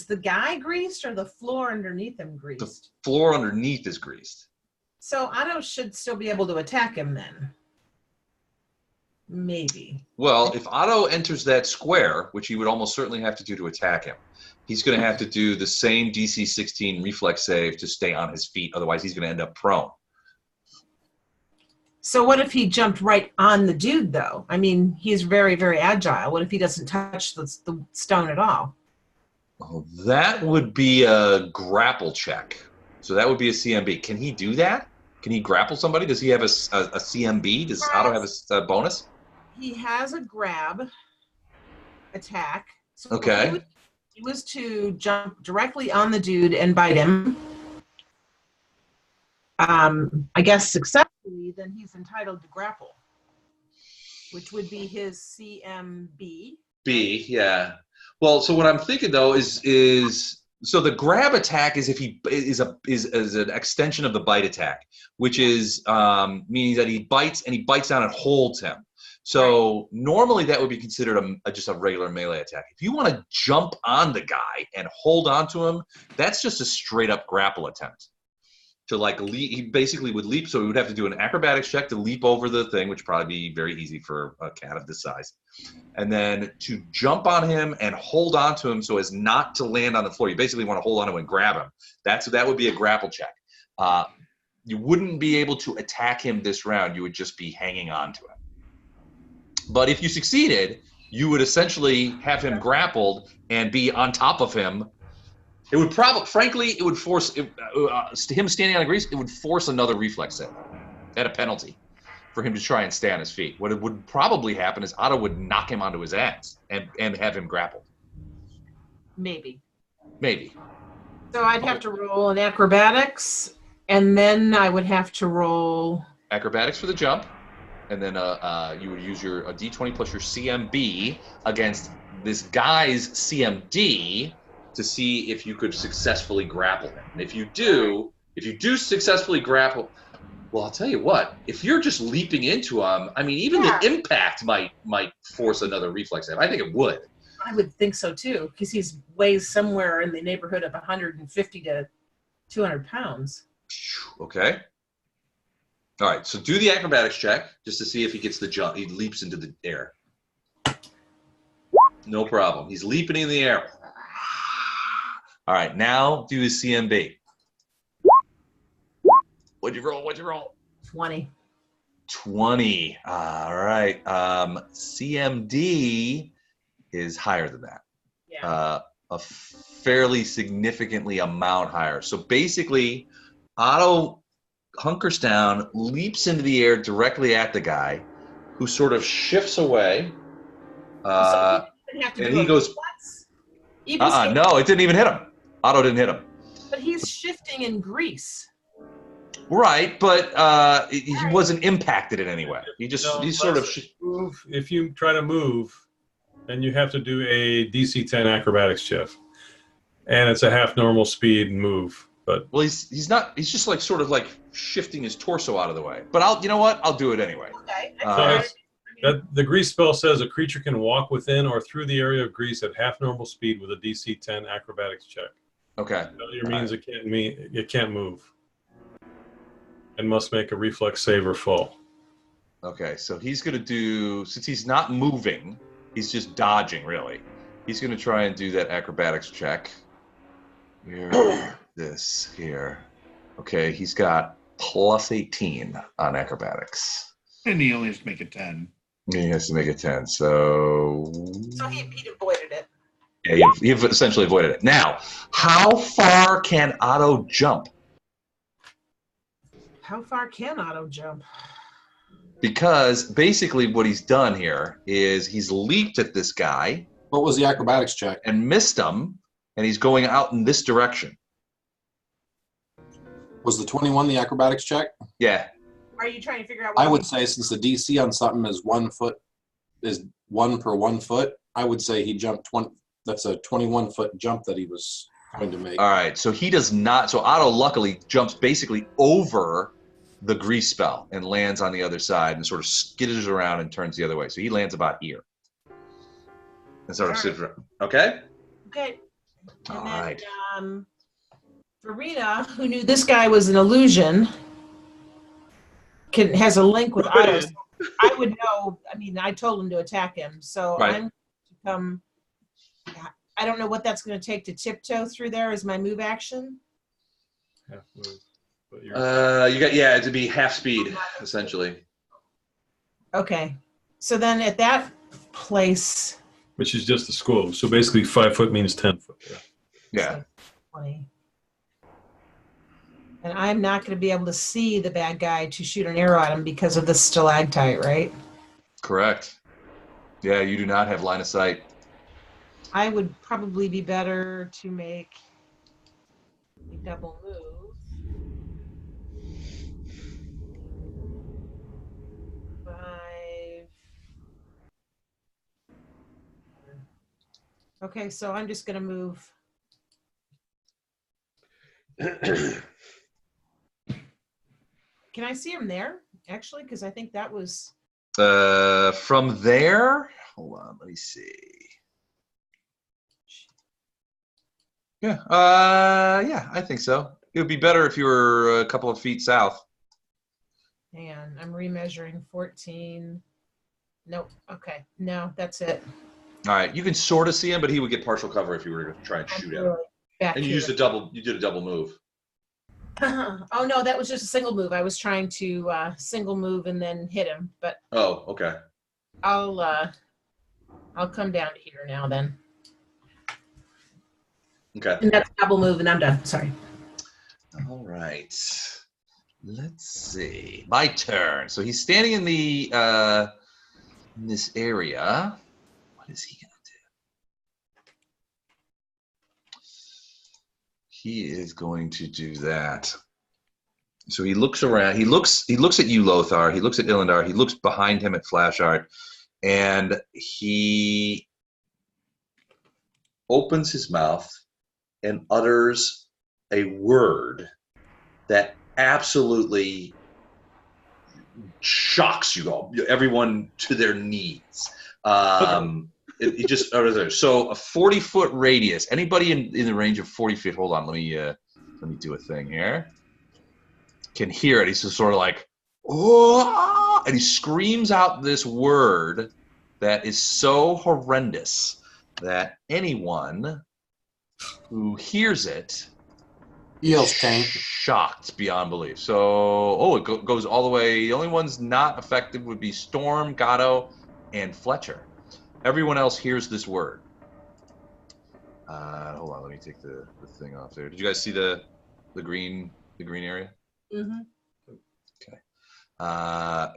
the guy greased or the floor underneath him greased? The floor underneath is greased. So Otto should still be able to attack him then. Maybe. Well, if Otto enters that square, which he would almost certainly have to do to attack him, he's going to have to do the same DC 16 reflex save to stay on his feet. Otherwise, he's going to end up prone. So what if he jumped right on the dude, though? I mean, he's very, very agile. What if he doesn't touch the stone at all? Oh, that would be a grapple check. So that would be a CMB. Can he do that? Can he grapple somebody? Does he have a CMB? Does Otto have a bonus? He has a grab attack. So okay. He was to jump directly on the dude and bite him. I guess successfully, then he's entitled to grapple, which would be his CMB. B, yeah. Well, so what I'm thinking though is so the grab attack is if he is an extension of the bite attack, which is meaning that he bites down and holds him. So normally that would be considered just a regular melee attack. If you want to jump on the guy and hold on to him, that's just a straight up grapple attempt. To like leap, he basically would leap, so he would have to do an acrobatics check to leap over the thing, which would probably be very easy for a cat of this size. And then to jump on him and hold on to him so as not to land on the floor. You basically want to hold on to him and grab him. That would be a grapple check. You wouldn't be able to attack him this round. You would just be hanging on to him. But if you succeeded, you would essentially have him grappled and be on top of him. It would probably, frankly, it would force him standing on the grease. It would force another reflex save at a penalty for him to try and stay on his feet. What it would probably happen is Otto would knock him onto his ass and have him grappled. Maybe. So I'd have to roll an acrobatics, and then I would have to roll acrobatics for the jump, and then you would use your D20 plus your CMB against this guy's CMD. To see if you could successfully grapple him. And if you do successfully grapple, well, I'll tell you what, if you're just leaping into him, I mean, even the impact might force another reflex save. I think it would. I would think so too, because he weighs somewhere in the neighborhood of 150 to 200 pounds. Okay. All right, so do the acrobatics check just to see if he gets the jump. He leaps into the air. No problem. He's leaping in the air. All right, now do his CMB. What'd you roll? 20. All right. CMD is higher than that. Yeah. A fairly significantly amount higher. So basically, Otto hunkers down, leaps into the air directly at the guy, who sort of shifts away. And he goes, no, it didn't even hit him. Otto didn't hit him. But he's shifting in grease. Right, but he wasn't impacted in any way. He's sort of move. If you try to move, then you have to do a DC 10 acrobatics check, and it's a half normal speed and move. But he's just like sort of like shifting his torso out of the way. But I'll do it anyway. Okay. The grease spell says a creature can walk within or through the area of grease at half normal speed with a DC 10 acrobatics check. Okay. Failure means it can't move. And must make a reflex save or fall. Okay, so he's going to do, since he's not moving, he's just dodging, really. He's going to try and do that acrobatics check. Where is this here? Okay, he's got plus 18 on acrobatics. And he only has to make a 10. He has to make a 10, so... So he avoided it. Yeah, you've essentially avoided it. Now, how far can Otto jump? How far can Otto jump? Because basically what he's done here is he's leaped at this guy. What was the acrobatics check? And missed him, and he's going out in this direction. Was the 21 the acrobatics check? Yeah. Are you trying to figure out? I would say since the DC on something is 1 foot, is 1 per 1 foot, I would say he jumped 20. That's a 21-foot jump that he was going to make. All right, so he does not. So Otto luckily jumps basically over the grease spell and lands on the other side and sort of skitters around and turns the other way. So he lands about here. And sort of sits around. Okay? Okay. And All then, right. Verena, who knew this guy was an illusion, has a link with Otto. So I would know. I mean, I told him to attack him, so Right. I'm to come. I don't know what that's going to take to tiptoe through there as my move action. Half move. But it'd be half speed, essentially. Okay. So then at that place. Which is just the school. So basically 5 foot means 10 foot. Yeah. 20. And I'm not going to be able to see the bad guy to shoot an arrow at him because of the stalactite, right? Correct. Yeah, you do not have line of sight. I would probably be better to make a double move. 5. Okay, so I'm just going to move. Can I see him there, actually? Because I think that was... From there, hold on, let me see. Yeah, I think so. It would be better if you were a couple of feet south. Hang on, I'm remeasuring 14. Nope, okay, no, that's it. All right, you can sort of see him, but he would get partial cover if you were to try and shoot at him. And you did a double move. Oh no, that was just a single move. I was trying to single move and then hit him, but oh, okay. I'll come down to here now then. Okay. And that's double move, and I'm done. Sorry. All right. Let's see. My turn. So he's standing in the in this area. What is he gonna do? He is going to do that. So he looks around. He looks at you, Lothar. He looks at Ilindar. He looks behind him at Flashart, and he opens his mouth and utters a word that absolutely shocks you all, everyone to their knees. It just so a 40-foot radius. Anybody in the range of 40 feet. Hold on, let me do a thing here. Can hear it. He's just sort of like, oh, and he screams out this word that is so horrendous that anyone who hears it yells tank. Shocked beyond belief. So, it goes all the way. The only ones not affected would be Storm, Gatto, and Fletcher. Everyone else hears this word. Hold on, let me take the thing off there. Did you guys see the green area? Mm-hmm. Okay.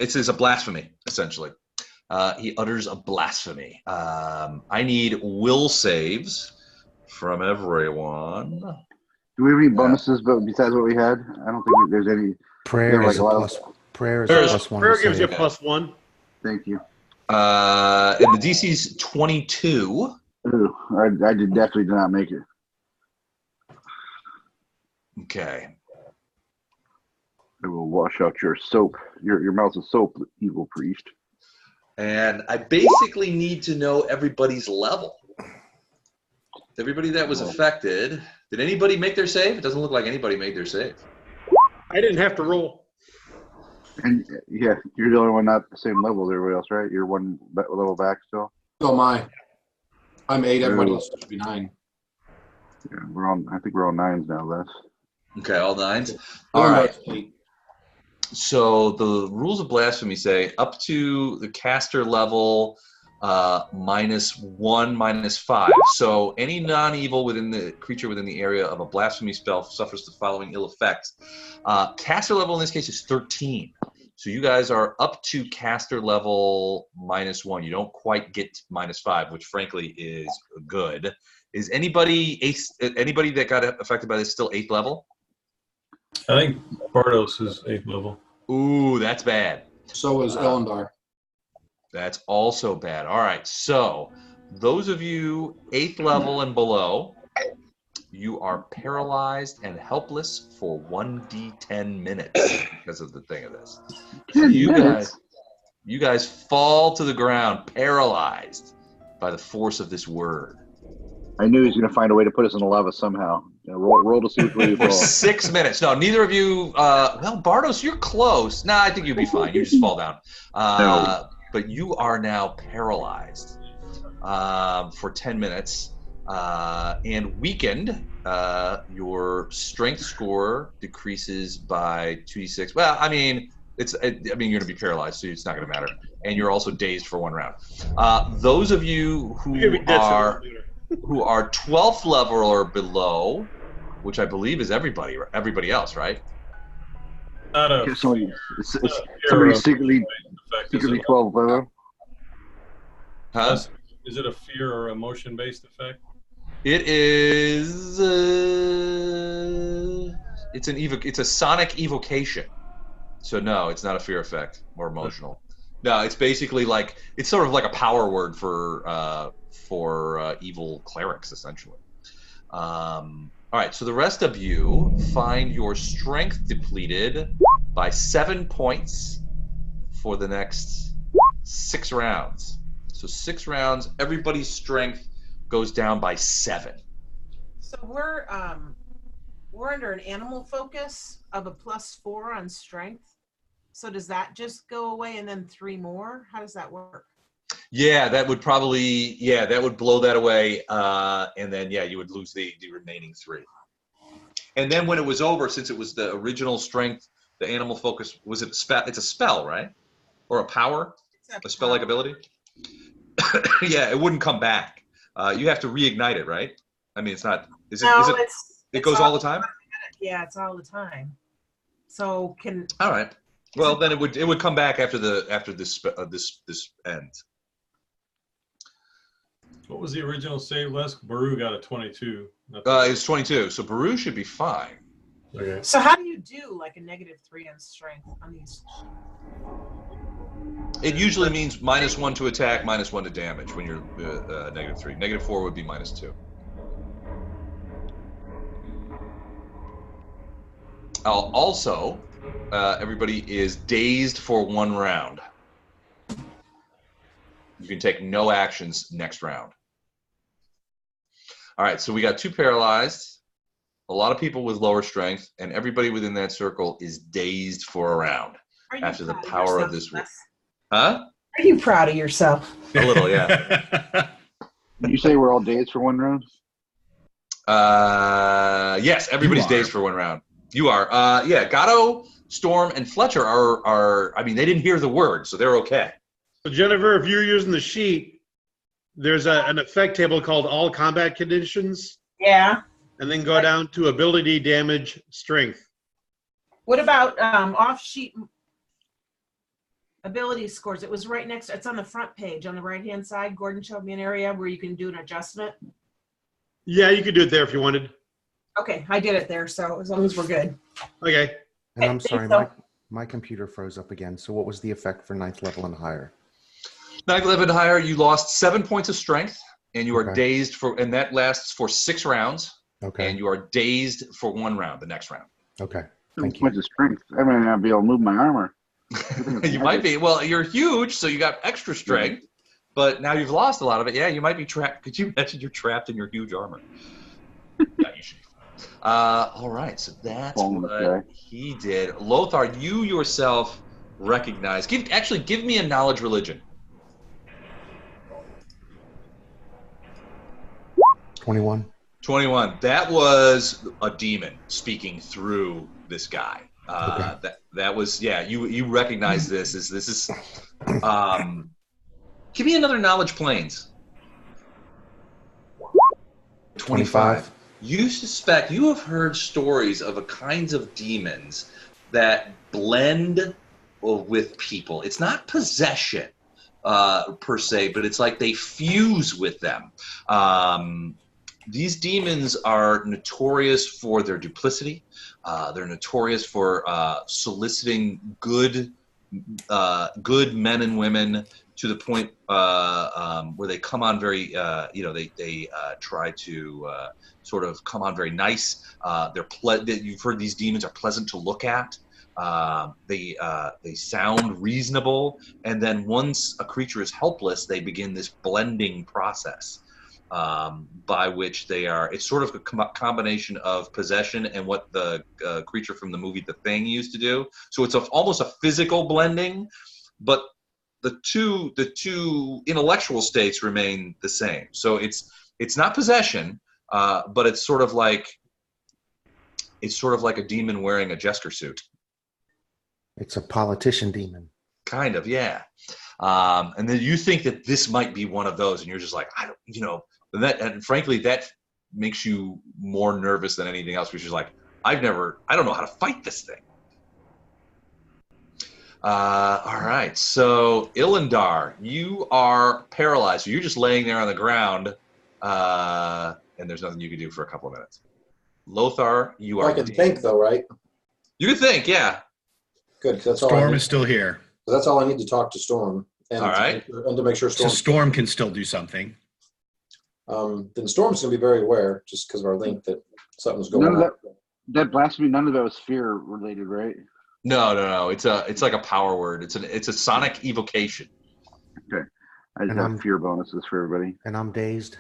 It says a blasphemy, essentially. He utters a blasphemy. I need will saves from everyone. Do we have any bonuses but besides what we had? I don't think there's any. Prayer is a plus. Prayer is a plus one. Prayer gives you a save. +1. Thank you. And the DC's 22. Ooh, I definitely did not make it. Okay. I will wash out your soap, your mouth of soap, evil priest. And I basically need to know everybody's level. Everybody that was affected. Did anybody make their save? It doesn't look like anybody made their save. I didn't have to roll. And yeah, you're the only one not the same level as everybody else, right? You're one level back still. Oh my. I'm 8. Everybody Ooh. else should be 9. Yeah, we're on. I think we're on 9s now, Les. Okay, all 9s. All right. So the rules of blasphemy say up to the caster level -1, -5. So any non-evil within the creature within the area of a blasphemy spell suffers the following ill effects. Caster level in this case is 13. So you guys are up to caster level -1. You don't quite get -5, which frankly is good. Is anybody that got affected by this still 8th level? I think Bardos is 8th level. Ooh, that's bad. So is Elendar. That's also bad. All right, so those of you 8th level and below, you are paralyzed and helpless for 1d10 minutes because of the thing of this. So you guys fall to the ground paralyzed by the force of this word. I knew he was going to find a way to put us in the lava somehow. You know, roll to see which way you For fall. 6 minutes. No, neither of you. Well, Bardos, you're close. Nah, I think you'll be fine. You just fall down. No. But you are now paralyzed for 10 minutes and weakened. Your strength score decreases by 2d6. Well, I mean, you're going to be paralyzed, so it's not going to matter. And you're also dazed for 1 round. Those of you who are 12th level or below, which I believe is everybody else, right? Somebody secretly 12 level. Huh? Is it a fear or emotion-based effect? It is. It's a sonic evocation. So no, it's not a fear effect or emotional. No, it's basically like it's sort of like a power word for evil clerics, essentially. All right, so the rest of you find your strength depleted by 7 points for the next 6 rounds. So 6 rounds, everybody's strength goes down by 7. So we're under an animal focus of a +4 on strength. So does that just go away and then 3 more? How does that work? Yeah, that would blow that away, and then you would lose the remaining 3. And then when it was over, since it was the original strength, the animal focus was it a spell? It's a spell, right? Or a power? A spell-like ability? Yeah, it wouldn't come back. You have to reignite it, right? I mean, it's not. It goes all the time? Yeah, it's all the time. So all right. Well, then it would come back after this ends. What was the original save, Les? Baru got a 22. It's 22, so Baru should be fine. Okay. So how do you do like a -3 on strength on these? It usually means -1 to attack, -1 to damage when you're -3. -4 would be -2. Also, everybody is dazed for 1 round. You can take no actions next round. All right, so we got 2 paralyzed, a lot of people with lower strength, and everybody within that circle is dazed for a round after the power of this word. Huh? Are you proud of yourself? A little, yeah. Did you say we're all dazed for 1 round? Yes, everybody's dazed for 1 round. You are. Gatto, Storm, and Fletcher are. I mean, they didn't hear the word, so they're okay. So Jennifer, if you're using the sheet, there's an effect table called All Combat Conditions. Yeah. And then go down to Ability, Damage, Strength. What about off-sheet ability scores? It was right next. It's on the front page on the right-hand side. Gordon showed me an area where you can do an adjustment. Yeah, you could do it there if you wanted. Okay, I did it there, so as long as we're good. Okay. And I'm sorry, my computer froze up again. So what was the effect for 9th level and higher? 9th level and higher, you lost 7 points of strength, and you are dazed and that lasts for 6 rounds. Okay. And you are dazed for 1 round, the next round. Okay. 7 points of strength. I might not be able to move my armor. You might be. Well, you're huge, so you got extra strength, but now you've lost a lot of it. Yeah, you might be trapped. Could you imagine you're trapped in your huge armor? Yeah, you should. All right, so that's what he did. Lothar, you yourself recognize. Give me a knowledge religion. 21. 21. That was a demon speaking through this guy. Okay. That was, yeah. You recognize this is. Give me another knowledge planes. 25. You have heard stories of a kinds of demons that blend with people. It's not possession per se, but it's like they fuse with them. These demons are notorious for their duplicity. They're notorious for soliciting good men and women to the point where they come on very, they try to sort of come on very nice. You've heard these demons are pleasant to look at. They sound reasonable, and then once a creature is helpless, they begin this blending process. By which they are, it's sort of a combination of possession and what the creature from the movie The Thing used to do. So it's almost a physical blending, but the two intellectual states remain the same. So it's not possession, but it's sort of like a demon wearing a jester suit. It's a politician demon. Kind of, yeah. And then you think that this might be one of those, and you're just like, and frankly, that makes you more nervous than anything else, which is like, I don't know how to fight this thing. All right, so Ilindar, you are paralyzed. So you're just laying there on the ground, and there's nothing you can do for a couple of minutes. Lothar, you are. I can think though, right? You can think, yeah. Good, 'cause that's all. Storm is still here. That's all I need to talk to Storm. And all right. And to make sure So Storm can still do something. Then Storm's going to be very aware, just because of our link, that something's going on. That blasphemy, none of that was fear related, right? No. It's like a power word. It's a sonic evocation. Okay. I just have fear bonuses for everybody. And I'm dazed.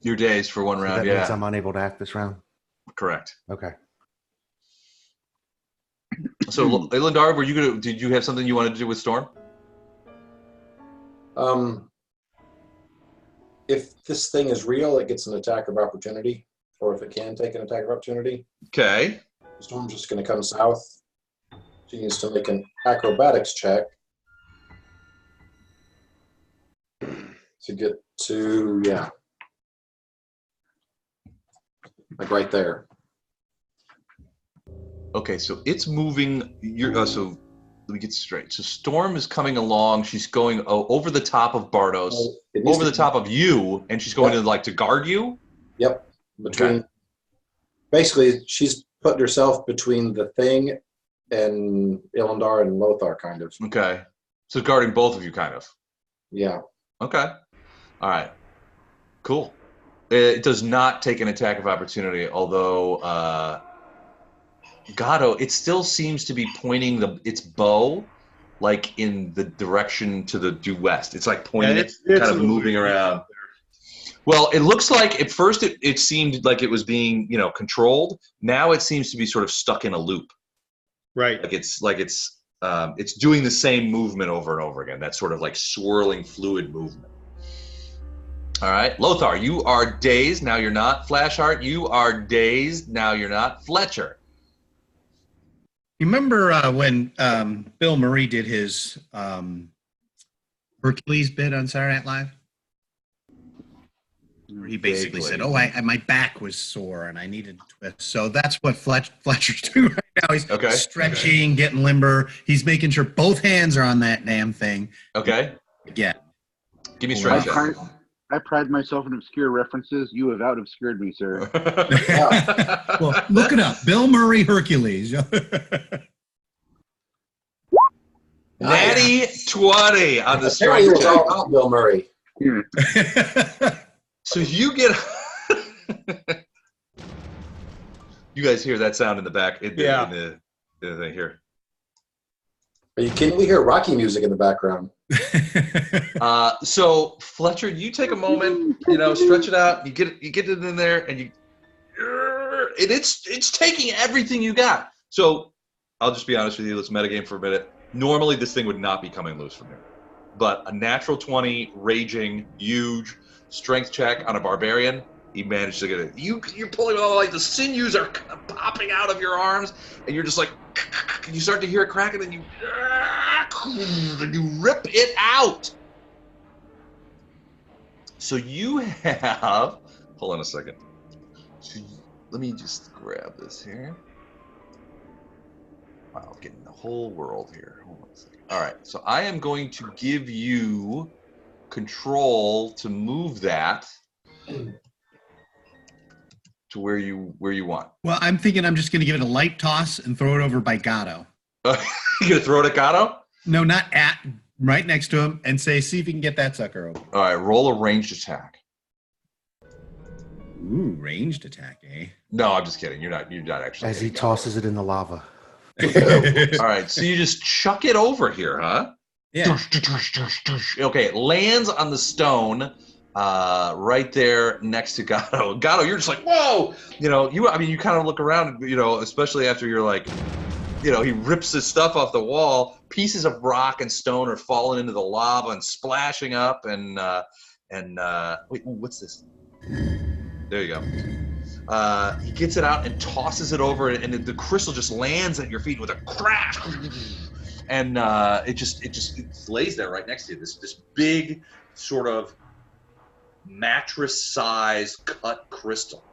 You're dazed for one round, That yeah. means I'm unable to act this round. Correct. Okay. So, Ilindar, did you have something you wanted to do with Storm? If this thing is real, it gets an attack of opportunity, or if it can take an attack of opportunity. Okay. Storm's just going to come south. She needs to make an acrobatics check to get to, like right there. Okay, so it's moving. So let me get straight. So Storm is coming along. She's going over the top of Bardos, over the top of you, and she's going to guard you. Yep. Basically, she's put herself between the thing and Ilindar and Lothar, kind of. Okay. So guarding both of you, kind of. Yeah. Okay. All right. Cool. It does not take an attack of opportunity, although Gatto, it still seems to be pointing its bow like in the direction to the due west. It's like pointing it's kind of moving around. Well, it looks like at first it seemed like it was being, controlled. Now it seems to be sort of stuck in a loop. Right. It's doing the same movement over and over again. That sort of like swirling fluid movement. All right, Lothar, you are dazed. Now you're not. Flashheart, you are dazed. Now you're not. Fletcher. You remember when Bill Murray did his Hercules bit on Saturday Night Live? Where he basically said, my back was sore and I needed to twist. So that's what Fletcher's doing right now. He's stretching, getting limber. He's making sure both hands are on that damn thing. Okay. Yeah. Give me stretch. I pride myself in obscure references. You have out obscured me, sir. Well, look it up. Bill Murray, Hercules. Natty 20 on the strength It was all about Bill Murray. So you get... You guys hear that sound in the back? In the thing here. Are you kidding? We hear Rocky music in the background. So Fletcher, you take a moment, stretch it out. You get it in there, and it's taking everything you got. So I'll just be honest with you. Let's metagame for a minute. Normally, this thing would not be coming loose from here. But a natural 20, raging, huge, strength check on a barbarian, he managed to get it. You're pulling all like the sinews are popping out of your arms, and you're just like, you start to hear it crack, and then you rip it out. So you have, hold on a second. Let me just grab this here. Wow, I'm getting the whole world here. Hold on a second. All right, so I am going to give you control to move that to where you want. Well, I'm thinking I'm just going to give it a light toss and throw it over by Gatto. You're gonna throw it at Gatto? No, not at, right next to him, and say, see if you can get that sucker over. All right, roll a ranged attack. Ooh, ranged attack, eh? No, I'm just kidding. You're not actually. As he tosses it in the lava. All right, so you just chuck it over here, huh? Yeah. Okay, it lands on the stone right there next to Gatto. Gatto, you're just like, whoa! You kind of look around, especially after you're like, he rips his stuff off the wall. Pieces of rock and stone are falling into the lava and splashing up. And wait, what's this? There you go. He gets it out and tosses it over, and the crystal just lands at your feet with a crash. And it just lays there right next to you. This big sort of mattress-size cut crystal.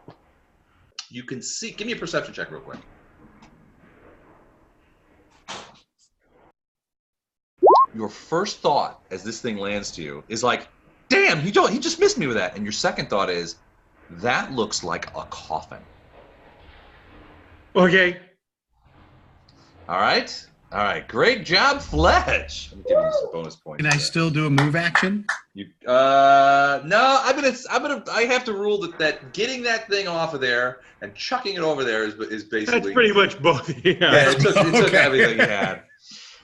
You can see. Give me a perception check real quick. Your first thought as this thing lands to you is like, damn, he just missed me with that. And your second thought is, that looks like a coffin. Okay. All right. Great job, Fletch. I'm giving you some bonus points. Can I still do a move action? No, I have to rule that getting that thing off of there and chucking it over there is basically. That's pretty much both. Yeah, it took everything you had.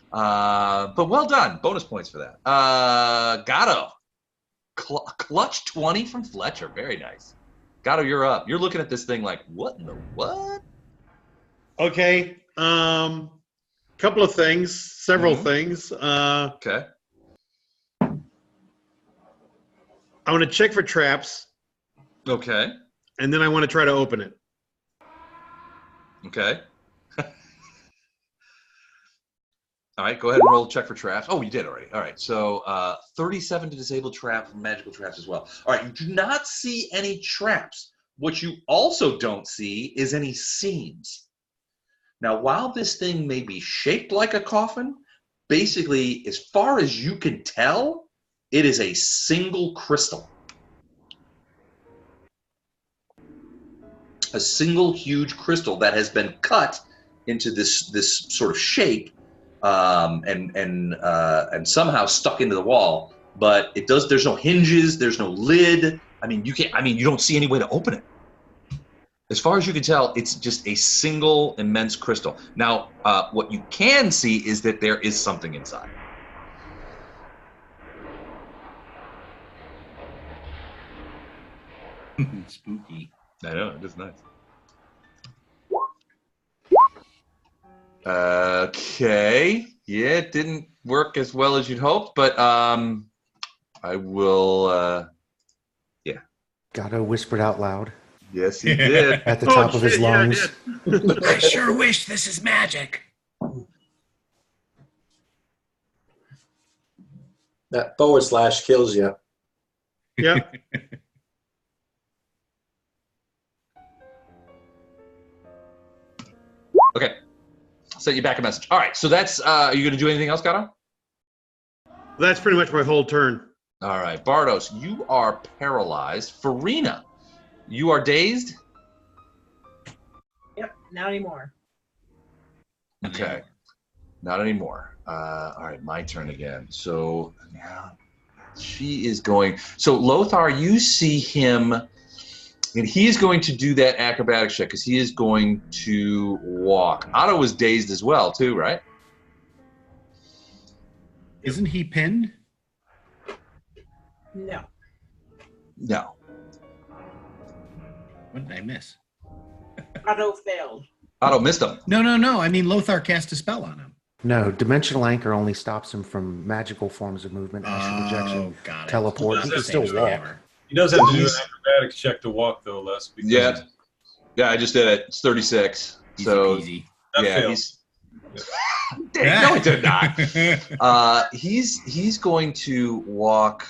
But well done. Bonus points for that. Gatto. Clutch 20 from Fletcher. Very nice. Gatto, you're up. You're looking at this thing like, what in the what? Okay. Couple of things. Several things. Okay. I want to check for traps. Okay. And then I want to try to open it. Okay. All right, go ahead and roll check for traps. Oh, you did already. All right, so 37 to disable trap, magical traps as well. All right, you do not see any traps. What you also don't see is any seams. Now, while this thing may be shaped like a coffin, basically, as far as you can tell, it is a single crystal. A single huge crystal that has been cut into this sort of shape and somehow stuck into the wall, but there's no hinges, there's no lid. You don't see any way to open it. As far as you can tell, it's just a single immense crystal. Now, what you can see is that there is something inside. Spooky. I know, it is nice. Okay. Yeah, it didn't work as well as you'd hoped, but I will. Yeah. Gatto whispered out loud. Yes, he did. At the top of his lungs. I sure wish this is magic. That / kills you. Yeah. Okay. I'll send you back a message. All right, so that's, are you going to do anything else, Gatto? That's pretty much my whole turn. All right, Bardos, you are paralyzed. Farina, you are dazed? Yep, not anymore. Okay, not anymore. All right, my turn again. So now she is going. So Lothar, you see him, and he is going to do that acrobatics check because he is going to walk. Otto was dazed as well, too, right? Isn't he pinned? No. No. What did I miss? Otto failed. Otto missed him. No. I mean, Lothar cast a spell on him. No, dimensional anchor only stops him from magical forms of movement, astral projection, got it. teleport. He can still walk. He does have to do an acrobatics check to walk, though, Les. Because Yeah, I just did it. It's 36. So Easy. that yeah, failed. he's. Dang, no, he did not. He's going to walk.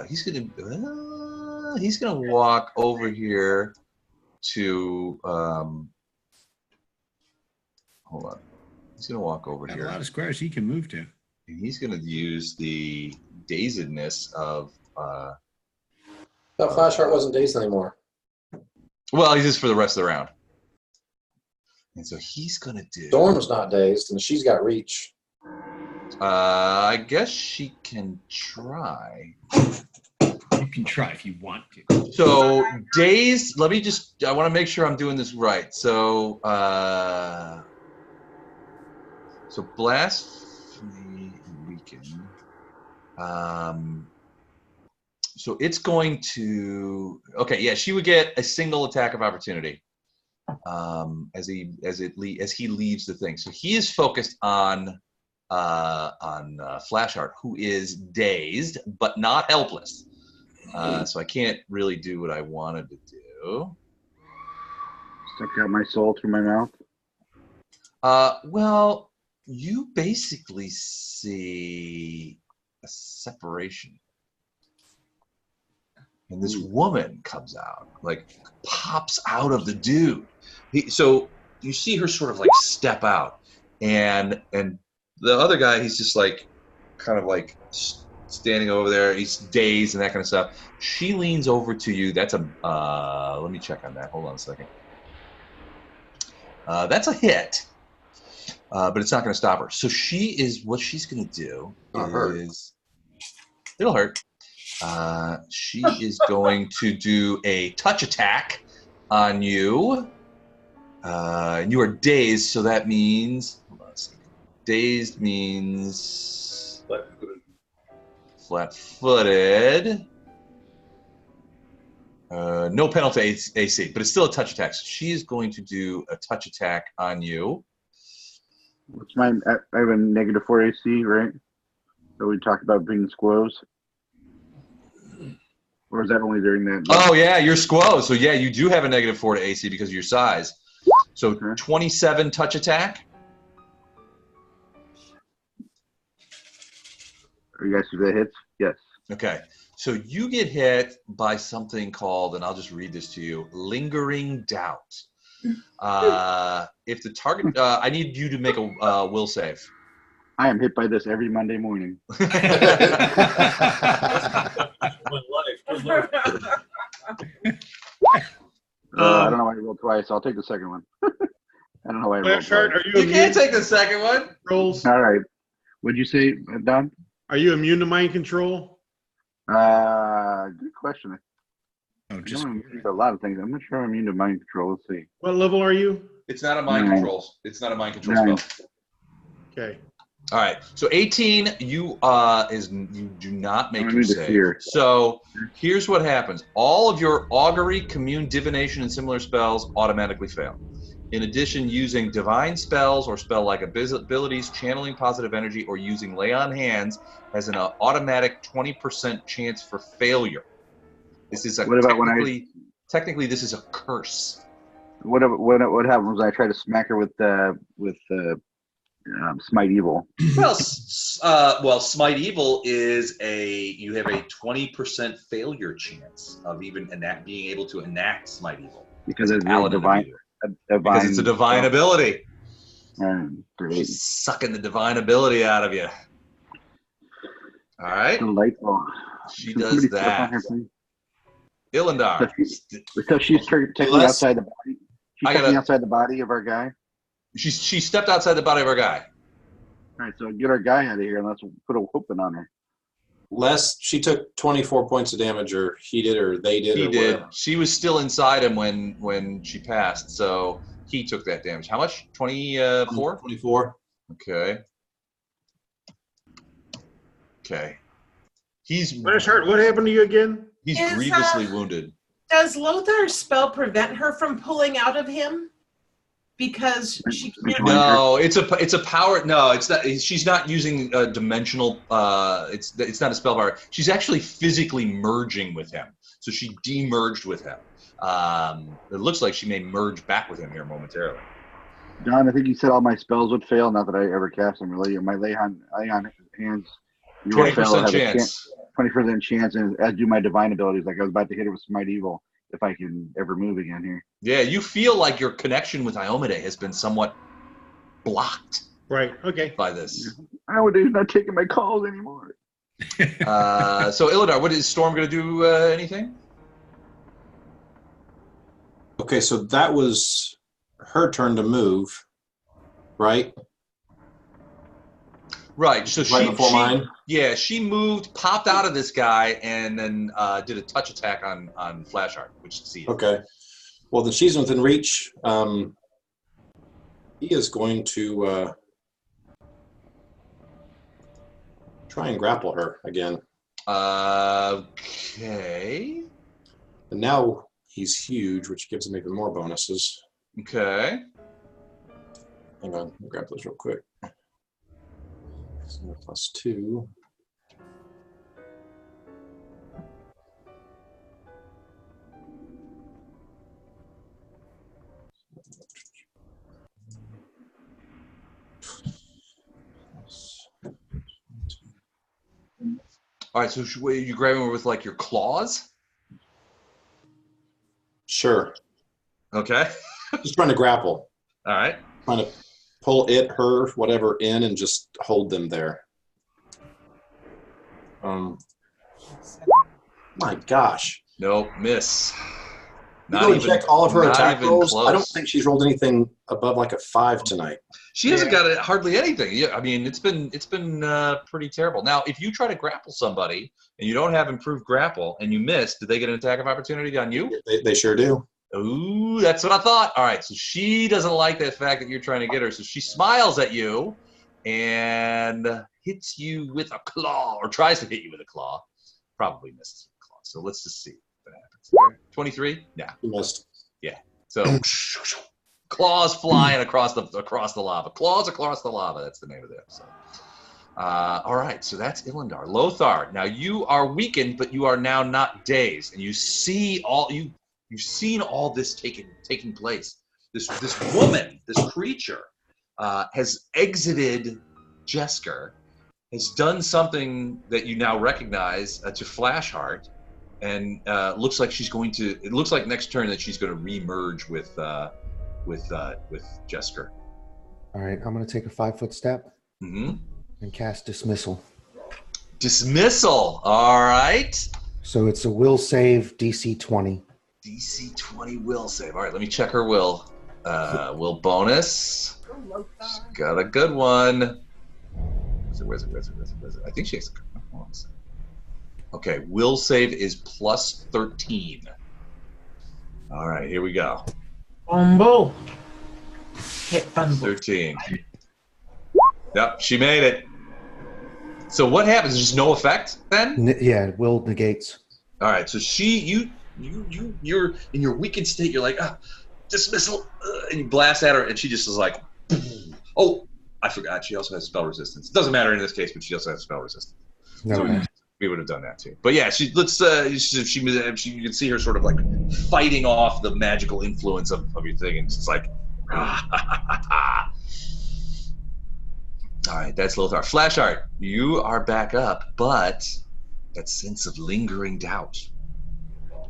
He's gonna walk over here to. Hold on. He's gonna walk over Got here. a lot of squares he can move to. And he's gonna use the dazedness of. That Flashheart wasn't dazed anymore. Well, he's just for the rest of the round. And so he's gonna do. Storm's not dazed, and she's got reach. I guess she can try. You can try if you want to. So dazed. Let me just. I want to make sure I'm doing this right. So. So blasphemy and weaken. So it's going to. Okay, yeah, she would get a single attack of opportunity. As he leaves the thing. So he is focused on Flashheart, who is dazed but not helpless. So I can't really do what I wanted to do. Stuck out my soul through my mouth. Well, you basically see a separation. And this woman comes out, like pops out of the dude. So you see her sort of like step out, and the other guy, he's just like, kind of like standing over there. He's dazed and that kind of stuff. She leans over to you. That's a. Let me check on that. Hold on a second. That's a hit, but it's not going to stop her. So what she's going to do is, it'll hurt. She is going to do a touch attack on you. And you are dazed, so that means, hold on a second. Dazed means flat-footed. No penalty AC, but it's still a touch attack. So she is going to do a touch attack on you. What's mine? I have a -4 AC, right? So we talked about being squoze. Or is that only during that? Oh, yeah, you're squoze. So, yeah, you do have a -4 to AC because of your size. So, 27 touch attack. Are you guys see that hits? Yes. Okay. So, you get hit by something called, and I'll just read this to you, lingering doubt. If the target, I need you to make a will save. I am hit by this every Monday morning. I don't know why I rolled twice. I'll take the second one. I don't know why I rolled twice. You can't take the second one. Rolls. All right. What'd you say, Don? Are you immune to mind control? Good question. Oh, I'm immune to a lot of things. I'm not sure I'm immune to mind control. Let's see. What level are you? It's not a mind control. It's not a mind control spell. Okay. All right. So 18, you do not make your save. Fear. So here's what happens. All of your augury, commune, divination, and similar spells automatically fail. In addition, using divine spells or spell-like abilities, channeling positive energy, or using lay on hands has an automatic 20% chance for failure. This is technically this is a curse. What happens when I try to smack her with Smite Evil? Well, Smite Evil is you have a 20% failure chance of even being able to enact Smite Evil. Because it's because it's a divine ability. Great. She's sucking the divine ability out of you. All right. Delightful. She does that. Illandar. Because she's technically outside the body. She's technically outside the body of our guy. She stepped outside the body of our guy. All right, so get our guy out of here and let's put a whooping on her. She took 24 points of damage, or he did, or they did. He or did. Whatever. She was still inside him when she passed, so he took that damage. How much? 24? 24. Okay. Flashheart, what happened to you again? He's grievously wounded. Does Lothar's spell prevent her from pulling out of him? because she can't. No, it's a power. No, it's not. She's not using a dimensional. It's not a spell power. She's actually physically merging with him. So she demerged with him. It looks like she may merge back with him here momentarily. John, I think you said all my spells would fail. Not that I ever cast them really. My lay on hands. 20% chance. 20% chance, and as do my divine abilities. Like I was about to hit it with Smite Evil if I can ever move again here. Yeah, you feel like your connection with Iomade has been somewhat blocked. Right. Okay. By this. Iomade's not taking my calls anymore. So Illidar, what is Storm going to do? Anything? Okay, so that was her turn to move, right? Right. So Right before mine? Yeah, she moved, popped out of this guy, and then did a touch attack on Flashheart, which succeeded. Okay. Well, then she's within reach. He is going to try and grapple her again. Okay. And now he's huge, which gives him even more bonuses. Okay. Hang on, let me grab those real quick. So +2. All right, so you grabbing her with like your claws? Sure. Okay. Just trying to grapple. All right. Trying to pull it, her, whatever in and just hold them there. My gosh. Nope, miss. You go and check all of her attack rolls. Close. I don't think she's rolled anything above like a 5 tonight. She hasn't got hardly anything. Yeah, I mean, it's been pretty terrible. Now, if you try to grapple somebody and you don't have improved grapple and you miss, do they get an attack of opportunity on you? They sure do. Ooh, that's what I thought. All right, so she doesn't like the fact that you're trying to get her, so she smiles at you and hits you with a claw, or tries to hit you with a claw. Probably misses with a claw. So let's just see what happens. 23? Yeah. You missed. Yeah. So claws flying across the lava. Claws across the lava. That's the name of the episode. All right, so that's Illindar. Lothar, now you are weakened, but you are now not dazed, and you see you've seen all this taking place. This woman, this creature, has exited Jesker, has done something that you now recognize to Flashheart, and looks like she's going to. It looks like next turn that she's going to re-merge with Jesker. All right, I'm going to take a 5-foot step Mm-hmm. and cast Dismissal. Dismissal. All right. So it's a will save DC 20. DC 20 will save. All right, let me check her will. Will bonus. She's got a good one. Where's it? I think she has a good one. Okay, will save is +13. All right, here we go. Bumble. Hit fumble. 13. Yep, she made it. So what happens? There's no effect then? Yeah, will negates. All right, so you're in your weakened state. You're like, dismissal, and you blast at her, and she just is like, oh, I forgot. She also has spell resistance. It doesn't matter in this case, but she also has spell resistance. No. So we would have done that too. But yeah, you can see her sort of like fighting off the magical influence of your thing, and it's like, All right, that's Lothar. Flashheart, you are back up, but that sense of lingering doubt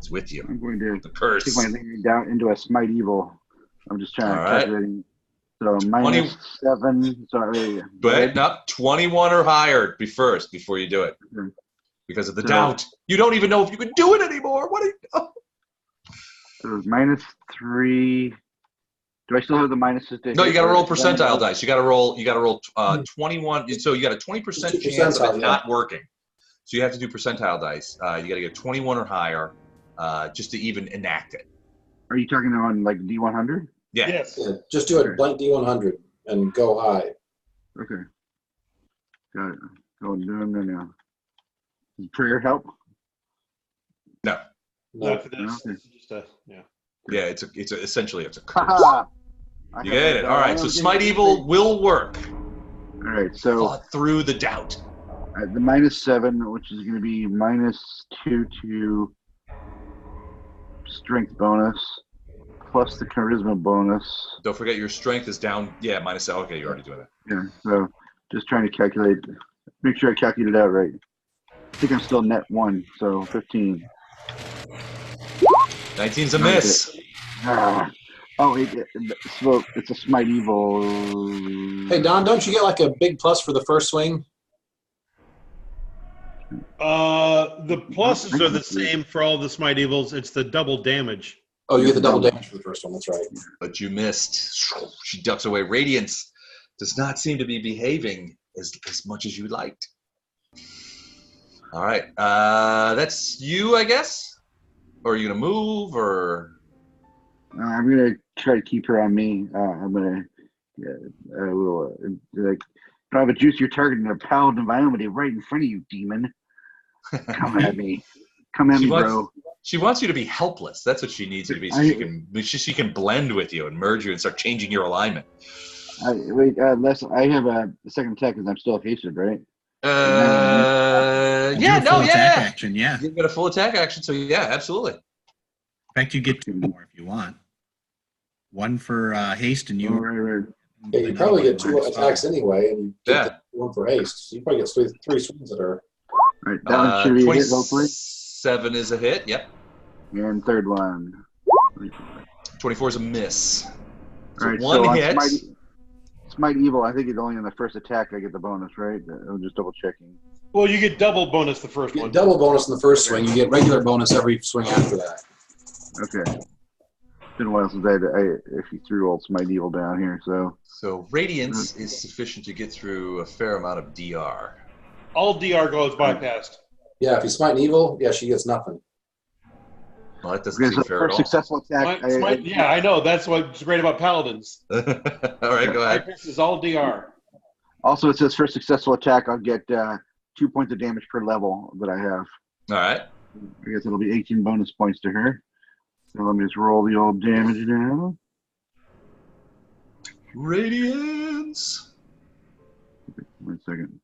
is with you. I'm going to The curse. take my lingering doubt into a Smite Evil. I'm just trying to calculate. So -7. Sorry. But not 21 or higher before you do it. Because of the doubt. You don't even know if you can do it anymore. What are you? Oh. So it was -3. Do I still have the minuses? No, you got to roll percentile dice. You got to roll 21. So you got a 20% chance of it not working. So you have to do percentile dice. You got to get 21 or higher just to even enact it. Are you talking on like D100? Yeah. Yes. Yeah, just do it blank D100 and go high. Okay. Got it. Going down there now. Does prayer help? No. No, for this. Okay. It's just yeah. Yeah, it's essentially a curse. Haha. You get it. All right. So Smite Evil will work. All right. So Fought through the doubt. the -7, which is going to be -2 to strength bonus, plus the charisma bonus. Don't forget your strength is down. Yeah, -7. Okay, you're already doing it. Yeah. So just trying to calculate. Make sure I calculated it out right. I think I'm still net 1, so 15. 19's a miss. Oh, so it's a Smite Evil. Hey, Don, don't you get like a big plus for the first swing? The pluses are the same for all the Smite Evils. It's the double damage. Oh, you get the double damage for the first one. That's right. But you missed. She ducks away. Radiance does not seem to be behaving as much as you liked. All right. That's you, I guess? Or are you going to move, or? I'm going to try to keep her on me. I'm going to, like, I have a juicier target than a paladin of Iomity right in front of you, demon. Come at me. Come at me, bro. She wants you to be helpless. That's what she needs you to be, so she can blend with you and merge you and start changing your alignment. Les, I have a second attack because I'm still hasted, right? Attack action, yeah. You get a full attack action, so yeah, absolutely. In fact, you get 2 more if you want. 1 for haste, and you. Right. Yeah, you probably get 2 attacks anyway, and you get 1 for haste. So you probably get 3 swings that are. Right, that one should be a hit, hopefully. 7 is a hit, yep. And third one. 24 is a miss. So right, one hit. Smite Evil, I think it's only on the first attack I get the bonus, right? I'm just double checking. Well, you get double bonus the first one. Double bonus in the first swing. You get regular bonus every swing after that. Okay. It's been a while since I actually threw old Smite Evil down here, so. So Radiance is sufficient to get through a fair amount of DR. All DR goes bypassed. Yeah, if you smite an evil, she gets nothing. Well, that doesn't seem fair at all. Successful attack. Yeah, I know. That's what's great about paladins. All right, go ahead. This is all DR. Also, it says for successful attack, I'll get 2 points of damage per level that I have. All right. I guess it'll be 18 bonus points to her. So let me just roll the old damage now. Radiance. 1 second.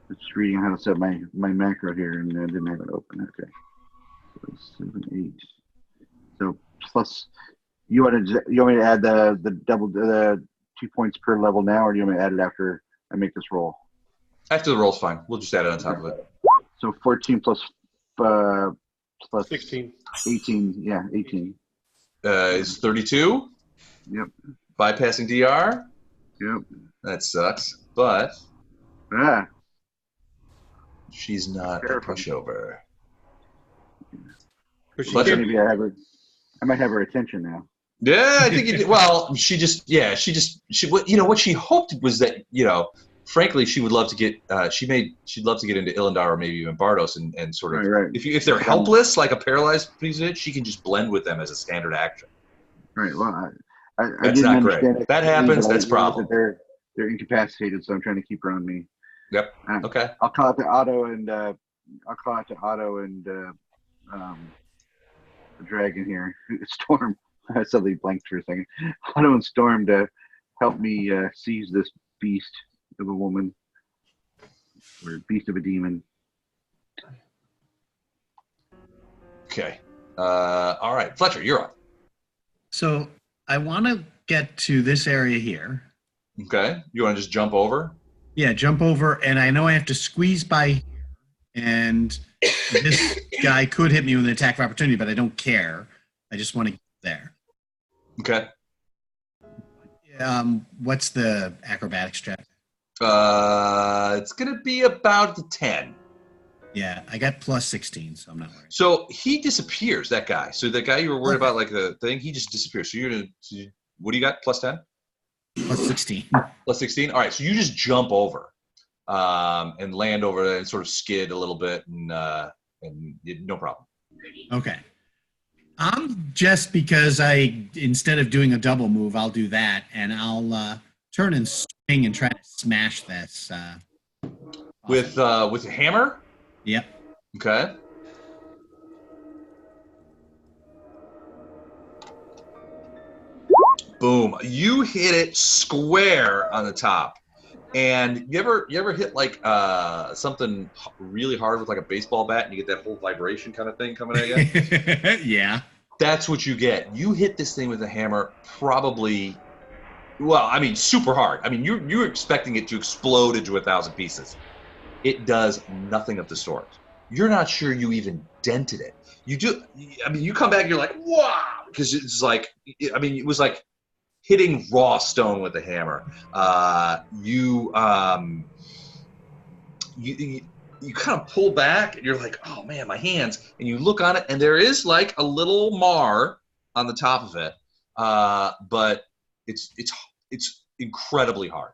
Just reading how to set my macro here, and I didn't have it open. Okay. So 7, 8. So plus, you want me to add the double 2 points per level now, or do you want me to add it after I make this roll? After the roll's fine. We'll just add it on top of it. So 14 plus 16. 18. Yeah, 18. Is 32. Yep. Bypassing DR. Yep. That sucks, but she's not a pushover. Maybe I might have her attention now. Yeah, I think you did. Well, she what she hoped was that, frankly, she would love to get she'd love to get into Ilindar or maybe even Bardos and sort of right. if they're helpless like a paralyzed piece, she can just blend with them as a standard action. Right. Well, I that's didn't not understand great. That happens. That's a problem. They're incapacitated, so I'm trying to keep her on me. Yep. Okay. I'll call it to Otto and the dragon here. Storm. I suddenly blanked for a second. Otto and Storm to help me seize this beast of a woman or beast of a demon. Okay. All right, Fletcher, you're up. So I want to get to this area here. Okay. You want to just jump over? Yeah, jump over, and I know I have to squeeze by, and this guy could hit me with an attack of opportunity, but I don't care. I just want to get there. Okay. What's the acrobatics check? It's going to be about the 10. Yeah, I got plus 16, so I'm not worried. So he disappears, that guy. So the guy you were worried about, like the thing, he just disappears. So what do you got, plus 10? Plus 16. Plus 16? All right, so you just jump over and land over there and sort of skid a little bit, and no problem. Okay. Just because instead of doing a double move, I'll do that, and I'll turn and swing and try to smash this. With a hammer? Yep. Okay. boom. You hit it square on the top. And you ever hit like something really hard with like a baseball bat and you get that whole vibration kind of thing coming at you? Yeah. That's what you get. You hit this thing with a hammer probably, well, I mean, super hard. I mean, you're expecting it to explode into 1,000 pieces. It does nothing of the sort. You're not sure you even dented it. You do. I mean, you come back and you're like, wow, because it's like, I mean, it was like hitting raw stone with a hammer. You kind of pull back and you're like, oh man, my hands. And you look on it and there is like a little mar on the top of it, but it's incredibly hard.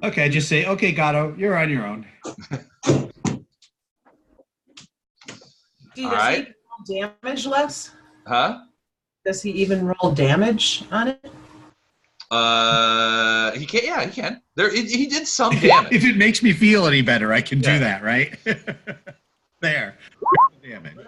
Okay, just say, okay, Gatto, you're on your own. Does he roll damage, Les? Huh? Does he even roll damage on it? He can. Yeah, he can. He did some damage. If it makes me feel any better, I can do that, right? There. Damage.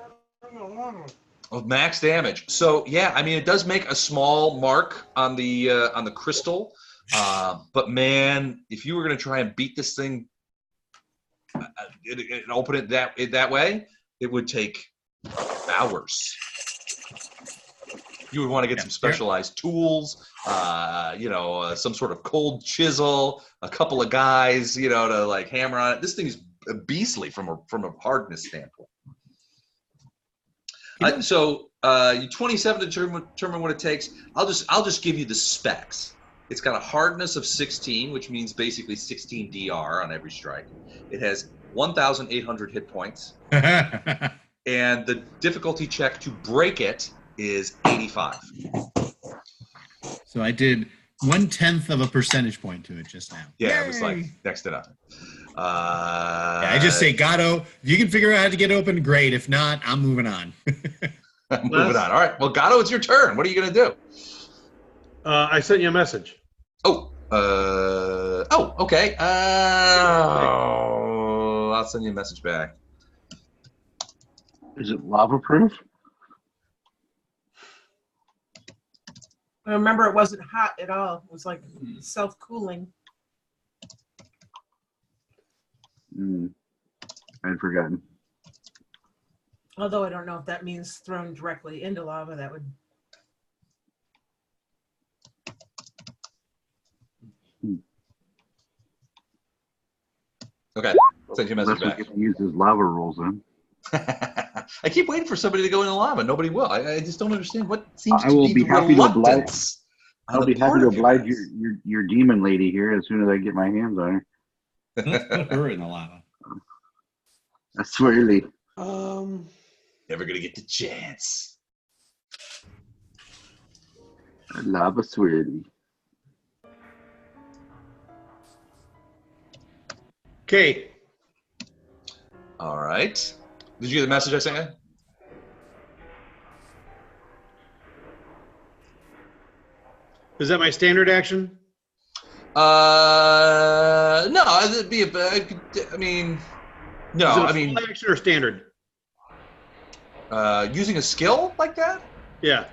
Of max damage. So yeah, I mean, it does make a small mark on the crystal. But man, if you were going to try and beat this thing and open it that way, it would take hours. You would want to get some specialized tools, some sort of cold chisel, a couple of guys, to like hammer on it. This thing is beastly from a hardness standpoint. So you 27 to determine what it takes. I'll just give you the specs. It's got a hardness of 16, which means basically 16 DR on every strike. It has 1,800 hit points. And the difficulty check to break it is 85. So I did 1/10 of a percentage point to it just now. Yeah, Yay! It was like next to nothing. I just say, Gatto, if you can figure out how to get open, great. If not, I'm moving on. I'm moving on. All right. Well, Gatto, it's your turn. What are you going to do? I sent you a message. Okay. I'll send you a message back. Is it lava proof? I remember it wasn't hot at all. It was like self-cooling. I'd forgotten. Although I don't know if that means thrown directly into lava. That would. Okay. Send you a message back. Use his lava rolls then. I keep waiting for somebody to go in the lava. Nobody will. I just don't understand what seems I will to be be the happy to oblige. reluctance. I'll be happy to oblige your demon lady here as soon as I get my hands on her. Let's put her in the lava. I swear, Lee. Never gonna get the chance. Lava swirly. Okay. All right. Did you get the message I sent you? Is that my standard action? No. It'd be I mean, no. Is it a I mean, full action or standard? Using a skill like that? Yeah.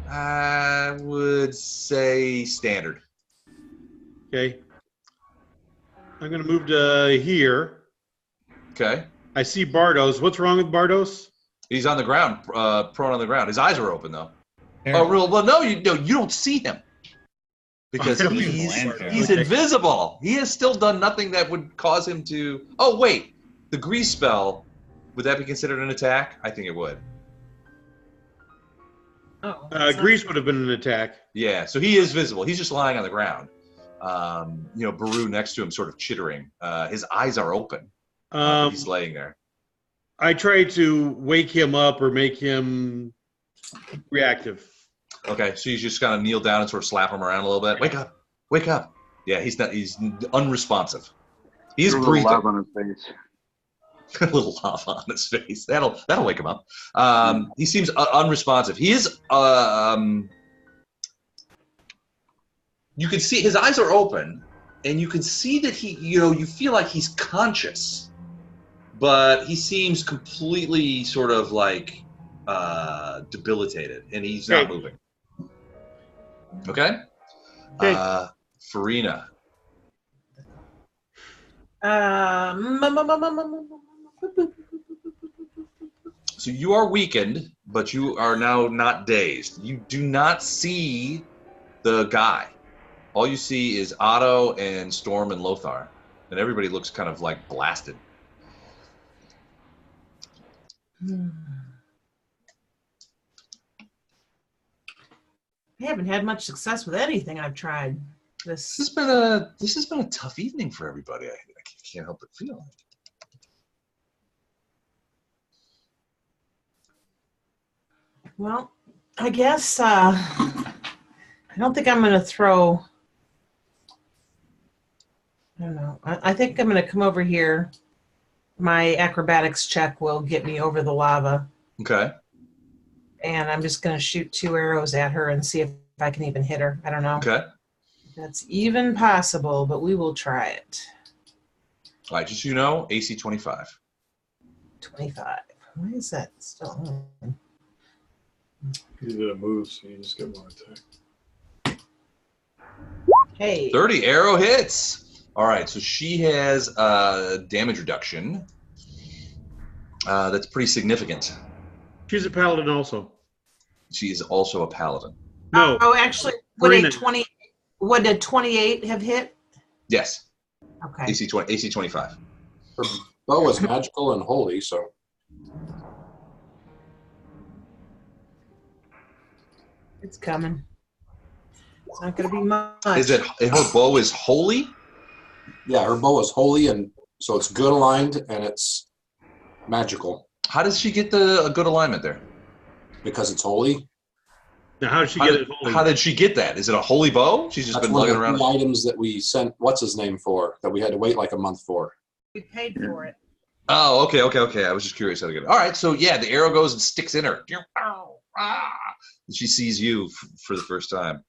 I would say standard. Okay. I'm going to move to here. Okay. I see Bardos. What's wrong with Bardos? He's on the ground, prone on the ground. His eyes are open though. Oh, real? Well, no, you don't see him because he's invisible. He has still done nothing that would cause him to. Oh wait, the grease spell. Would that be considered an attack? I think it would. Oh. Grease would have been an attack. Yeah, so he is visible. He's just lying on the ground. Baru next to him, sort of chittering. His eyes are open. He's laying there. I try to wake him up or make him reactive. Okay, so you just kind of kneel down and sort of slap him around a little bit. Wake up! Wake up! Yeah, he's unresponsive. He's breathing. Lava on his face. A little lava on his face. That'll wake him up. He seems unresponsive. He is. You can see his eyes are open, and you can see that you feel like he's conscious, but he seems completely sort of like debilitated, and he's not moving. Okay. Okay. Farina. So you are weakened, but you are now not dazed. You do not see the guy. All you see is Otto and Storm and Lothar. And everybody looks kind of like blasted. I haven't had much success with anything I've tried. This has been a tough evening for everybody. I can't help but feel. Well, I guess I don't think I'm going to throw. I don't know. I think I'm going to come over here. My acrobatics check will get me over the lava. Okay. And I'm just going to shoot 2 arrows at her and see if I can even hit her. I don't know. Okay. That's even possible, but we will try it. All right, just so you know, AC 25. 25. Why is that still on? You did a move, so you just get more attack. Hey. 30 arrow hits. All right, so she has damage reduction. That's pretty significant. She's a paladin also. She is also a paladin. No. Oh, actually, would Farina. a 28 have hit? Yes. Okay. AC 25. Her bow is magical and holy, so It's coming. It's not going to be much. Is it her bow is holy? yeah, her bow is holy, and so it's good aligned and it's magical How does she get a good alignment there? because it's holy. Now, how did she get it holy? How did she get that? Is it a holy bow? She's just That's been one of lugging the around. three items that we sent. What's his name for that we had to wait like a month for. We paid for it. Oh, okay. I was just curious how to get it. All right, so yeah, the arrow goes and sticks in her. And she sees you for the first time.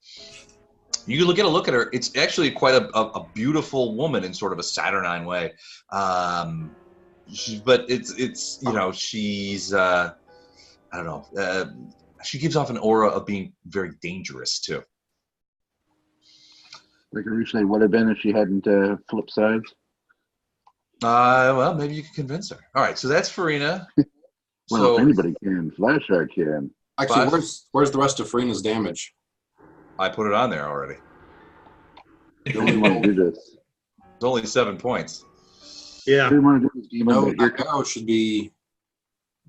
You get a look at her. It's actually quite a beautiful woman in sort of a saturnine way. But it's she's I don't know. She gives off an aura of being very dangerous too. Like originally would have been if she hadn't flipped sides. Well, maybe you can convince her. All right, so that's Farina. Well, So if anybody can, Flashheart can. Actually, Five. where's the rest of Farina's damage? I put it on there already. You only want to do this. It's only 7 points. Yeah. You want to do this demon. No, but you're- that arrow should be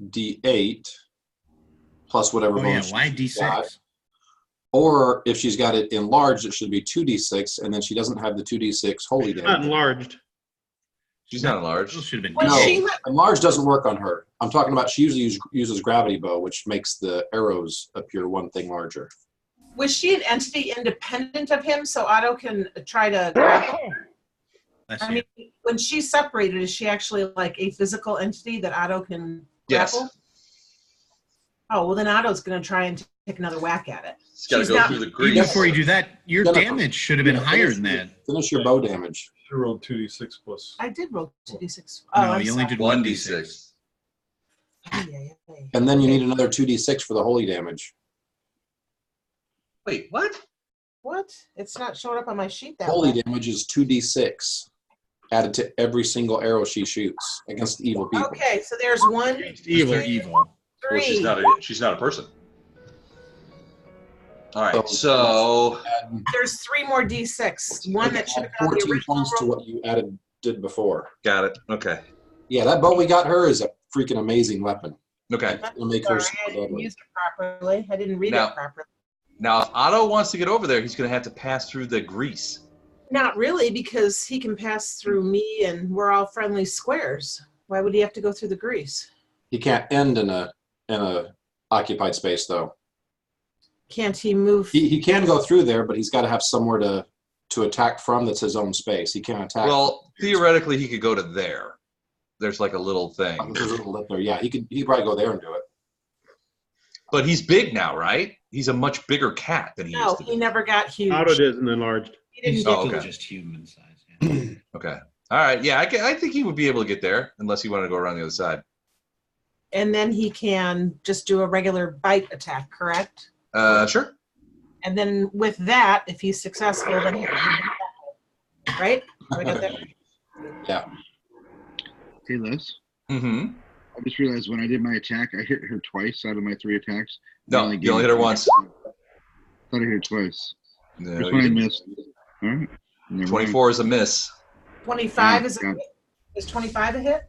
D8 plus whatever Oh yeah, bonus why she's got. D6? Or if she's got it enlarged, it should be 2d6, and then she doesn't have the 2d6 holy Not damage. enlarged. She's not enlarged. Still should have been. Was No, she- enlarged doesn't work on her. I'm talking about she usually uses gravity bow, which makes the arrows appear one thing larger. Was she an entity independent of him so Otto can try to grapple? Bless I you. mean, when she's separated, is she actually like a physical entity that Otto can Yes. grapple? Oh, well, then Otto's going to try and take another whack at it. She's got to She's go not- through the Even grease. before you do that, your Jennifer. damage should have been higher than that. Finish your bow damage. She rolled 2d6 plus. I did roll 2d6. No, I'm you only sorry. did 1d6. Ay, ay, ay. And then you need another 2d6 for the holy damage. Wait, what? What? It's not showing up on my sheet that Holy way. damage is 2d6 added to every single arrow she shoots against evil people. Okay, so there's 1, Evil. They're evil. Well, 3. she's not a person. All right, so There's 3 more d6. One that should Add have been on the 14 original points to roll. what you did before. got it. Okay. Yeah, that bow we got her is a freaking amazing weapon. Okay. It'll make her Sorry, I super didn't deadly. use it properly. I didn't read Now- it properly. Now, if Otto wants to get over there, he's going to have to pass through the grease. Not really, because he can pass through me and we're all friendly squares. Why would he have to go through the grease? He can't end in a occupied space though. Can't he move? He can go through there, but he's got to have somewhere to attack from that's his own space. He can't attack. Well, theoretically, he could go to there. There's like a little thing. There's a little lip there. Yeah, he could probably go there and do it. But he's big now, right? He's a much bigger cat than he No, used to he be. never got huge. Otto isn't enlarged. He didn't He's get Oh, still okay. just human size. Yeah. Okay. All right. Yeah, I think he would be able to get there unless he wanted to go around the other side. And then he can just do a regular bite attack, correct? Sure. And then with that, if he's successful, then right? Have I got that? Yeah. Hey, Les. Mm-hmm. I just realized when I did my attack, I hit her twice out of my 3 attacks. No, you only hit her once. I thought I hit her twice. No, First you one I didn't. missed. All right. Never 24 is a miss. 25 is got it. is 25 a hit?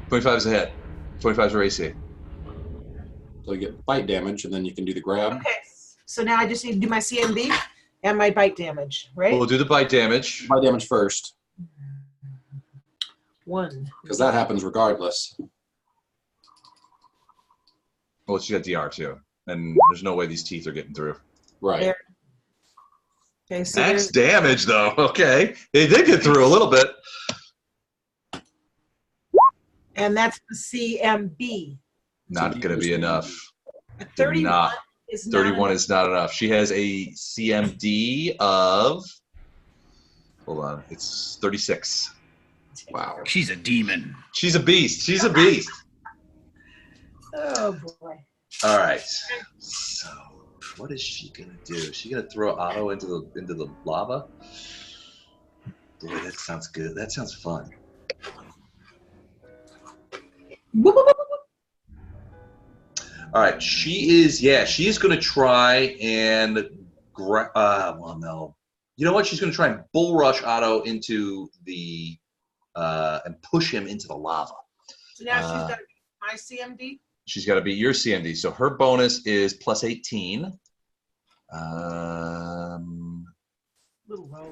25 is a hit. 25 is her AC. So you get bite damage, and then you can do the grab. Okay. So now I just need to do my CMD and my bite damage, right? We'll do the bite damage. Bite damage first, 1. because that happens regardless. Well, she got DR too, and there's no way these teeth are getting through. Right. There. Okay, so Max there's damage, though. Okay, they did get through a little bit. and that's the CMB. Not going to be enough. A 31 Not. is not 31 enough. is not enough. She has a CMD of. Hold on, it's 36. Wow. She's a demon. She's a beast. She's a beast. Oh boy. All right. So, what is she gonna do? Is she gonna throw Otto into the lava? Boy, that sounds good. That sounds fun. Boop, boop, boop, boop. All right. She is gonna try and well, no. You know what? She's gonna try and bull rush Otto into the and push him into the lava. So now she's got my CMD. She's got to beat your CMD. So her bonus is plus 18. Little low.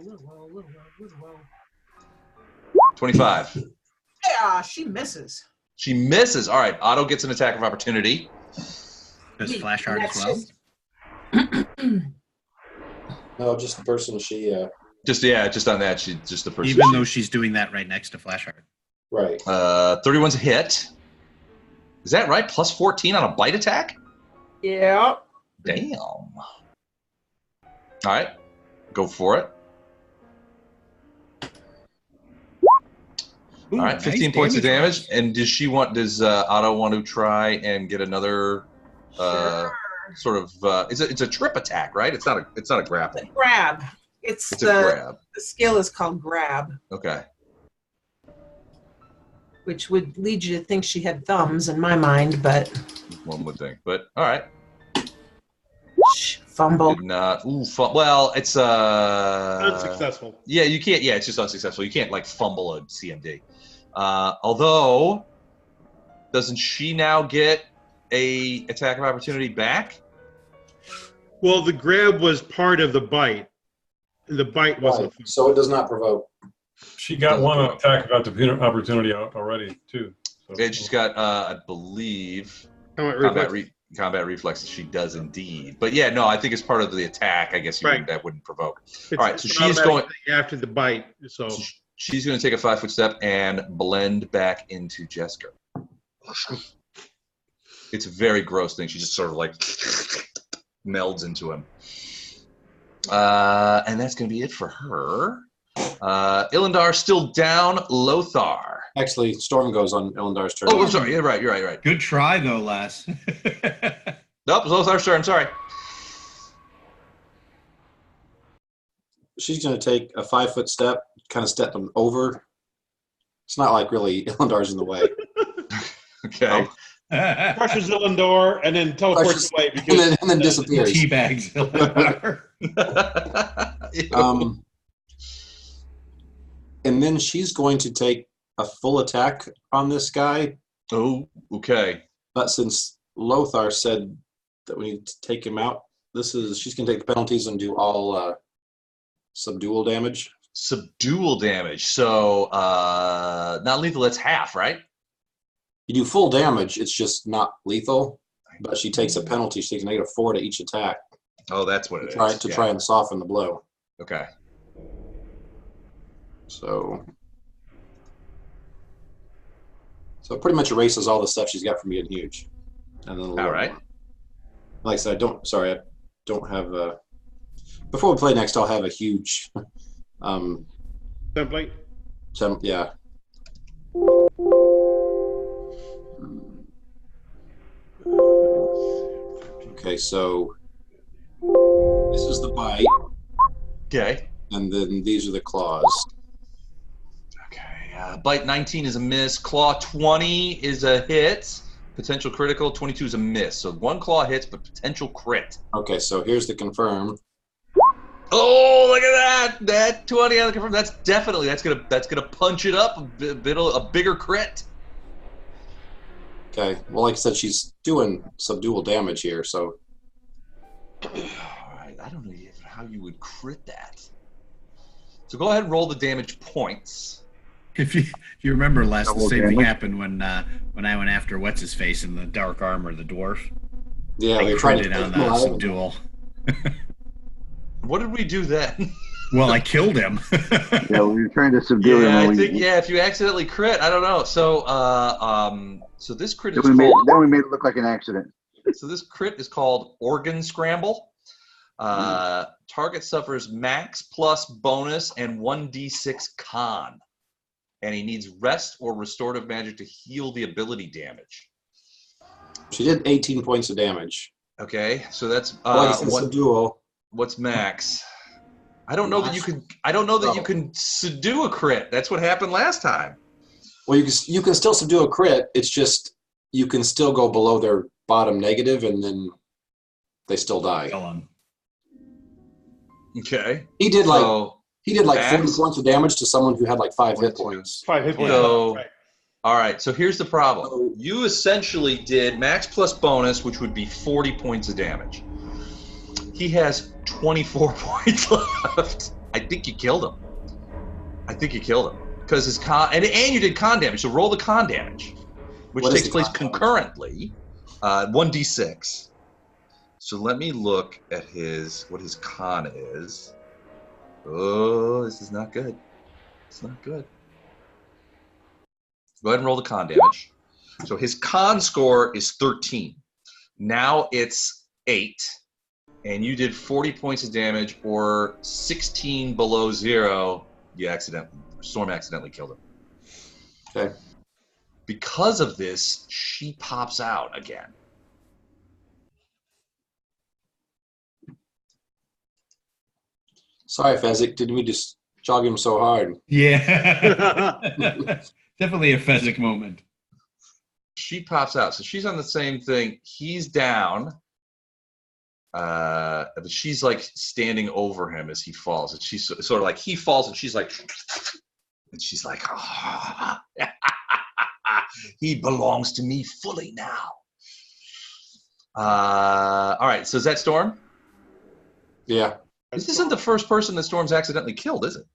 25. Yeah, she misses. She misses. All right. Otto gets an attack of opportunity. Does Flash Heart as That's well? No, just the person she. Just on that. She just the person. Even though she's doing that right next to Flash Heart. Right. 31's a hit. Is that right? Plus 14 on a bite attack? Yeah. Damn. All right. Go for it. Ooh, All right. nice 15 points of damage. damage. And does Otto want to try and get another Sure. sort of it's a trip attack, right? It's not a grapple. The grab. It's It's a the grab. skill is called grab, Okay. which would lead you to think she had thumbs in my mind, but One would think. But all right. fumble. Did not. Well, it's Unsuccessful. Yeah, you can't. Yeah, it's just unsuccessful. You can't like fumble a CMD. Although, doesn't she now get a attack of opportunity back? Well, the grab was part of the bite. The bite wasn't. Right. So it does not provoke. She got one attack of opportunity out already too. So. And she's got, I believe, combat reflexes. She does indeed. But yeah, no, I think it's part of the attack. I guess that wouldn't provoke. It's, all right, so it's she's going after the bite. So she's going to take a 5-foot step and blend back into Jessica. It's a very gross thing. She just sort of like melds into him. And that's going to be it for her. Ilandar's still down. Lothar. Actually, Storm goes on Ilandar's turn. Oh, I'm sorry. You're right. Good try, though, Les. Nope, it's Lothar's turn. Sorry. She's going to take a 5-foot step, kind of step them over. It's not like really Ilandar's in the way. Okay. crushes Ilandar and then teleports away because and then disappears. Teabags Ilandar. And then she's going to take a full attack on this guy. Oh, okay. But since Lothar said that we need to take him out, she's going to take the penalties and do all subdual damage. Subdual damage. So not lethal. That's half, right? You do full damage. It's just not lethal. But she takes a penalty. She takes a -4 to each attack. Oh, that's what it is. Try and soften the blow. Okay. So pretty much erases all the stuff she's got from being huge. And then all right. Like I said, I don't have before we play next, I'll have a huge template. Yeah. Okay, so This is the bite, Okay. and then these are the claws. Okay. Bite 19 is a miss. Claw 20 is a hit. Potential critical. 22 is a miss. So 1 claw hits, but potential crit. Okay, so here's the confirm. Oh, look at that! That 20 on the confirm. That's definitely that's gonna punch it up a bigger crit. Okay, well, like I said, she's doing some dual damage here, so. All right. I don't know how you would crit that. So go ahead and roll the damage points. If you remember, Les, the Double same thing damage. happened when I went after what's his face in the dark armor, the dwarf. Yeah, I we tried to critted on take him the alive. subdual. What did we do then? Well, I killed him. Yeah, we were trying to subdue him. Yeah, and I we- think if you accidentally crit, I don't know. So so this crit is Then we, called made it look like an accident. so this crit is called Organ Scramble. Target suffers max plus bonus and 1d6 con, and he needs rest or restorative magic to heal the ability damage. She did 18 points of damage. Okay, so that's Like I said, subdual. what's max? I don't know that you can. I don't know that you can subdue a crit. That's what happened last time. Well, you can still subdue a crit. It's just you can still go below their bottom negative, and then they still die. Kill him. Okay. He did like 40 max? points of damage to someone who had like 5 hit points. 5 hit points. So- Right. All right, so here's the problem. You essentially did max plus bonus, which would be 40 points of damage. He has 24 points left. I think you killed him. Because his con, and you did con damage, so roll the con damage, which What is takes the place con damage? concurrently, 1d6. So let me look at what his con is. Oh, this is not good. It's not good. Go ahead and roll the con damage. So his con score is 13. Now it's 8. And you did 40 points of damage or 16 below 0. Storm accidentally killed him. Okay. Because of this, she pops out again. Sorry, Fezzik, didn't we just jog him so hard? Yeah. Definitely a Fezzik moment. She pops out. So she's on the same thing. He's down. But she's like standing over him as he falls. And she's sort of like, he falls and she's like, oh, he belongs to me fully now. All right. So is that Storm? Yeah. This isn't the first person that Storm's accidentally killed, is it?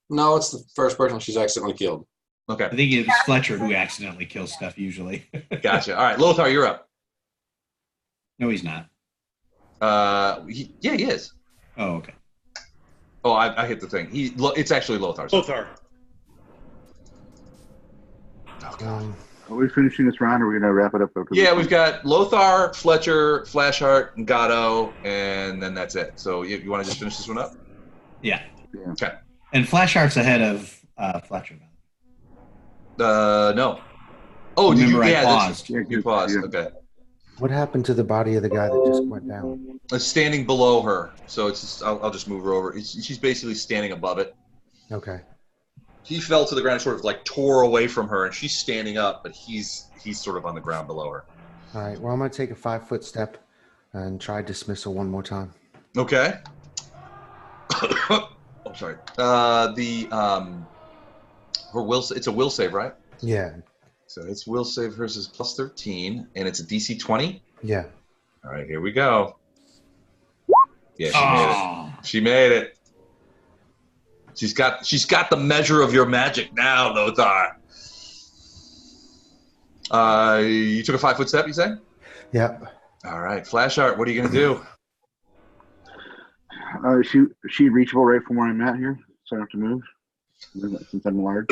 No, it's the first person she's accidentally killed. Okay. I think it's Fletcher who accidentally kills stuff usually. Gotcha. All right. Lothar, you're up. No, he's not. He is. Oh, okay. Oh, I hit the thing. It's actually Lothar's. Lothar. Are we finishing this round, or are we going to wrap it up? Yeah, we've got Lothar, Fletcher, Flashheart, and Gatto, and then that's it. So you want to just finish this one up? Yeah. Okay. And Flashheart's ahead of Fletcher. No. Oh, did you? Remember, I Yeah, paused. you paused. Yeah. Okay. What happened to the body of the guy that just went down? It's standing below her, so it's just, I'll just move her over. She's basically standing above it. Okay. He fell to the ground, sort of like tore away from her, and she's standing up, but he's sort of on the ground below her. All right. Well, I'm going to take a 5-foot step and try dismissal one more time. Okay. Oh, sorry. Her will. It's a will save, right? Yeah. So it's will save versus plus 13, and it's a DC 20. Yeah. All right, here we go. Yeah, she made it. She's got the measure of your magic now, Lothar. You took a 5-foot step, you say? Yep. All right, Flash Art, what are you gonna do? Is she reachable right from where I'm at here, so I don't have to move? Since I'm large.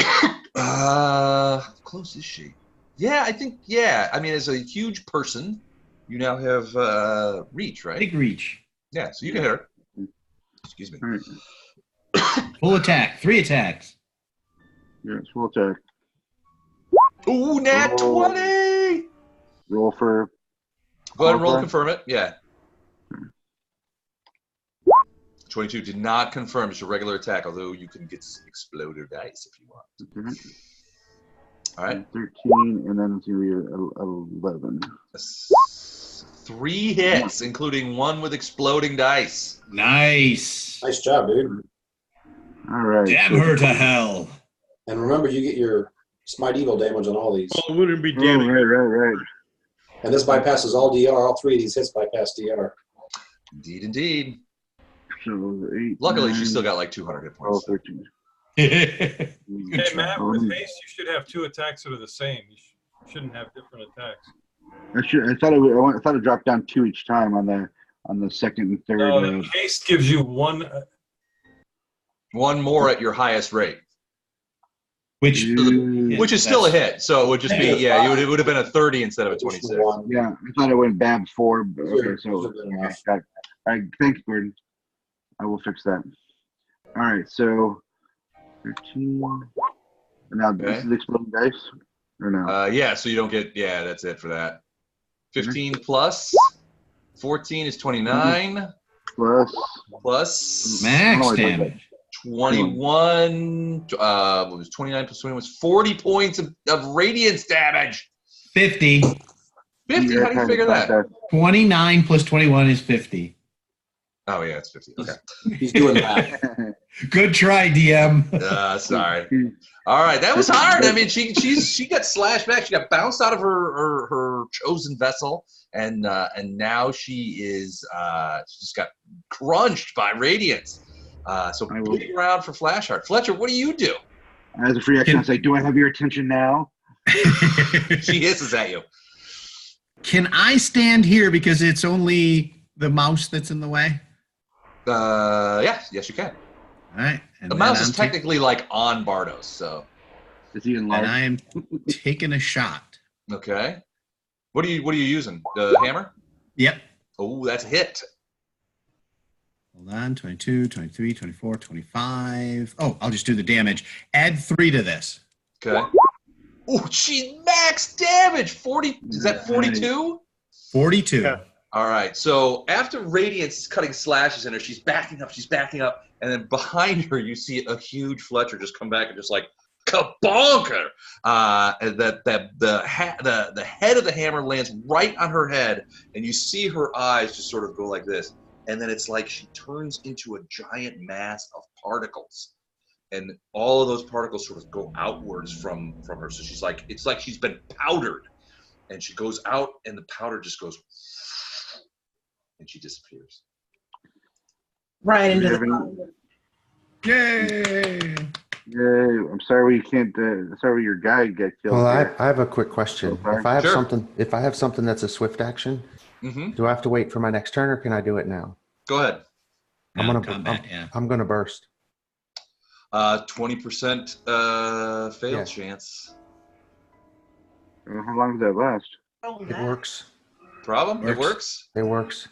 How close is she? Yeah, I think. Yeah, I mean, as a huge person, you now have reach, right? Big reach. Yeah, so you can hit her. Excuse me. All right. Full attack. 3 attacks. Yeah, it's full attack. Ooh, nat 20! Roll for. Go ahead and roll to Okay. confirm it. Yeah. 22 did not confirm. It's a regular attack, although you can get exploder dice if you want. All right. 13, and then it's going to be 11. 3 hits, including 1 with exploding dice. Nice. Nice job, dude. All right. Damn her to hell. And remember, you get your Smite Evil damage on all these. Well, it wouldn't be Oh, damning. right. And this bypasses all DR. All 3 of these hits bypass DR. Indeed. So 8. Luckily, 9, she's still got like 200 hit 12, points. 13. Hey, Matt, with haste, you should have 2 attacks that are the same. You shouldn't have different attacks. I thought it dropped down 2 each time on the second and third. No, haste gives you 1. 1 more at your highest rate. Which is still a hit, so it would just be it would have been a 30 instead of a 26. Yeah, I thought it went bad before. But okay, so got it. All right, thanks, Gordon. I will fix that. All right, so 13. Now this is exploding dice, or no? Yeah, so you don't get. Yeah, that's it for that. 15 plus 14 is 29. Plus max damage. 21. What was 29 plus 21 was 40 points of radiance damage. 50. 50? How do you figure that? 29 plus 21 is 50. Oh yeah, it's 50. Okay. He's doing that. Good try, DM. Sorry. All right, that was hard. I mean, she got slashed back. She got bounced out of her chosen vessel, and now she is she just got crunched by radiance. So look around for Flashheart. Fletcher, what do you do? As a free action, I say, "Do I have your attention now?" She hisses at you. Can I stand here because it's only the mouse that's in the way? Yes, you can. All right. The mouse is technically like on Bardos, so. Is he in line? And I am taking a shot. Okay. What are you using? The hammer? Yep. Oh, that's a hit. Hold on. 22, 23, 24, 25. Oh, I'll just do the damage. Add 3 to this. Okay. Oh, she's max damage. 40. Is that 42? 42. Yeah. All right. So after Radiance is cutting slashes in her, she's backing up, and then behind her you see a huge Fletcher just come back and just like kabonk her. And the head of the hammer lands right on her head, and you see her eyes just sort of go like this, and then it's like she turns into a giant mass of particles, and all of those particles sort of go outwards from her. So she's like, it's like she's been powdered, and she goes out, and the powder just goes. And she disappears. Right into the Yay! Yay! I'm sorry we can't. Sorry your guy got killed. Well, I have a quick question. If I have Sure. something that's a swift action, do I have to wait for my next turn, or can I do it now? Go ahead. I'm gonna burst. 20% fail Yeah. chance. How long does that last? It works. Problem? It works? It works.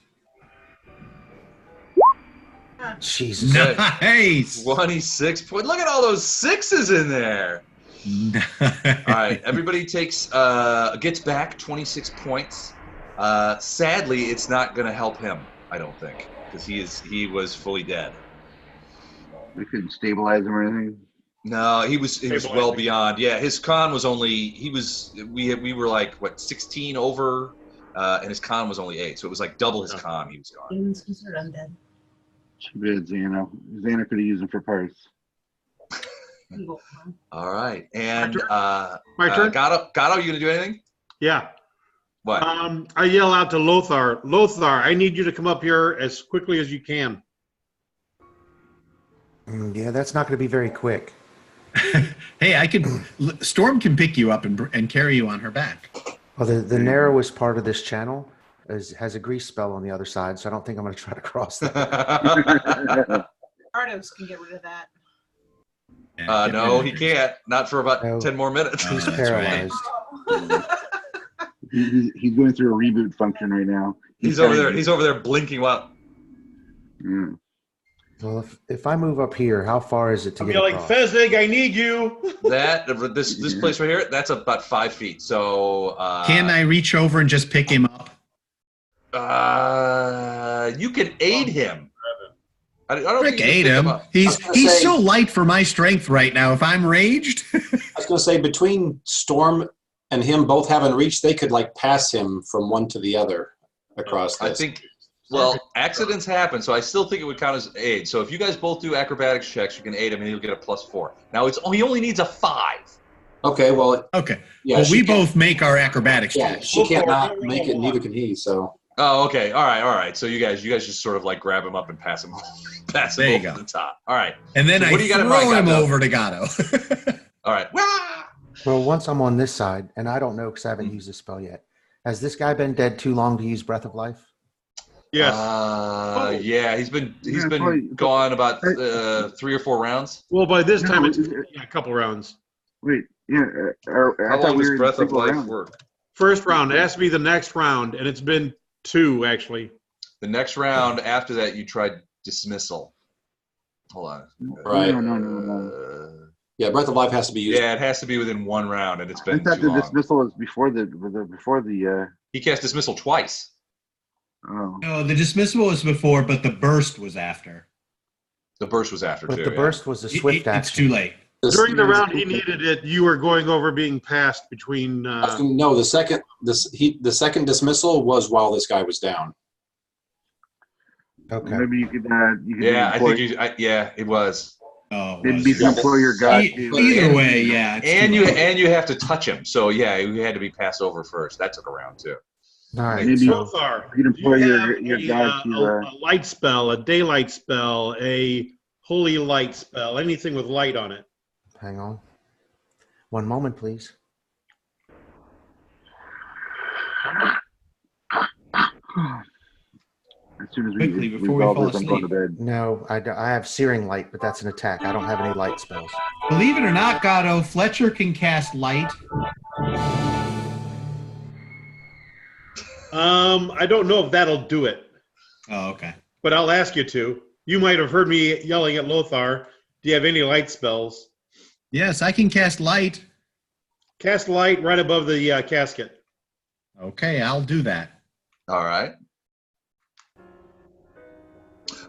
Jesus. Nice. 26 points. Look at all those sixes in there. All right, everybody gets back 26 points. Sadly, it's not going to help him, I don't think, because he was fully dead. We couldn't stabilize him or anything. No, he was well beyond. Yeah, his con was only we were like what 16 over, and his con was only 8, so it was like double his con. He was gone. He's considered undead. Too bad, Xano. Xano could have used him for parts. All right, and My turn? Gato, you gonna do anything? Yeah. What? I yell out to Lothar, I need you to come up here as quickly as you can. Yeah, that's not going to be very quick. Hey, Storm can pick you up and carry you on her back. Well, the narrowest part of this channel has a grease spell on the other side, so I don't think I'm going to try to cross that. Ardos can get rid of that. No, he can't. Not for about 10 more minutes. He's paralyzed. He's going through a reboot function right now. He's over there. He's over there blinking. Wow. Yeah. Well, if I move up here, how far is it to I'll get be like, across? Fezzik, I need you. This place right here, that's about 5 feet. So Can I reach over and just pick him up? You can aid him. I don't Rick think you ate pick him. up. He's gonna say- so light for my strength right now. If I'm raged, I was going to say between Storm and him both having reach, they could like pass him from one to the other across I this. think. Well, accidents happen, so I still think it would count as aid. So if you guys both do acrobatics checks, you can aid him, and he'll get a +4. Now he only needs a 5. Okay, well, okay. yeah, Well, she we both make our acrobatics yeah, checks. she can't not make it, neither can he. So Oh, okay. All right. So you guys just sort of like grab him up and pass him There you over go. the top. All right. And then So I what do you got in throw mind, him Gato? over to Gato. All right. Wah! Well, once I'm on this side, and I don't know because I haven't used this spell yet. Has this guy been dead too long to use Breath of Life? Yes. Yeah, he's been probably- gone about 3 or 4 rounds. Well, by this time, No, it's a couple rounds. Wait, yeah. I How thought long we does were in Breath of single Life round. work? First round. It has to be the next round, and it's been 2 actually. The next round after that, you tried dismissal. Hold on. Right. No. yeah, Breath of Life has to be used. Yeah, it has to be within 1 round, and it's I been thought too the long. dismissal was before the. He cast dismissal twice. Oh. No, the dismissal was before, but the burst was after. The burst was after But too. the burst was a swift It's action. too late. During the round he needed it, you were going over being passed between. No, the second dismissal was while this guy was down. Okay. Maybe you could. Yeah, I employ, think it was. Oh, maybe was you it? can employ your guy. Either way, yeah. it's And too late. you have to touch him. So yeah, you had to be passed over first. That took a round too. All right. Maybe- So, Lothar, You can do you employ have your guy to. a light spell, a daylight spell, a holy light spell, anything with light on it. hang on. One moment, please. As soon as Quickly, we before we resolve fall this, I'm going to asleep. bed. No, I have Searing Light, but that's an attack. I don't have any light spells. Believe it or not, Gato, Fletcher can cast light. I don't know if that'll do it, Oh, okay. but I'll ask you to. You might have heard me yelling at Lothar. Do you have any light spells? Yes, I can cast light. Cast light right above the casket. Okay, I'll do that. All right.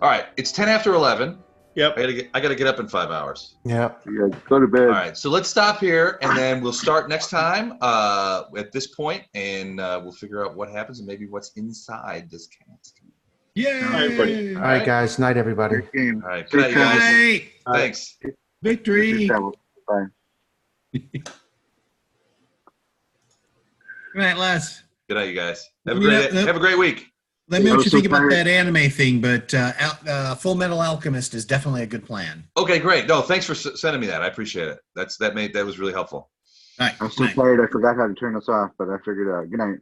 All right. It's 10 after 11. Yep. I gotta get up in 5 hours. Yep. Yeah, go to bed. All right. So let's stop here, and then we'll start next time at this point, and we'll figure out what happens and maybe what's inside this cask. Yay! All right, buddy. All right, guys. Night, everybody. Great game. All right. Good night, you guys. Night. Thanks. Victory. Travel. Bye. Good night, Les. Good night, you guys. Have a You know, great have a great week. Let me know I what you was so think about tired. that anime thing, but Full Metal Alchemist is definitely a good plan. Okay, great. No, thanks for sending me that. I appreciate it. That was really helpful. All right. I'm so good night. tired. I forgot how to turn this off, but I figured it out. Good night.